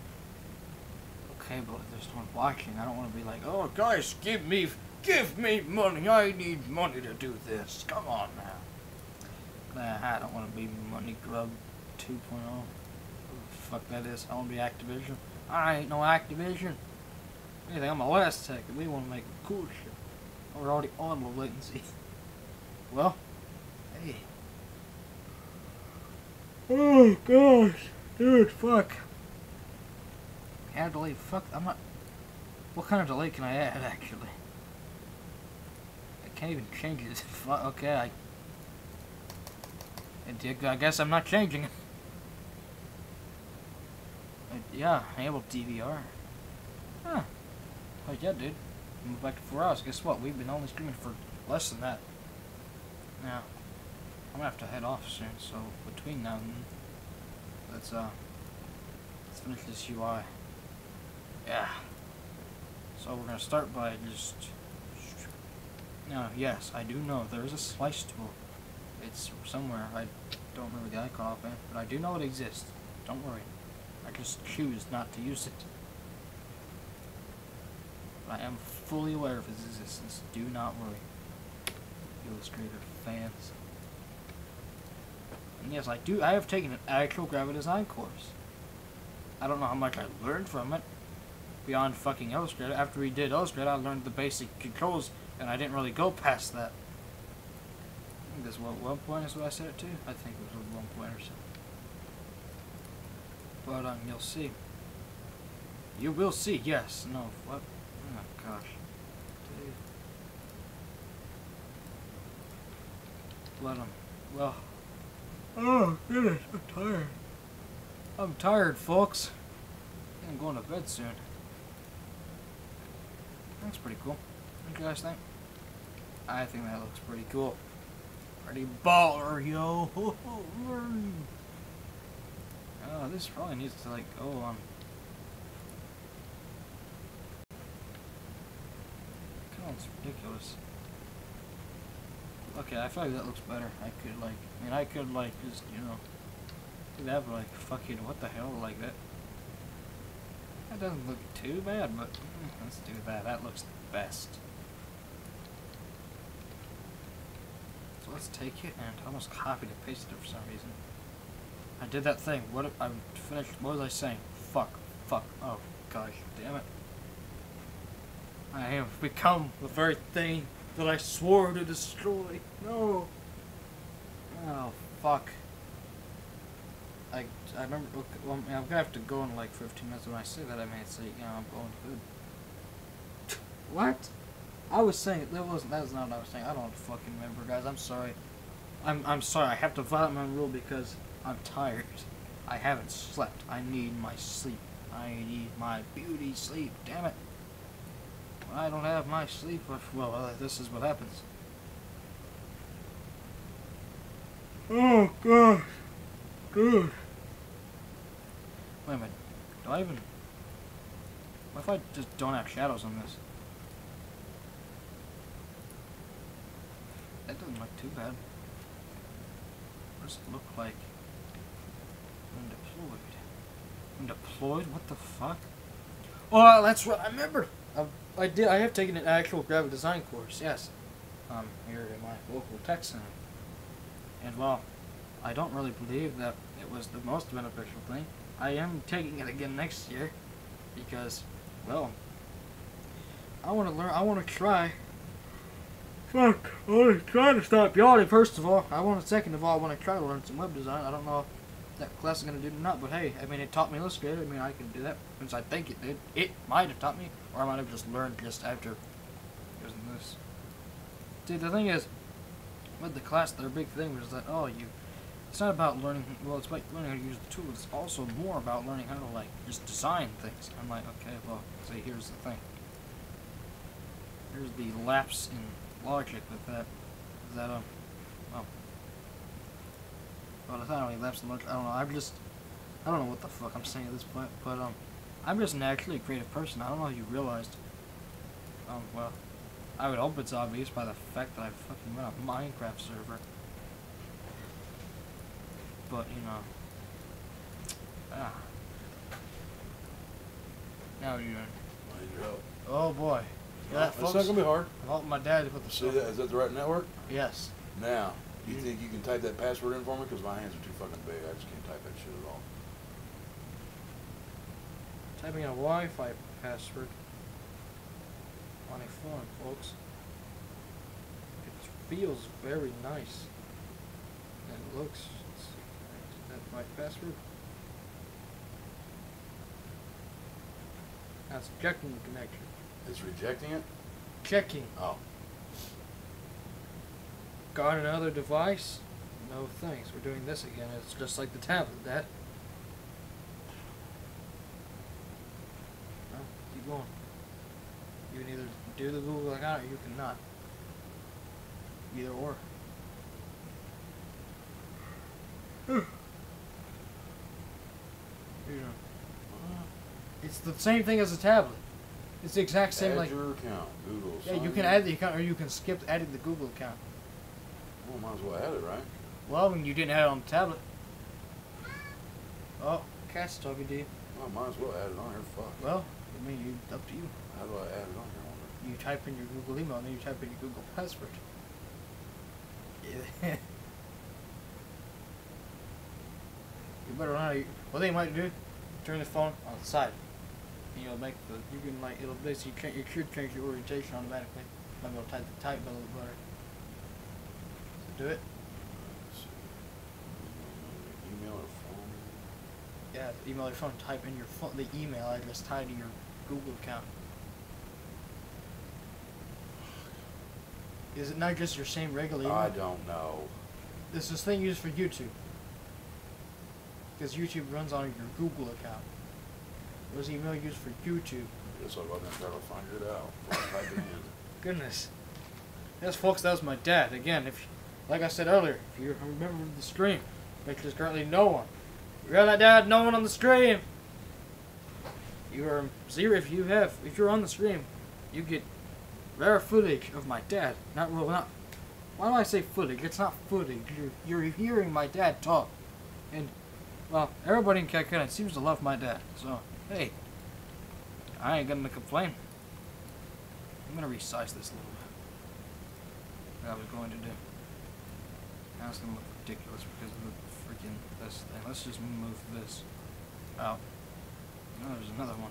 Okay, but there's no one watching. I don't want to be like, oh, guys, give me money. I need money to do this. Come on now. Nah, I don't want to be Money Grub 2.0. Fuck that is. I want to be Activision. I ain't no Activision. Anything, I'm a last tech, and we want to make cool shit. We're already on low latency. Well, hey. Oh gosh, dude, fuck. Add delay, fuck. I'm not. What kind of delay can I add actually? I can't even change it. Fuck. Okay, I guess I'm not changing it. Yeah, enable DVR. Huh. Oh yeah, dude. Move back to 4 hours. Guess what? We've been only streaming for less than that. Now, I'm gonna have to head off soon. So between now and then, let's finish this UI. Yeah. So we're gonna start by just. Now, yes, I do know there is a slice tool. It's somewhere. I don't remember the icon offhand, but I do know it exists. Don't worry. I just choose not to use it. But I am fully aware of its existence. Do not worry, Illustrator fans. And yes, I do. I have taken an actual graphic design course. I don't know how much I learned from it beyond fucking Illustrator. After we did Illustrator, I learned the basic controls, and I didn't really go past that. I think this was 1 point is what I set it to. I think it was 1 point or so. But you'll see. You will see. Yes. No. What? Oh gosh. Dude. But well. Oh goodness, I'm tired. I'm tired, folks. I'm going to bed soon. That's pretty cool. What do you guys think? I think that looks pretty cool. Pretty baller, yo. Oh, this probably needs to like go on. God, it's ridiculous. Okay, I feel like that looks better. I could like, I could like just, you know, do that, but like, fucking, what the hell, like that. That doesn't look too bad, but let's do that. That looks the best. So let's take it and almost copied and pasted it for some reason. I did that thing. What if I finished? What was I saying? Fuck. Oh gosh, damn it! I have become the very thing that I swore to destroy. No. Oh fuck. I remember. Well, I'm gonna have to go in like 15 minutes. When I say that, I may say, you know, I'm going to food. What? I was saying that was not what I was saying. I don't fucking remember, guys. I'm sorry. I'm sorry. I have to violate my rule because I'm tired. I haven't slept. I need my sleep. I need my beauty sleep. Damn it. When I don't have my sleep, well, this is what happens. Oh gosh, dude. Wait a minute. Do I even? What if I just don't have shadows on this? That doesn't look too bad. What does it look like when deployed? When deployed? What the fuck? Oh, that's right. I remember. I have taken an actual graphic design course. Yes. Here in my local tech center. And well, I don't really believe that it was the most beneficial thing. I am taking it again next year because, well, I want to learn. I want to try. Fuck! I want to try to stop yawning. First of all, second of all, I want to try to learn some web design. I don't know if that class is gonna do or not, but hey, I mean, it taught me Illustrator. I mean, I can do that since I think it did. It might have taught me, or I might have just learned just after using this. See, the thing is, with the class, their big thing was that it's not about learning. Well, it's about learning how to use the tool. It's also more about learning how to like just design things. I'm like, okay, well, see, here's the thing. Here's the lapse in logic with that. Is that well, it's not really lapse in logic. I don't know. I don't know what the fuck I'm saying at this point. But I'm just naturally a creative person. I don't know if you realized. Well, I would hope it's obvious by the fact that I fucking run a Minecraft server. But, you know. Now what are you doing? I need your help. Oh boy. Yeah, It's not gonna be hard. I'm helping my dad to put the See that? Is that the right network? Yes. Now, do you think you can type that password in for me? Because my hands are too fucking big. I just can't type that shit at all. Typing in a Wi-Fi password on a phone, folks. It feels very nice. And it looks. Is that my password? That's checking the connection. It's rejecting it? Checking. Oh. Got another device? No thanks. We're doing this again. It's just like the tablet, Dad. No, keep going. You can either do the Google account or you cannot. Either or. It's the same thing as a tablet. It's the exact same. Add like your account, Google. yeah, you sign can in. add the account, or you can skip adding the Google account. Well, might as well add it, right? Well, when you didn't add it on the tablet. Oh, cat's talking to you. Well, might as well add it on here. Fuck. Well, I mean, up to you. How do I add it on here? I wonder. You type in your Google email, and then you type in your Google password. Yeah. You better know how you. What they might do, turn the phone on the side. And you'll make the. You can like it'll basically change. It should change your orientation automatically. I'm gonna type the type a little better. So do it. Let's see. Email or phone? Yeah, email your phone. Type in your phone, the email address tied to your Google account. Is it not just your same regular email? I don't know. This is thing used for YouTube. Because YouTube runs on your Google account. Where's email used for YouTube? Guess I'll go ahead and try to find it out. Type it in. Goodness. Yes, folks, that was my dad. Again, if, like I said earlier, if you remember the stream, which there's currently no one. You hear that, Dad? No one on the stream. You are zero. If you're on the stream, you get rare footage of my dad. Not. Why do I say footage? It's not footage. You're hearing my dad talk, and well, everybody in Calcutta seems to love my dad. So hey, I ain't gonna complain. I'm gonna resize this a little bit. That I was going to do. Now it's gonna look ridiculous because of the freaking this thing. Let's just move this out. No, there's another one.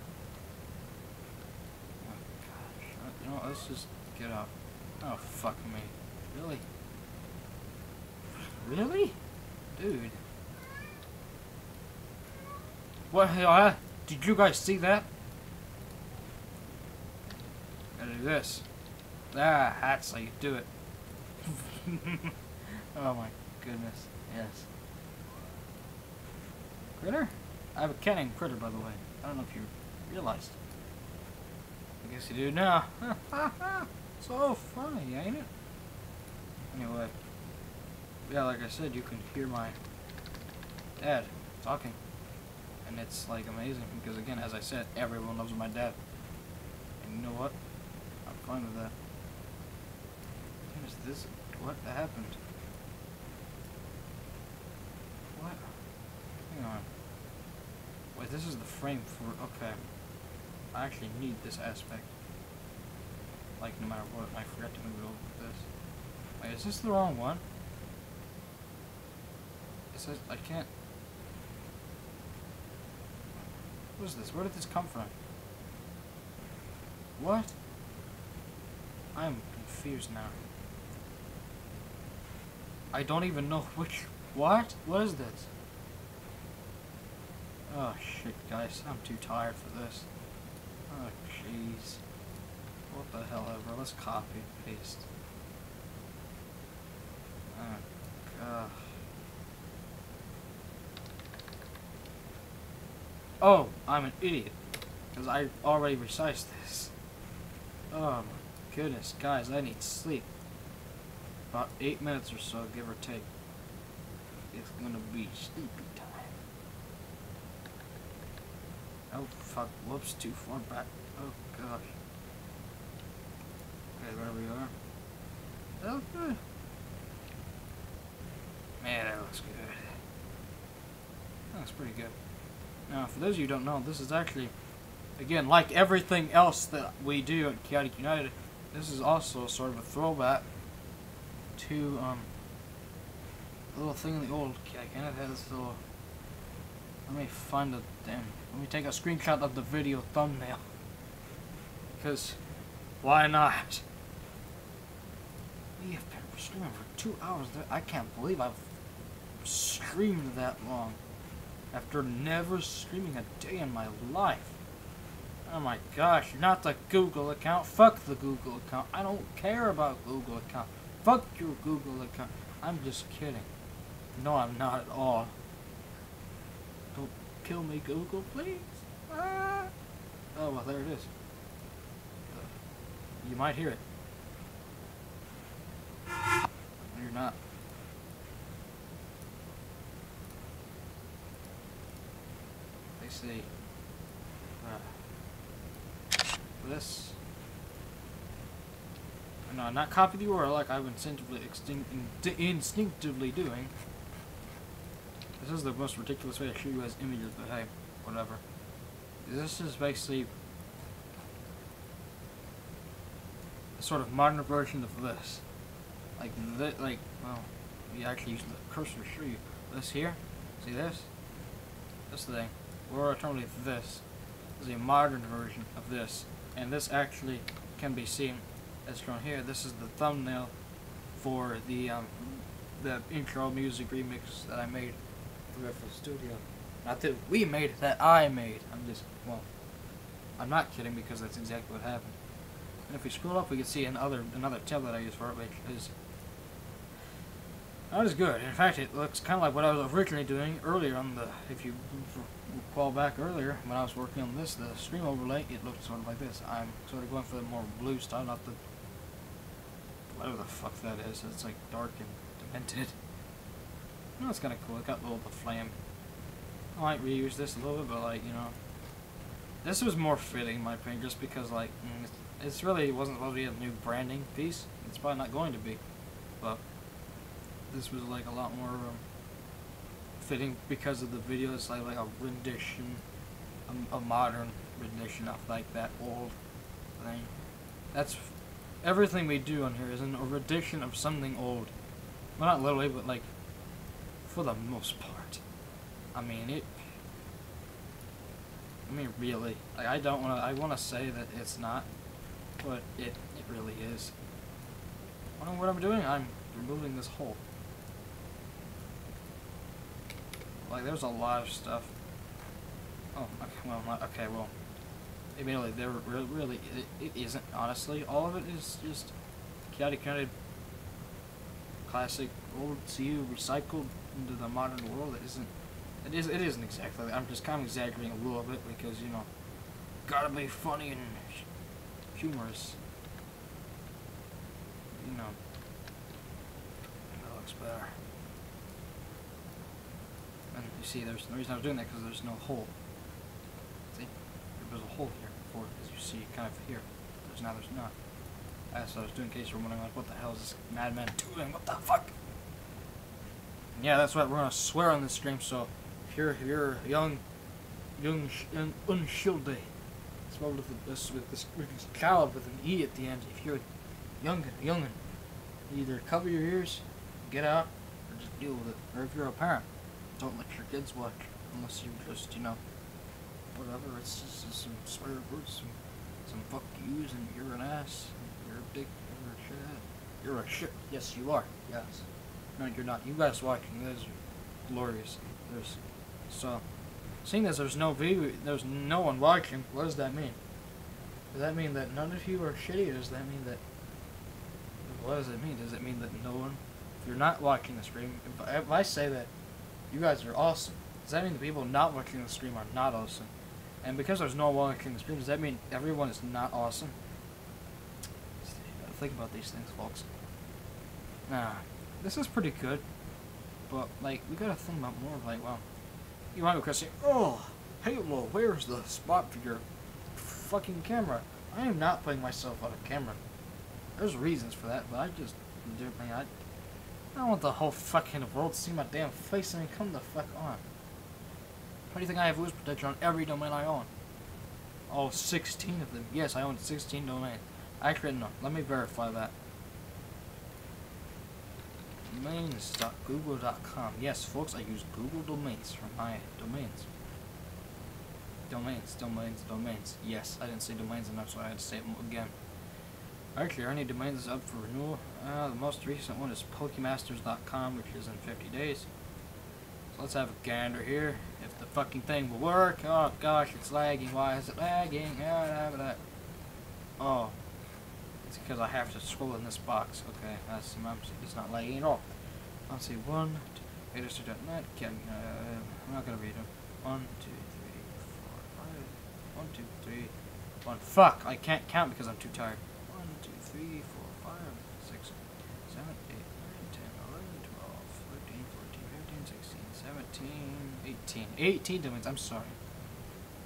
Oh gosh. You know what, let's just get out. Oh fuck me. Really? Really? Dude. What? Did you guys see that? Gotta do this. Ah, that's how you do it. Oh my goodness. Yes. Critter? I have a cat named Critter, by the way. I don't know if you realized. I guess you do now. So funny, ain't it? Anyway. Yeah, like I said, you can hear my dad talking. And it's like amazing because, again, as I said, everyone loves my dad. And you know what? I'm fine with that. What is this? What happened? What? Hang on. Wait, this is the frame for... Okay. I actually need this aspect. Like, no matter what, I forgot to move it over with this. Wait, is this the wrong one? It says I can't... What is this? Where did this come from? What? I'm confused now. I don't even know which... What? What is this? Oh shit, guys. I'm too tired for this. Oh jeez. What the hell ever. Let's copy and paste. Oh god. Oh, I'm an idiot. Because I already resized this. Oh my goodness, guys, I need sleep. About 8 minutes or so, give or take. It's gonna be sleepy time. Oh fuck, whoops, too far back. Oh gosh. Okay, there we are. That looks good. Man, that looks good. That looks pretty good. Now, for those of you who don't know, this is actually, again, like everything else that we do at Chaotic United, this is also sort of a throwback to a little thing in the old Chaotic United had this little. Let me find the damn. Let me take a screenshot of the video thumbnail. Because, why not? We have been streaming for 2 hours. I can't believe I've streamed that long. After never streaming a day in my life. Oh my gosh, not the Google account. Fuck the Google account. I don't care about Google account. Fuck your Google account. I'm just kidding. No, I'm not at all. Don't kill me, Google, please. Ah. Oh, well, there it is. You might hear it. No, you're not. They say, this. No, not copy the URL like I've instinctively doing. This is the most ridiculous way to show you as images, but hey, whatever. This is basically a sort of modern version of this. Well, you actually use the cursor to show you. This here, see this? This thing, or alternatively this, is a modern version of this. And this actually can be seen as shown here. This is the thumbnail for the intro music remix that I made for FL Studio. Not that we made, that I made. I'm not kidding, because that's exactly what happened. And if we scroll up, we can see another tab that I use for it, which is not as good. In fact, it looks kind of like what I was originally doing earlier on the, if you recall back earlier, when I was working on this, the stream overlay, it looked sort of like this. I'm sort of going for the more blue style, not the, whatever the fuck that is. It's like dark and demented. No, it's kind of cool. It got a little bit of flame. I might reuse this a little bit, but like, you know, this was more fitting in my opinion, just because like, it's really wasn't supposed to be a new branding piece. It's probably not going to be, but this was like a lot more fitting because of the video. It's like a rendition, a modern rendition of like that old thing. That's everything we do on here is a rendition of something old. Well, not literally, but like for the most part. I mean really. Like I wanna say that it's not, but it really is. What I'm doing, I'm removing this hole. Like, there's a lot of stuff. Oh, okay, well, immediately, there really, it isn't, honestly. All of it is just chaotic, classic, old CU recycled into the modern world. It isn't exactly, I'm just kind of exaggerating a little bit because, you know, gotta be funny and humorous. You know, that looks better. And you see, there's the reason I was doing that because there's no hole. See, there's a hole here before, as you see, kind of here. There's not. That's what I was doing in case you're wondering, like, what the hell is this madman doing? What the fuck? And yeah, that's what we're gonna swear on this stream. So, if you're young, unshielded, spelled with this child with an E at the end. If you're youngin, either cover your ears, get out, or just deal with it. Or if you're a parent, don't let your kids watch, unless you just, you know, whatever. It's just some swear words, some fuck yous, and you're an ass, and you're a dick, you're a shithead. You're a shit. Yes, you are. Yes. No, you're not. You guys watching, you guys are glorious. So, seeing as there's no one watching, what does that mean? Does that mean that none of you are shitty, or does that mean that, what does it mean? Does it mean that no one, if you're not watching the stream, if I say that you guys are awesome, does that mean the people not watching the stream are not awesome? And because there's no one watching the stream, does that mean everyone is not awesome? Think about these things, folks. Nah, this is pretty good, but like, we gotta think about more of like, well, you might go say, oh, Halo, where's the spot for your fucking camera? I am not putting myself on a camera. There's reasons for that, but I just do it, man. I don't want the whole fucking world to see my damn face. I mean, come the fuck on. How do you think I have lose protection on every domain I own? All 16 of them. Yes, I own 16 domains. Actually, no. Let me verify that. Domains.google.com. Yes, folks, I use Google domains for my domains. Domains. Yes, I didn't say domains enough, so I had to say it again. Actually, our only domains is up for renewal. The most recent one is Pokemasters.com, which is in 50 days. So let's have a gander here. If the fucking thing will work. Oh gosh, it's lagging. Why is it lagging? Oh, it's because I have to scroll in this box. Okay, it's not lagging at all. Let's see, 1, 2, editors.net. I'm not gonna read them. 1, 2, 3, 4, 5. 1, 2, 3, 1. Fuck! I can't count because I'm too tired. 1, 2, 3, 4, 5, 6, 7, 8, 9, 10, 11, 12, 13, 14, 15, 16, 17, 18. 18 domains. I'm sorry.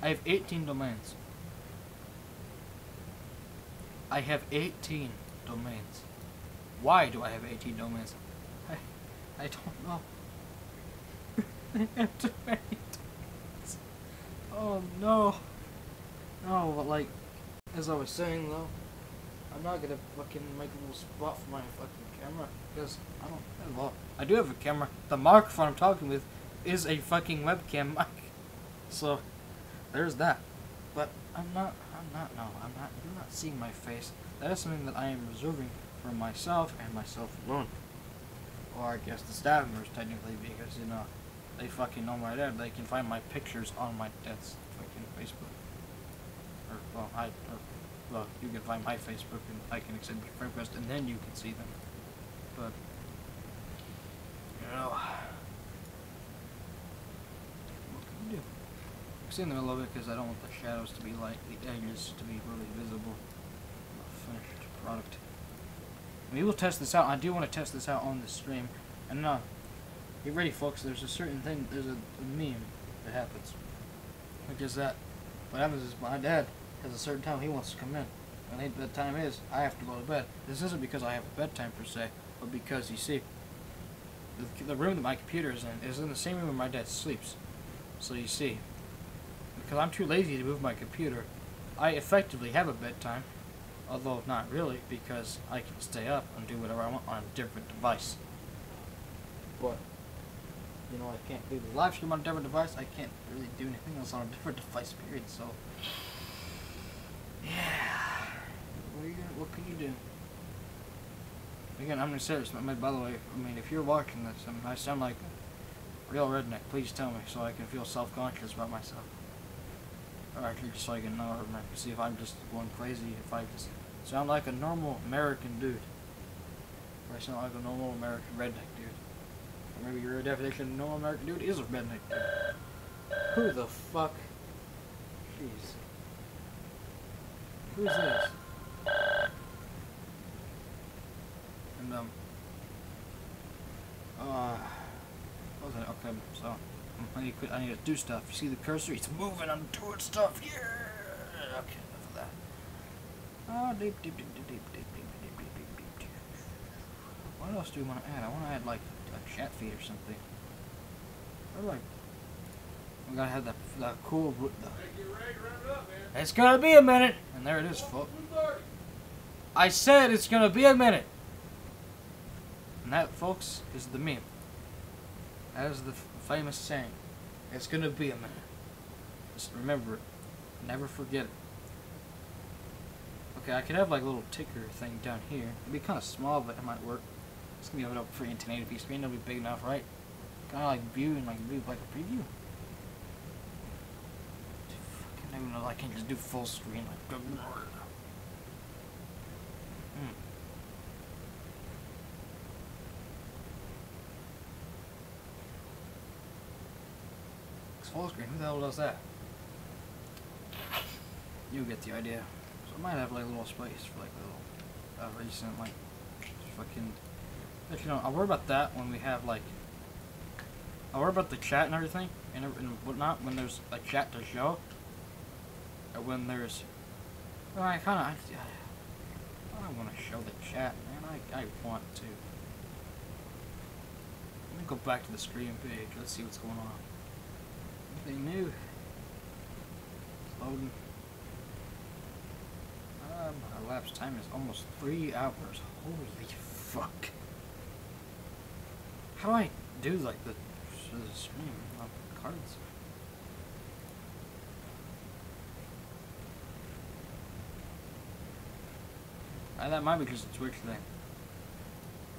I have 18 domains. I have 18 domains. Why do I have 18 domains? I don't know. I have too many domains. Oh no. No, but like, as I was saying though, I'm not gonna fucking make a little spot for my fucking camera because I don't have a lot. I do have a camera. The microphone I'm talking with is a fucking webcam mic. So there's that. But you're not seeing my face. That is something that I am reserving for myself and myself alone. Or I guess the staff members technically, because you know, they fucking know my dad. They can find my pictures on my dad's fucking Facebook. Well, you can find my Facebook and I can accept your friend request and then you can see them. But, you know, what can you do? I'm seeing them a little bit because I don't want the shadows to be light, the edges to be really visible. The finished product. We will test this out. I do want to test this out on the stream. And get ready, folks. There's a certain thing, there's a meme that happens. Which is that what happens is my dad has a certain time he wants to come in. When that time is, I have to go to bed. This isn't because I have a bedtime per se, but because, you see, the room that my computer is in the same room where my dad sleeps. So you see, because I'm too lazy to move my computer, I effectively have a bedtime, although not really, because I can stay up and do whatever I want on a different device. But, you know, I can't do the live stream on a different device, I can't really do anything else on a different device, period, so... Yeah. What can you do? Again, I'm serious. By the way, I mean, if you're watching this, I mean, I sound like a real redneck. Please tell me so I can feel self-conscious about myself. Or actually, just so I can know, or see if I'm just going crazy, if I just sound like a normal American dude. Or I sound like a normal American redneck dude. Or maybe your definition of normal American dude is a redneck dude. Who the fuck? Jeez. Who's this? And okay, so I need to do stuff. You see the cursor? It's moving. I'm doing stuff. Yeah. Okay, enough of that. Oh, deep. What else do we want to add? I want to add like a chat feed or something. Or like, we gotta have that cool. It's gonna be a minute, and there it is, folks. I said it's gonna be a minute. And that, folks, is the meme. That is the famous saying. It's gonna be a minute. Just remember it. Never forget it. Okay, I could have like a little ticker thing down here. It'd be kind of small, but it might work. It's gonna be up for 1080p screen. It'll be big enough, right? Kind of like view and like a preview. I don't even know. I can't just do full screen. Like, good lord. Full screen. Who the hell does that? You get the idea. So I might have like a little space for like a little recent like fucking. But you know, I'll worry about that when we have like. I'll worry about the chat and everything and whatnot when there's a chat to show. Or when there's. Well, I want to show the chat, man. I want to. Let me go back to the stream page. Let's see what's going on. Anything new? It's loading. My elapsed time is almost 3 hours. Holy fuck. How do I do like the stream on cards? That might be just a Twitch thing.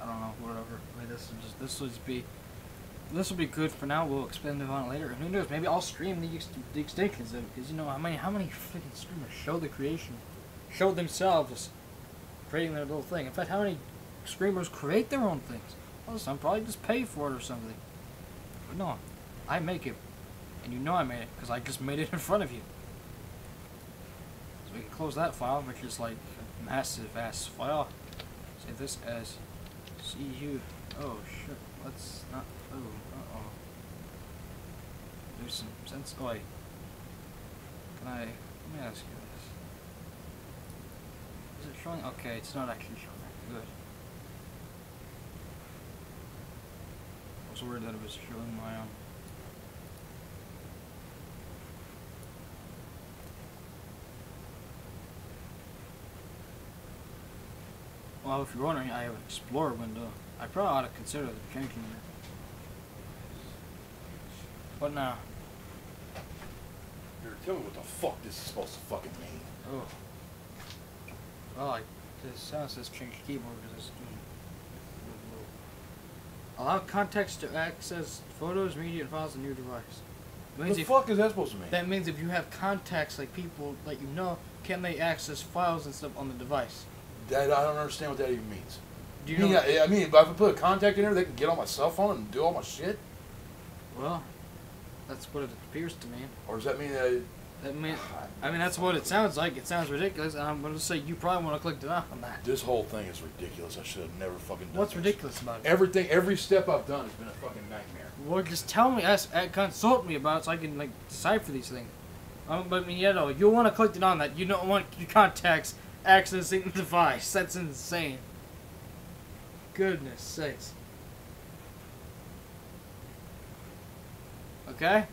I don't know, whatever. I mean, this will be good for now. We'll expand on it later. And who knows? Maybe I'll stream the extensions of it, because you know how many freaking streamers show themselves creating their little thing. In fact, how many streamers create their own things? Well, some probably just pay for it or something. But no, I make it, and you know I made it because I just made it in front of you. So we can close that file, which is like a massive ass file. Save this as CU. Oh shit! Let's not. Oh, uh-oh. Do some sense. Oh, wait. Let me ask you Is it showing? Okay, it's not actually showing that. Good. I was worried that it was showing my own. Well, if you're wondering, I have an Explorer window. I probably ought to consider changing it. What now? Here, tell me what the fuck this is supposed to fucking mean. Oh. Well, this sound says change keyboard because it's doing. Allow context to access photos, media, and files on your device. What the fuck is that supposed to mean? That means if you have contacts, like people that you know, can they access files and stuff on the device? I don't understand what that even means. Do you know? I mean, if I put a contact in there, they can get on my cell phone and do all my shit? Well, that's what it appears to mean. Or does that mean that... I mean, that's what it sounds like. It sounds ridiculous, and I'm going to say you probably want to click deny on that. This whole thing is ridiculous. I should have never fucking done What's this. ridiculous about it? Everything, every step I've done has been a fucking nightmare. Well, just tell me, consult me about it so I can, like, decipher these things. But, I mean, you know, you'll want to click it on that. You don't want your contacts accessing the device. That's insane. Goodness sakes. Okay? I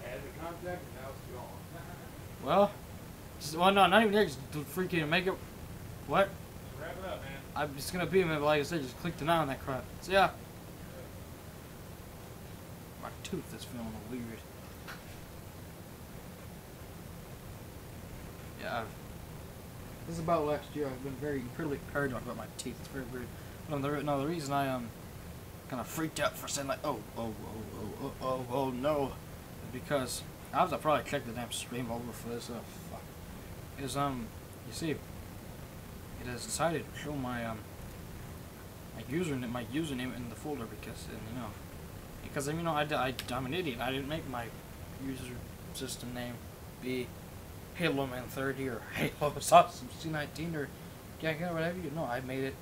had the contact and now it's gone. Well, no, not even there. Just freaking make it. What? Wrap it up, man. I'm just gonna be, like I said, just click deny on that crap. So yeah. My tooth is feeling weird. Yeah. This is about last year. I've been very incredibly paranoid about my teeth. It's very weird. No, the reason I kind of freaked out for saying like, oh no, is because I was probably checked the damn stream over for this. Oh fuck. Is you see, it has decided to show my my username in the folder because I'm an idiot. I didn't make my user system name be Halo Man 30 or Halo Sausage C19 or whatever you know. I made it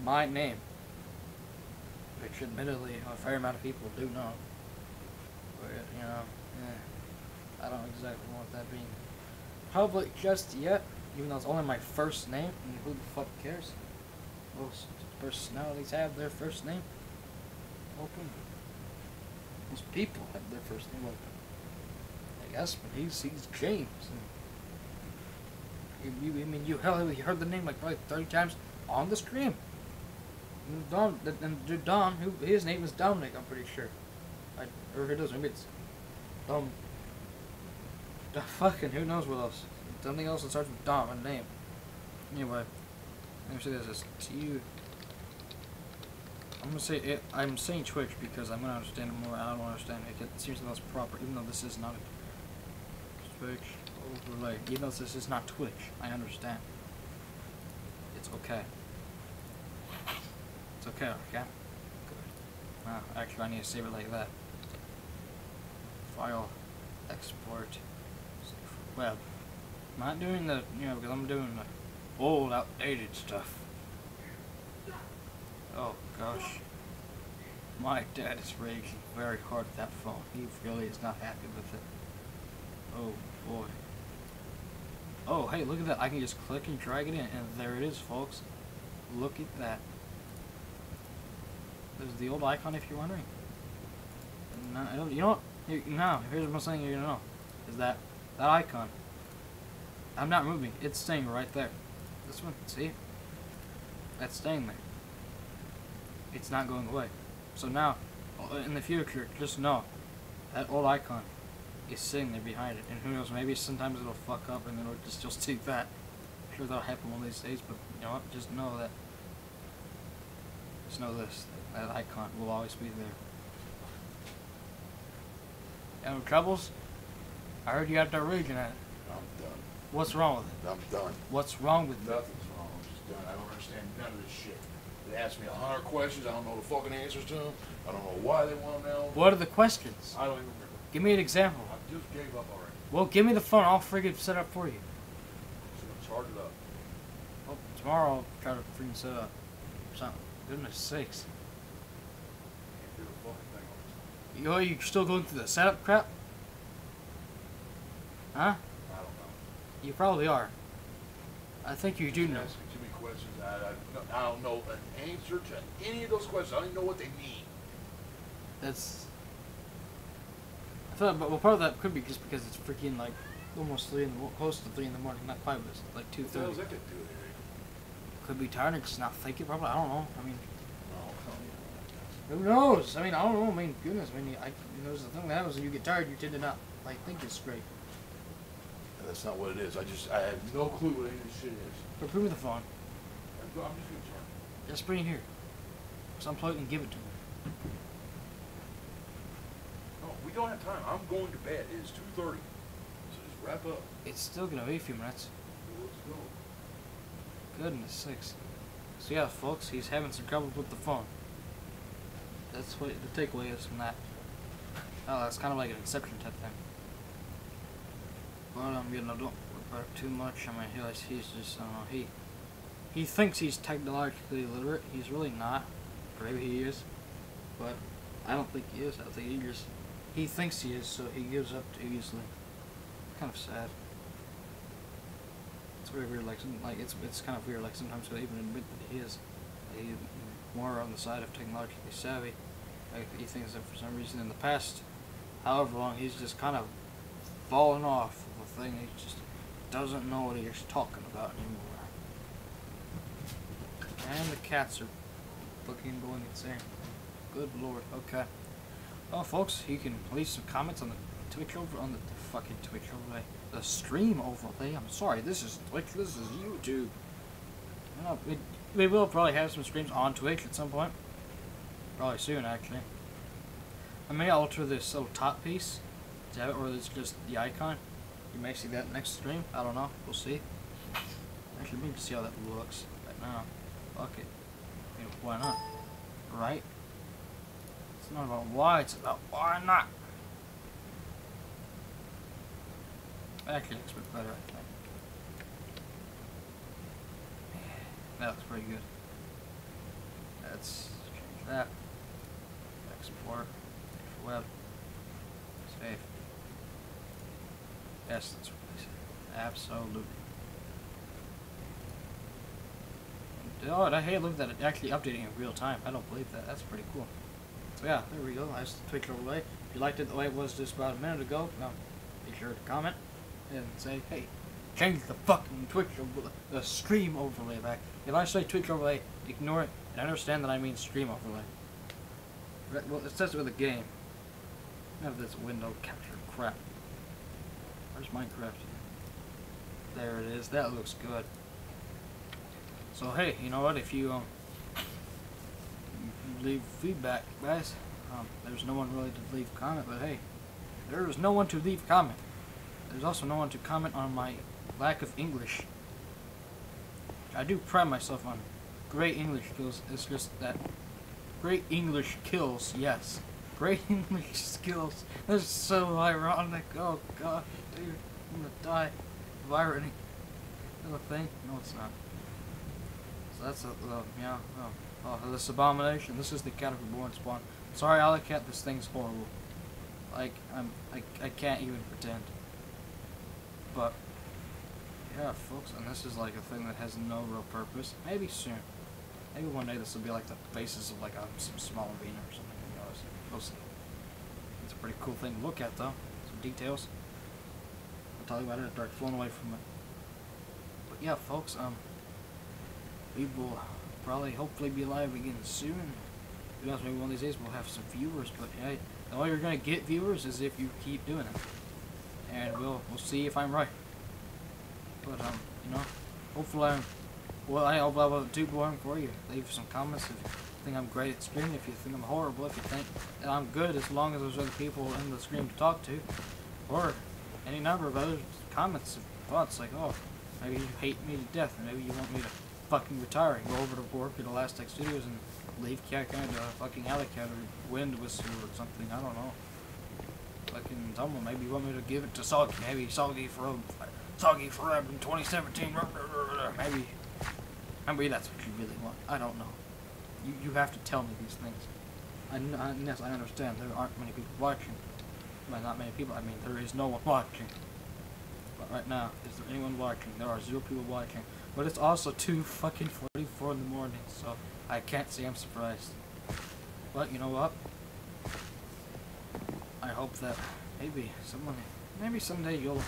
my name, which admittedly a fair amount of people do know. But I don't exactly want that being public just yet, even though it's only my first name. And who the fuck cares? Most personalities have their first name open. Most people have their first name open. I guess, but he's James. And you heard the name like probably 30 times on the stream. And Don, his name is Dominic, I'm pretty sure. Or it does, maybe it's fucking who knows what else. Something else that starts with Dom, a name. Anyway, let me say this is CU. I'm gonna say it. I'm saying Twitch because I'm gonna understand it more. I don't understand it. It seems the most proper, even though this is not a Twitch overlay. Even though this is not Twitch, I understand. It's okay. It's okay, okay? Good. Actually, I need to save it like that. File, export, web. I'm not doing the, because I'm doing the old, outdated stuff. Oh, gosh. My dad is raging very hard at that phone. He really is not happy with it. Oh, boy. Oh, hey, look at that. I can just click and drag it in, and there it is, folks. Look at that. There's the old icon, if you're wondering. No, you know what? Here's what I'm saying you're gonna know. Is that icon. I'm not moving. It's staying right there. This one, see? That's staying there. It's not going away. So now, in the future, just know that old icon is sitting there behind it. And who knows, maybe sometimes it'll fuck up and it'll just you'll see that. I'm sure that'll happen one of these days, but you know what? Just know that. Just know this. That icon will always be there. You have troubles? I heard you got that raging at it. I'm done. What's wrong with it? I'm done. What's wrong with it? Nothing's wrong. I'm just done. I don't understand none of this shit. They asked me 100 questions. I don't know the fucking answers to them. I don't know why they want them now. What are the questions? I don't even remember. Give me an example. I just gave up already. Well, give me the phone. I'll friggin' set up for you. I'm just gonna charge it up. Well, tomorrow I'll try to freaking set up something. Goodness sakes. Can't do the fucking thing on this. You still going through the setup crap? Huh? I don't know. You probably are. I think you do know. Asking too many questions. I don't know an answer to any of those questions. I don't even know what they mean. That's. I thought, but well, part of that could be just because it's freaking like almost close to 3 in the morning. Not quite, but it's like 2:30. What the hell's that got to do with anything? Could be tired and just not thinking. Probably. I don't know. I mean, Oh, who knows? I mean, I don't know. I mean, goodness. I mean, there's the thing that happens when you get tired. You tend to not like think it's straight. that's not what it is. I have no clue what any of this shit is. But bring me the phone. I'm just gonna turn. Just bring it here. Just unplug it and give it to me. No, we don't have time. I'm going to bed. It is 2:30. So just wrap up. It's still gonna be a few minutes. Let's go. Goodness sakes. So yeah, folks, he's having some trouble with the phone. That's what the takeaway is from that. Oh, that's kind of like an Inception type thing. But you know, don't worry about it too much. I mean, he's just, I don't know, he thinks he's technologically literate. He's really not. Or maybe he is. But I don't think he is. I think he thinks he is, so he gives up too easily. Kind of sad. It's very weird. Like it's kind of weird. Like sometimes he'll even admit that he is. He's more on the side of technologically savvy. Like he thinks that for some reason in the past, however long, he's just kind of fallen off of a thing. He just doesn't know what he's talking about anymore. And the cats are fucking going insane. Good lord. Okay. Well, folks, you can leave some comments on the Twitch on the fucking Twitch overlay, the stream overlay. I'm sorry, this is Twitch. This is YouTube. You know, we will probably have some streams on Twitch at some point. Probably soon, actually. I may alter this little top piece to have it where it's just the icon. You may see that next stream. I don't know. We'll see. Actually, we need to see how that looks right now. Fuck it. I mean, why not? Right? It's not about why, it's about why not. Actually, it looks a bit better, I think. That looks pretty good. Let's change that. Export. Web. Save. Yes, let's replace it. Absolutely. Oh, hey, look at that. It's actually updating in real time. I don't believe that. That's pretty cool. So yeah, there we go. That's the Twitch overlay. If you liked it the way it was just about a minute ago, be sure to comment and say, hey, change the fucking Twitch overlay, the stream overlay back. If I say Twitch overlay, ignore it and understand that I mean stream overlay. Well, it says it with a game. I have this window capture crap. Where's Minecraft? There it is. That looks good. So hey, you know what? If you leave feedback, guys, there's no one really to leave a comment. But hey, there is no one to leave a comment. There's also no one to comment on my lack of English. I do pride myself on great English skills. It's just that great English kills. Yes, great English skills. That's so ironic. Oh god, dude, I'm gonna die of irony. Is that a thing? No, it's not. So that's yeah. Oh, this abomination. This is the cat of reborn spawn. Sorry, Alley-Cat, this thing's horrible. Like, I can't even pretend. But, yeah, folks, and this is like a thing that has no real purpose. Maybe soon. Maybe one day this will be like the basis of like some small arena or something. Who knows? We'll see. It's a pretty cool thing to look at, though. Some details. I'll tell you about it after I've flown away from it. But yeah, folks, we will probably, hopefully, be live again soon. Who knows, maybe one of these days we'll have some viewers, but hey, the way you're gonna get viewers is if you keep doing it. And we'll see if I'm right. But you know, hopefully I hope I will do more for you. Leave some comments if you think I'm great at streaming, if you think I'm horrible, if you think that I'm good, as long as there's other people in the stream to talk to. Or any number of other comments and thoughts like, oh, maybe you hate me to death, and maybe you want me to fucking retire and go over to work at Elastic Studios and leave Cat to fucking Alley-Cat or Wind Whistle or something, I don't know. Fucking someone, maybe you want me to give it to Soggy, maybe Soggy Forever in 2017, maybe that's what you really want, I don't know. You have to tell me these things. Yes, I understand, there aren't many people watching. Well, not many people, I mean, there is no one watching. But right now, is there anyone watching? There are 0 people watching. But it's also 2:44 in the morning, so I can't say I'm surprised. But you know what? I hope that maybe someday you'll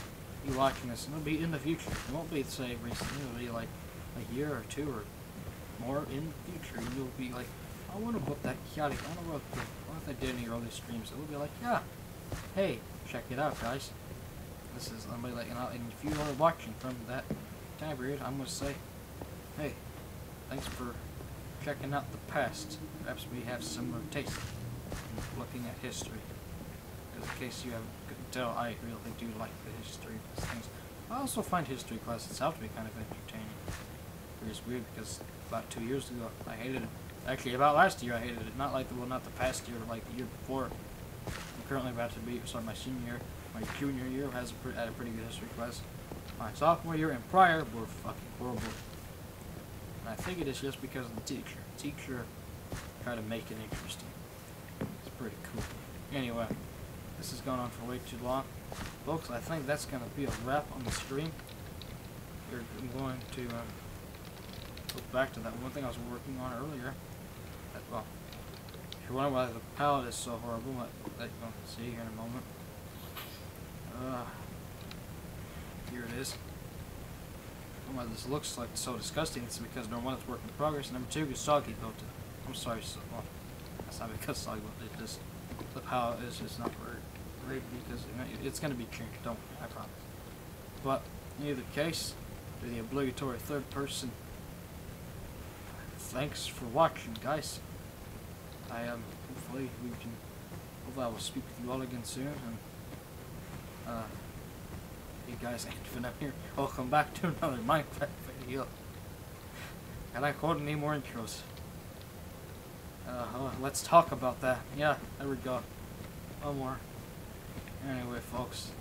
be watching this, and it'll be in the future. It won't be, say, recently. It'll be like a year or 2 or more in the future. And you'll be like, I wonder what that chaotic, I wonder what they did in your early streams. It'll be like, yeah, hey, check it out, guys. This is somebody like, and if you are watching from that time period, I'm gonna say, hey, thanks for checking out the past. Perhaps we have similar taste in looking at history. Because in case you couldn't tell, I really do like the history of these things. I also find history class itself to be kind of entertaining. It's weird because about 2 years ago I hated it. Actually, about last year I hated it. Not the past year, but like the year before. I'm currently about to start my senior year. My junior year had a pretty good history class. My sophomore year and prior were fucking horrible. And I think it is just because of the teacher. The teacher tried to make it interesting. It's pretty cool. Anyway, this has gone on for way too long. Folks, I think that's going to be a wrap on the stream. I'm going to go back to that one thing I was working on earlier. Well, if you're wondering why the palette is so horrible, that you'll see here in a moment. Here it is. And why this looks like so disgusting, it's because number 1, it's work in progress, and number 2, it's soggy built. I'm sorry, well, that's not because soggy built. It just, the palette is just not great because it's going to be changed. Don't worry, I promise. But in either case, to the obligatory third person, thanks for watching, guys. Hopefully I will speak with you all again soon, and you guys ain't been up here. Welcome back to another Minecraft video. And I quote any more intros. Let's talk about that. Yeah, there we go. One more. Anyway, folks,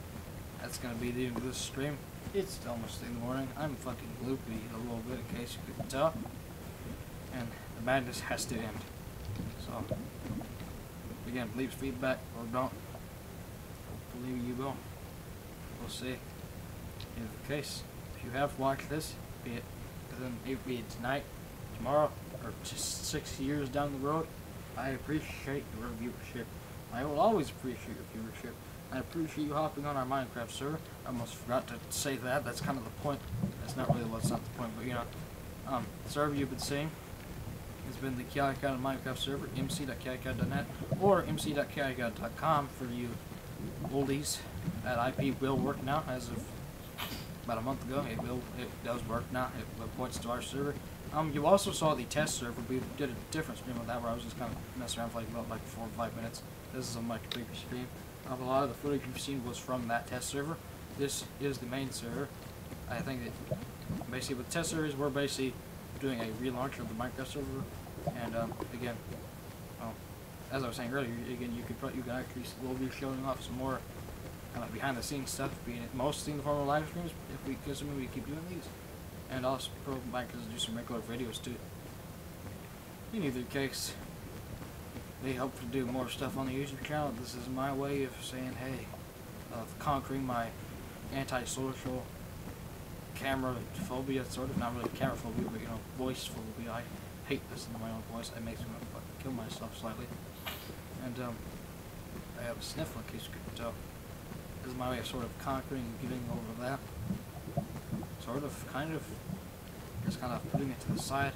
that's gonna be the end of this stream. It's almost in the morning. I'm fucking gloopy a little bit, in case you couldn't tell. And the madness has to end. So, again, leave feedback or don't. Hopefully you will. We'll see. In the case, if you have watched this, be it tonight, tomorrow, or just 6 years down the road, I appreciate your viewership. I will always appreciate your viewership. I appreciate you hopping on our Minecraft server. I almost forgot to say that. That's kind of the point. That's not really what's not the point, but you know, the server you've been seeing has been the Chaotic Minecraft server, mc.chaotic.net or mc.chaotic.com for you oldies. That IP will work now as of about a month ago. It does work now. It points to our server. You also saw the test server. We did a different stream with that where I was just kind of messing around for like 4 or 5 minutes. This is a much bigger stream. A lot of the footage you've seen was from that test server. This is the main server. I think that basically with test servers, we're basically doing a relaunch of the Minecraft server. And again, as I was saying earlier, again you can actually will be showing off some more kind of behind the scenes stuff, being mostly in the form of live streams if we keep doing these, and also Minecraft do some regular videos too. In either case, they hope to do more stuff on the YouTube channel. This is my way of saying, hey, of conquering my antisocial camera phobia, sort of, not really camera phobia, but you know, voice phobia. I hate listening to my own voice. It makes me want to fucking kill myself slightly. And I have a sniffle, in case you couldn't tell. This is my way of sort of conquering and getting over that. Sort of, kind of, just kind of putting it to the side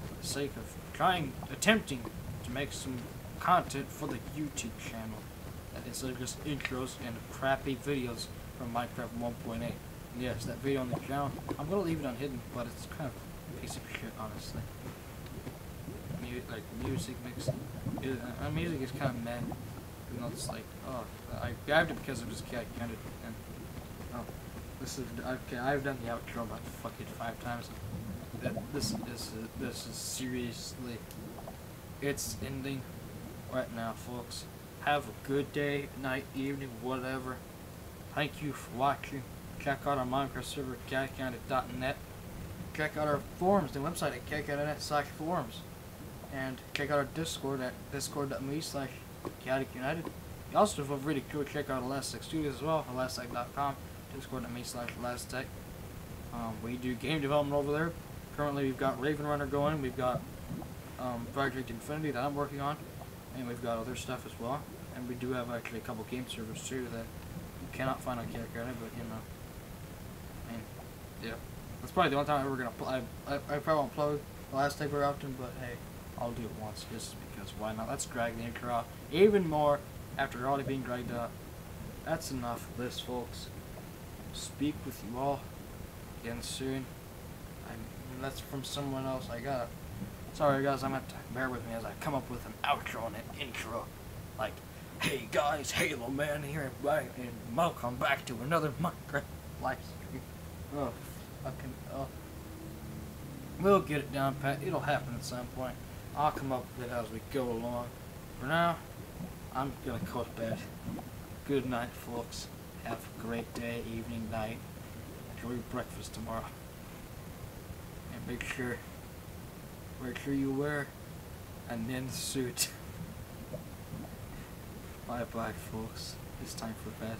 for the sake of attempting to make some content for the YouTube channel, instead of just intros and crappy videos from Minecraft 1.8. Yes, that video on the channel, I'm gonna leave it unhidden, but it's kind of a piece of shit, honestly. Music mix, music is kind of meh. You know, it's like, oh, I grabbed it because it was chaotic ended, and oh, this is okay. I've done the outro about fucking 5 times. This is seriously, it's ending right now, folks. Have a good day, night, evening, whatever. Thank you for watching. Check out our Minecraft server at chaotic.net. Check out our forums, the website at chaotic.net/forums. And check out our Discord at discord.me/chaoticunited. You also feel free to go check out Elastic Studios as well, elastic.com. discord.me/LastTech. We do game development over there. Currently, we've got Raven Runner going. We've got Project Infinity that I'm working on, and we've got other stuff as well. And we do have actually a couple game servers too that you cannot find on Character, but you know, I mean, yeah, that's probably the only time I'm ever gonna play. I probably won't play LastTech very often, but hey, I'll do it once just because why not? Let's drag the intro out even more after already being dragged out. That's enough of this, folks. Speak with you all again soon. That's from someone else. Sorry guys, I'm gonna have to bear with me as I come up with an outro and an intro. Like, hey guys, Halo Man here, and welcome back to another Minecraft live stream. Oh, fucking, oh. We'll get it down, Pat. It'll happen at some point. I'll come up with it as we go along. For now, I'm gonna go to bed. Good night, folks. Have a great day, evening, night. Enjoy your breakfast tomorrow. And make sure you wear a nin suit. Bye bye, folks. It's time for bed.